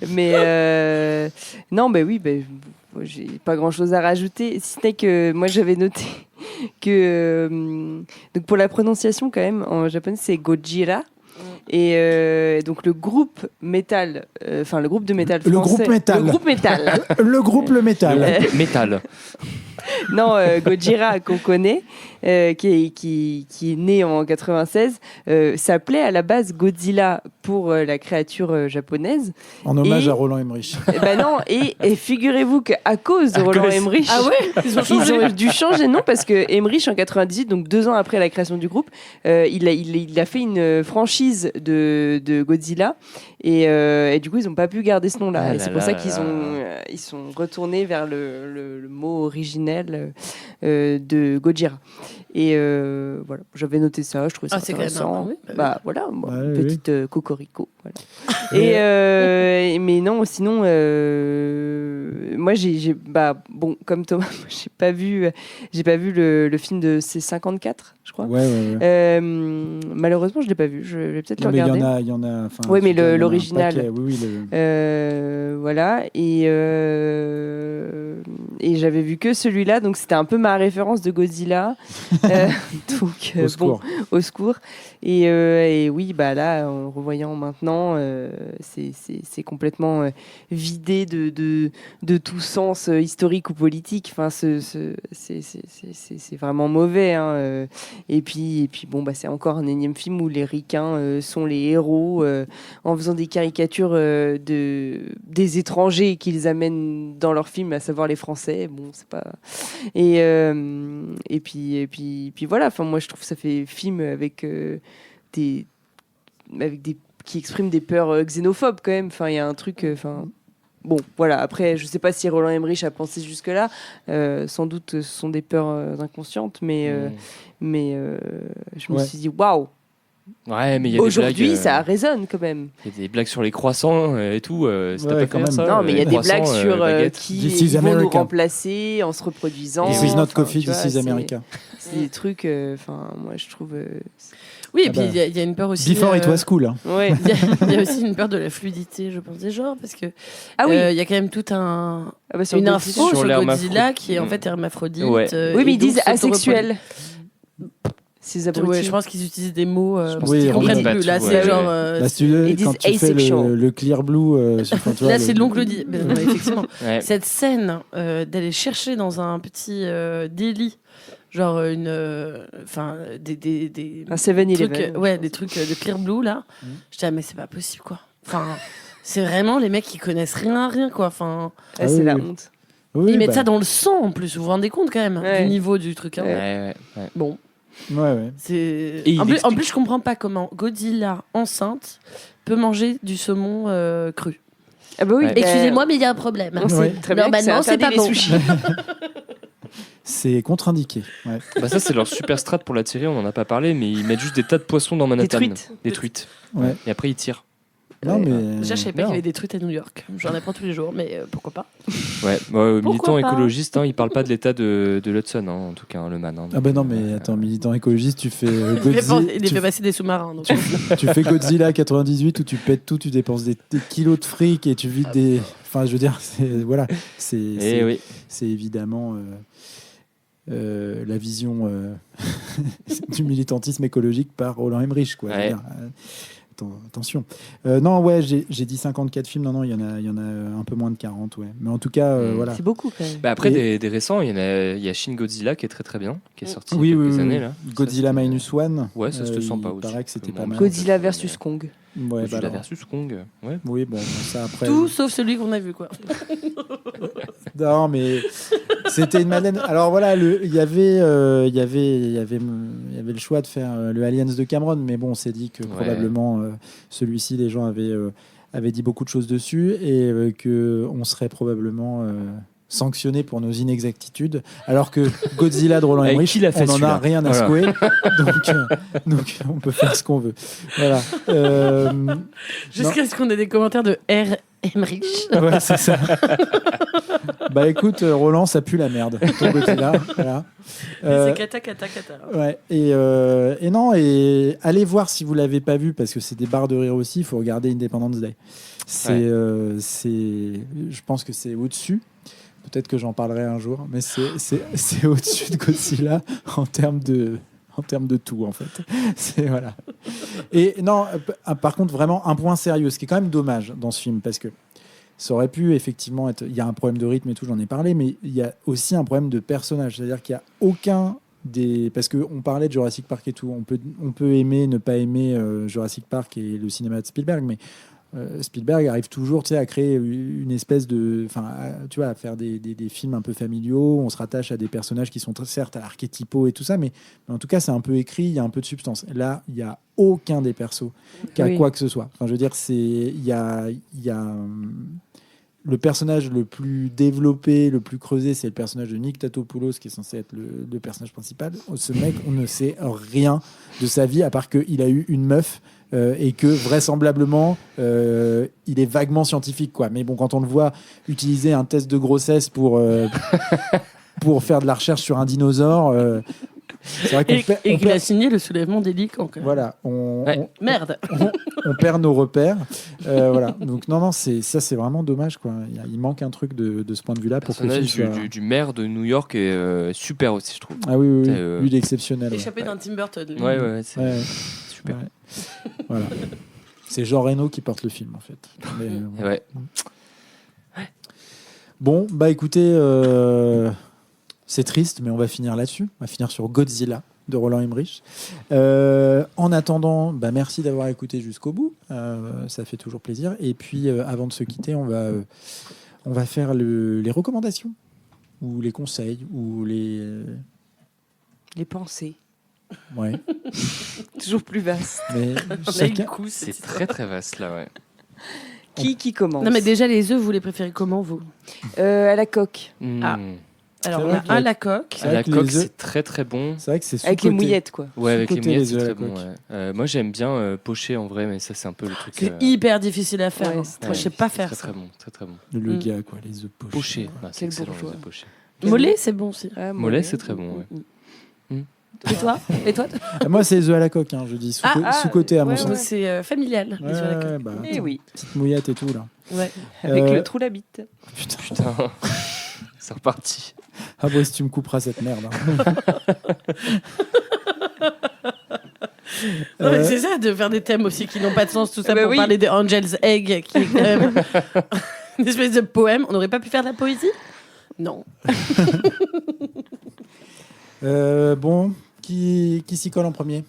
B: Mais non, j'ai pas grand chose à rajouter, si ce n'est que moi j'avais noté que donc pour la prononciation quand même en japonais c'est Gojira et donc le groupe métal, le groupe de métal français,
A: le groupe métal.
B: Non, Gojira qu'on connaît, qui est né en 96, s'appelait à la base Godzilla pour la créature japonaise.
A: En hommage à Roland Emmerich.
B: Non, et figurez-vous qu'à cause de Roland Emmerich, ils ont dû changer de nom parce que Emmerich en 98, donc 2 ans après la création du groupe, il a fait une franchise de Godzilla et du coup ils n'ont pas pu garder ce nom-là. C'est pour ça qu'ils sont retournés vers le mot originel de Gojira. Et voilà, j'avais noté ça, je trouvais ça intéressant. Petite cocorico. Voilà. Mais non, sinon, moi comme Thomas, j'ai pas vu le film de C54, je crois. Malheureusement, je l'ai pas vu. Je vais peut-être le regarder.
A: Il y en a.
B: Oui, mais l'original. Voilà. Et j'avais vu que celui-là, donc c'était un peu ma référence de Godzilla. Donc au secours. Et oui, là, en le revoyant maintenant, c'est complètement vidé de tout sens historique ou politique. Enfin, c'est vraiment mauvais. Hein. Et puis c'est encore un énième film où les ricains sont les héros en faisant des caricatures des étrangers qu'ils amènent dans leur film, à savoir les Français. Bon, c'est pas. Et puis voilà. Enfin, moi, je trouve que ça fait film avec qui expriment des peurs xénophobes quand même. Enfin, il y a un truc. Bon, voilà. Après, je sais pas si Roland Emmerich a pensé jusque-là. Sans doute, ce sont des peurs inconscientes, mais je me suis dit waouh.
C: Ouais, mais il y a
B: aujourd'hui,
C: des blagues,
B: ça résonne quand même.
C: Il y a des blagues sur les croissants et tout. C'est pas
A: quand
C: même ça.
B: Non, mais il y a des blagues sur qui vont nous remplacer en se reproduisant.
A: This is not coffee, this is America.
B: C'est des trucs. Moi, je trouve.
J: Oui, et puis il y a une peur aussi.
A: Before it was cool. Hein.
B: Ouais.
J: Il y a aussi une peur de la fluidité, je pense, des genres, parce que il y a quand même toute une info sur Godzilla qui est en fait hermaphrodite.
B: Oui, mais ils disent asexuel.
J: Je pense qu'ils utilisent des mots qu'ils comprennent plus. Là, c'est genre.
B: Ils disent
A: quand tu fais le clear blue.
J: Là, c'est l'oncle dit. Effectivement. Cette scène d'aller chercher dans un petit délit. Genre un 7-Eleven. Des trucs de Clear Blue là. Je dis mais c'est pas possible quoi. Enfin, c'est vraiment les mecs qui connaissent rien quoi. Enfin,
B: c'est la honte.
J: Ils mettent ça dans le sang en plus. Vous vous rendez compte quand même du niveau du truc. Hein. Bon.
A: Ouais.
J: C'est. En plus, je comprends pas comment Godzilla enceinte peut manger du saumon cru.
B: Ah bah oui.
J: Excusez-moi, mais il y a un problème.
B: Très bien.
J: Normalement, c'est pas bon.
A: C'est contre-indiqué. Ouais.
C: Ça, c'est leur super strat pour la série, on en a pas parlé, mais ils mettent juste des tas de poissons dans Manhattan. Des truites.
A: Ouais.
C: Et après, ils tirent.
A: Non, mais...
J: Déjà, je savais pas qu'il y avait des truites à New York. J'en apprends tous les jours, mais pourquoi pas.
C: Militant écologiste, il parle pas de l'état de l'Hudson, en tout cas, le man.
A: Ah ben non, mais attends, militant écologiste, tu fais Godzilla...
J: Il fait passer des sous-marins. Donc...
A: tu fais Godzilla 98 où tu pètes tout, tu dépenses des kilos de fric et tu vides des... Enfin, je veux dire, c'est évidemment... la vision du militantisme écologique par Roland Emmerich, quoi.
C: Ouais.
A: Attention. J'ai dit 54 films. Non, il y en a un peu moins de 40, ouais. Mais en tout cas, voilà.
B: C'est beaucoup quand même.
C: Après, des récents, il y a Shin Godzilla qui est très très bien, qui est sorti il y a quelques années là.
A: Godzilla Minus One.
C: Ouais, ça se sent pas
A: aussi. Il paraît que c'était pas mal.
B: Godzilla versus Kong.
A: Ouais,
C: Godzilla
A: alors.
C: versus Kong. Ouais.
A: Oui, bon, ça après.
J: Tout sauf celui qu'on a vu, quoi.
A: Non, mais c'était une madeleine. Alors voilà, il y avait le choix de faire le Aliens de Cameron, mais bon, on s'est dit que probablement celui-ci, les gens avaient dit beaucoup de choses dessus et que on serait probablement sanctionné pour nos inexactitudes, alors que Godzilla de Roland
C: Avec
A: Emmerich,
C: qui l'a fait,
A: on n'en a
C: celui-là
A: rien à secouer, donc on peut faire ce qu'on veut. Voilà.
J: Jusqu'à ce qu'on ait des commentaires de R. Emmerich.
A: Ouais, c'est ça. Bah écoute, Roland, ça pue la merde. Ton Godzilla, voilà.
J: C'est cata.
A: Ouais. Et non, et allez voir si vous l'avez pas vu, parce que c'est des barres de rire aussi. Il faut regarder Independence Day. Je pense que c'est au-dessus. Peut-être que j'en parlerai un jour, mais c'est au-dessus de Godzilla en termes de tout, en fait. Voilà. Et non, par contre, vraiment, un point sérieux, ce qui est quand même dommage dans ce film, parce que ça aurait pu effectivement être... Il y a un problème de rythme et tout, j'en ai parlé, mais il y a aussi un problème de personnage. C'est-à-dire qu'il n'y a aucun des... Parce qu'on parlait de Jurassic Park et tout. On peut aimer, ne pas aimer Jurassic Park et le cinéma de Spielberg, mais Spielberg arrive toujours, à créer une espèce de... Enfin, à faire des films un peu familiaux. On se rattache à des personnages qui sont certes archétypaux et tout ça, mais en tout cas, c'est un peu écrit, il y a un peu de substance. Là, il n'y a aucun des persos qui a quoi que ce soit. Enfin, je veux dire, il y a le personnage le plus développé, le plus creusé, c'est le personnage de Nick Tatopoulos, qui est censé être le personnage principal. Ce mec, on ne sait rien de sa vie, à part qu'il a eu une meuf et que vraisemblablement, il est vaguement scientifique, quoi. Mais bon, quand on le voit utiliser un test de grossesse pour faire de la recherche sur un dinosaure... c'est vrai
J: et qu'il a signé le soulèvement des licornes.
A: Voilà,
J: merde.
A: On perd nos repères. Voilà. Donc non, c'est vraiment dommage, quoi. Il manque un truc de ce point de vue-là pour que le film soit...
C: du maire de New York est super aussi, je trouve.
A: Ah oui, lui il est exceptionnel.
J: Échappé d'un Tim Burton.
C: Ouais, c'est super.
A: Ouais. Voilà. C'est Jean Reno qui porte le film, en fait. Mais,
C: ouais.
A: Bon, bah écoutez. C'est triste, mais on va finir là-dessus. On va finir sur Godzilla de Roland Emmerich. En attendant, merci d'avoir écouté jusqu'au bout. Ça fait toujours plaisir. Et puis, avant de se quitter, on va faire les recommandations, ou les conseils, ou les
B: pensées.
A: Ouais.
B: Toujours plus vaste.
A: Mais
C: c'est très très vaste là, ouais.
B: Qui commence?
J: Non, mais déjà, les œufs, vous les préférez comment, vous?
B: À la coque.
J: Ah. Alors, on a la coque.
C: La coque, c'est très très bon.
A: C'est vrai que c'est sous-coté.
B: Avec les mouillettes, quoi.
C: Ouais, avec les mouillettes, c'est
A: œufs à
C: très
A: la
C: bon.
A: coque.
C: Ouais. Moi, j'aime bien pocher en vrai, mais ça, c'est un peu le truc.
J: C'est hyper difficile à faire.
B: Ouais,
J: Moi, je sais pas faire
C: très,
J: ça.
C: Très bon, très très bon.
A: Le gars, quoi, les œufs pochés.
C: Pochés. C'est
B: Quel
C: excellent,
B: bourgeois.
C: les œufs pochés.
J: Mollet, c'est bon aussi.
B: Ah,
C: Mollet, c'est très bon, ouais.
J: Et toi?
A: Moi, c'est les œufs à la coque, hein, je dis sous-côté à mon sens.
J: C'est familial. les œufs à la coque.
B: Eh oui.
A: Petite mouillette et tout, là.
J: Ouais.
B: Avec le trou la bite.
C: Putain. C'est reparti.
A: Ah, Brice, tu me couperas cette merde. Hein.
J: Non, mais c'est ça, de faire des thèmes aussi qui n'ont pas de sens, tout ça, pour
B: oui.
J: parler de Angel's Egg, qui est quand même une espèce de poème. On n'aurait pas pu faire de la poésie? Non.
A: Bon, qui s'y colle en premier?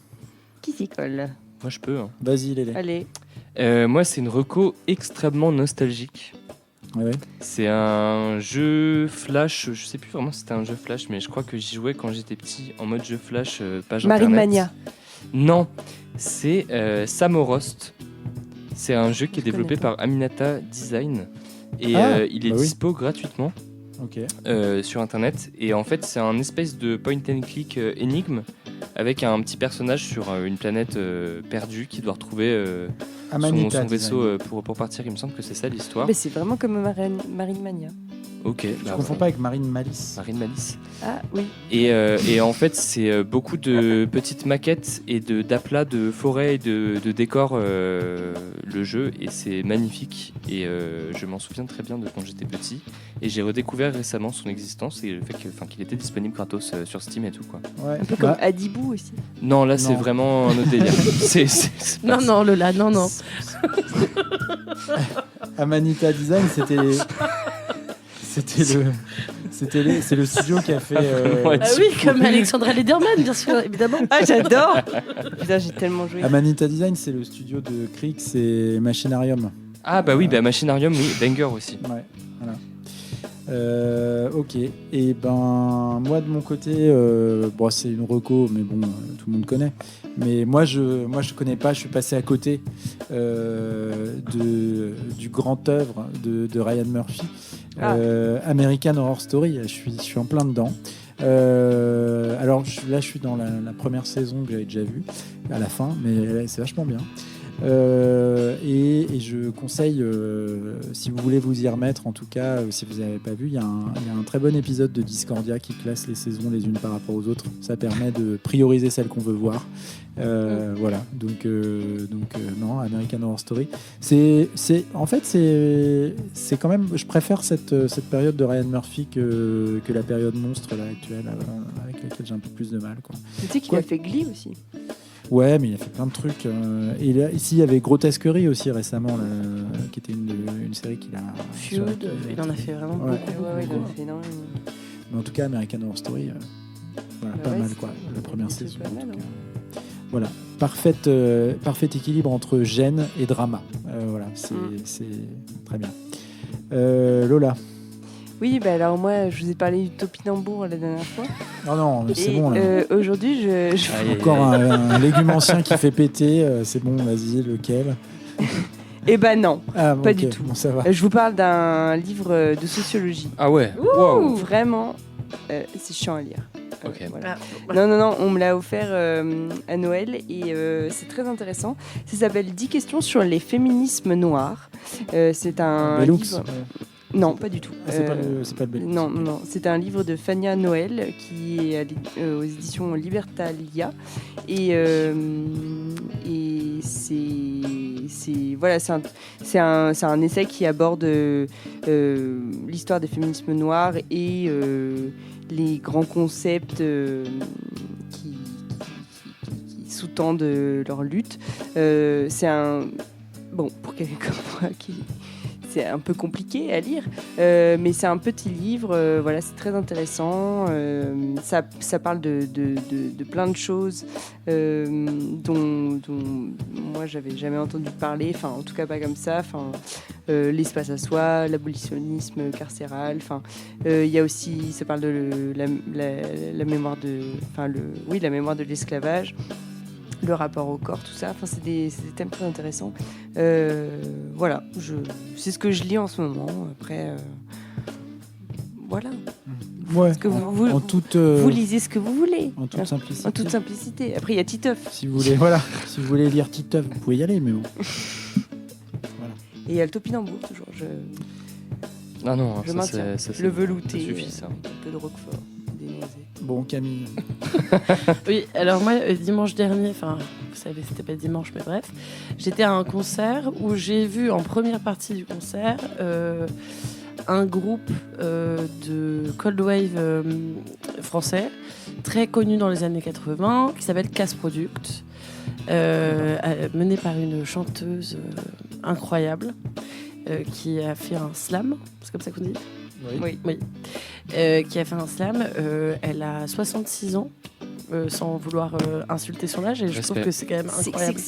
B: Qui s'y colle?
C: Moi, je peux. Hein.
A: Vas-y, Lélé.
B: Allez.
C: Moi, c'est une reco extrêmement nostalgique.
A: Ouais.
C: C'est un jeu flash, je sais plus vraiment si c'était un jeu flash, mais je crois que j'y jouais quand j'étais petit en mode jeu flash, page
B: Marine
C: internet.
B: Mania.
C: Non, c'est Samorost. C'est un jeu qui est développé par Aminata Design et il est dispo gratuitement sur internet. Et en fait, c'est un espèce de point and click énigme avec un petit personnage sur une planète perdue qui doit retrouver son vaisseau pour partir. Il me semble que c'est ça l'histoire.
B: Mais c'est vraiment comme Marine Mania.
C: Ok.
A: Je ne confonds pas avec Marine Malice.
C: Marine Malice.
B: Ah oui.
C: Et en fait, c'est beaucoup de petites maquettes et d'aplats de forêts et de décors, le jeu, et c'est magnifique. Et je m'en souviens très bien de quand j'étais petit. Et j'ai redécouvert récemment son existence et le fait qu'il était disponible gratos sur Steam et tout, quoi.
A: Ouais.
B: Un peu comme Adibou aussi.
C: Non, là, c'est vraiment un autre délire.
J: Non, Lola, non.
A: Amanita Design, c'était C'est le studio qui a fait.
J: Ah oui, comme Alexandra Lederman, bien sûr, évidemment.
B: Ah, j'adore. Putain, j'ai tellement joué.
A: Amanita Design, c'est le studio de Crix et Machinarium.
C: Ah bah oui, Machinarium, oui, Banger aussi.
A: Ouais, voilà. Ok. Et ben moi de mon côté, bon c'est une reco, mais bon tout le monde connaît. Mais moi je connais pas, je suis passé à côté du grand œuvre de Ryan Murphy, American Horror Story. Je suis en plein dedans. Alors là je suis dans la première saison que j'avais déjà vue à la fin, mais c'est vachement bien. Et je conseille, si vous voulez vous y remettre, en tout cas, si vous n'avez pas vu, il y a un très bon épisode de Discordia qui classe les saisons les unes par rapport aux autres. Ça permet de prioriser celles qu'on veut voir. Voilà, donc non, American Horror Story. En fait, c'est quand même, je préfère cette période de Ryan Murphy que la période monstre là, actuelle, avec laquelle j'ai un peu plus de mal. Quoi.
B: Tu sais qu'il a fait Glee aussi.
A: Ouais, mais il a fait plein de trucs. Et là, ici, il y avait Grotesquerie aussi récemment, là, qui était une série qu'il a.
J: Feud, il en a fait vraiment beaucoup.
B: Ouais, il en a fait énormément.
A: Mais en tout cas, American Horror Story, voilà, pas mal quoi. La première saison.
B: Pas mal,
A: voilà, parfait équilibre entre gêne et drama. Voilà, c'est très bien. Lola.
B: Oui, bah alors moi, je vous ai parlé du topinambour la dernière fois.
A: Non, c'est bon. Là.
B: Aujourd'hui,
A: Encore un légume ancien qui fait péter. C'est bon, vas-y, lequel?
B: Eh ben non,
A: pas
B: okay. Du tout.
A: Bon, ça va.
B: Je vous parle d'un livre de sociologie.
C: Ah ouais.
B: Wow. Vraiment, c'est chiant à lire.
C: Okay.
B: Voilà. Non, on me l'a offert à Noël et c'est très intéressant. Ça s'appelle 10 questions sur les féminismes noirs. C'est un livre... Non, pas du tout.
A: C'est pas le Bellux.
B: Non, c'est un livre de Fania Noël qui est aux éditions Libertalia et c'est un essai qui aborde l'histoire des féminismes noirs et les grands concepts qui sous-tendent leur lutte. Pour quelqu'un comme moi c'est un peu compliqué à lire, mais c'est un petit livre, c'est très intéressant. Ça parle de plein de choses dont moi j'avais jamais entendu parler, enfin en tout cas pas comme ça. L'espace à soi, l'abolitionnisme carcéral. Il y a aussi, ça parle de la mémoire la mémoire de l'esclavage. Le rapport au corps, tout ça. Enfin, c'est des thèmes très intéressants. Voilà, c'est ce que je lis en ce moment. Après, voilà.
A: Ouais.
B: Vous lisez ce que vous voulez.
A: En toute simplicité.
B: En toute simplicité. Après, il y a Titeuf.
A: Si vous voulez lire Titeuf, vous pouvez y aller, mais bon. Voilà.
B: Et il y a le topinambour toujours. Je maintiens. Le velouté.
C: Ça suffit, ça.
B: Un peu de roquefort.
A: Bon, Camille.
J: Oui, alors moi, dimanche dernier, enfin, vous savez, c'était pas dimanche, mais bref, j'étais à un concert où j'ai vu en première partie du concert un groupe de cold wave français, très connu dans les années 80, qui s'appelle Casse Product, mené par une chanteuse incroyable qui a fait un slam, c'est comme ça qu'on dit ? Oui. Qui a fait un slam. Elle a 66 ans, sans vouloir insulter son âge. Et je trouve que c'est quand même incroyable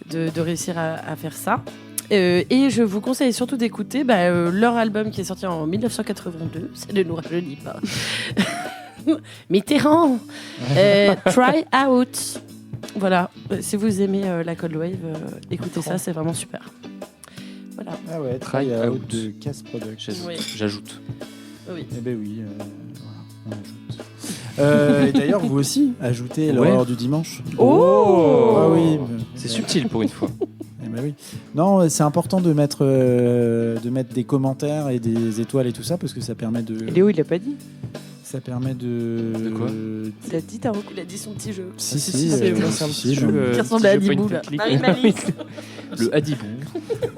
J: de réussir à faire ça. Et je vous conseille surtout d'écouter leur album qui est sorti en 1982. Ça ne nous rajeunit pas. Mitterrand, Try Out. Voilà, si vous aimez la Cold Wave, écoutez ça, c'est vraiment super. Voilà.
A: Ah ouais, Try Out de Casse Product.
C: J'ajoute.
J: Oui.
A: Eh ben oui, voilà, on ajoute. Et d'ailleurs, vous aussi, ajoutez l'horreur du dimanche.
C: Oh,
A: ah oui.
C: C'est subtil pour une fois.
A: Eh ben oui. Non, c'est important de mettre des commentaires et des étoiles et tout ça parce que ça permet de.
B: Léo, il l'a pas dit.
A: Ça permet de.
C: De quoi?
B: T'as dit, t'as
J: Il a dit son petit jeu.
A: Si,
C: c'est un petit jeu
J: qui ressemble à Adibou là.
C: Le Adibou.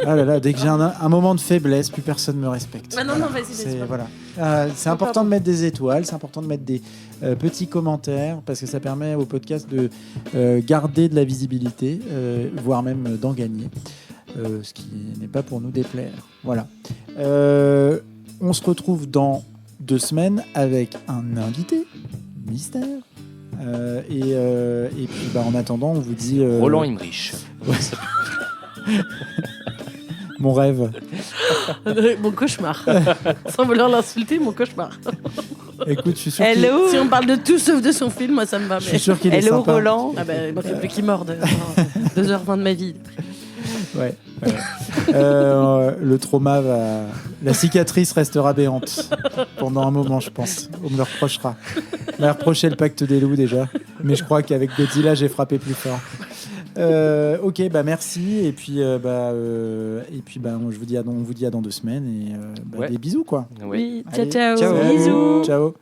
A: Ah là là, dès que j'ai un moment de faiblesse, plus personne me respecte.
J: Ah non, vas-y.
A: Voilà. C'est important de mettre des étoiles, c'est important de mettre des petits commentaires parce que ça permet au podcast de garder de la visibilité, voire même d'en gagner, ce qui n'est pas pour nous déplaire. Voilà. On se retrouve dans 2 semaines avec un invité mystère. Et puis en attendant, on vous dit
C: Roland Emmerich.
A: Mon rêve.
J: Mon cauchemar. Sans vouloir l'insulter, mon cauchmar.
A: Écoute, je suis sûr
J: Si on parle de tout sauf de son film, moi ça me va.
A: Je suis sûr qu'il est sympa.
B: Roland.
J: Ah il m'a fait plus qu'il morde. 2h20 de ma vie.
A: Ouais. Le trauma la cicatrice restera béante pendant un moment, je pense. On me le reprochera. On m'a reproché le pacte des loups déjà, mais je crois qu'avec Godzilla, j'ai frappé plus fort. Ok, merci. Et puis, on vous dit à dans 2 semaines et des bisous quoi.
C: Oui.
J: Ciao.
A: Bisous. Ciao.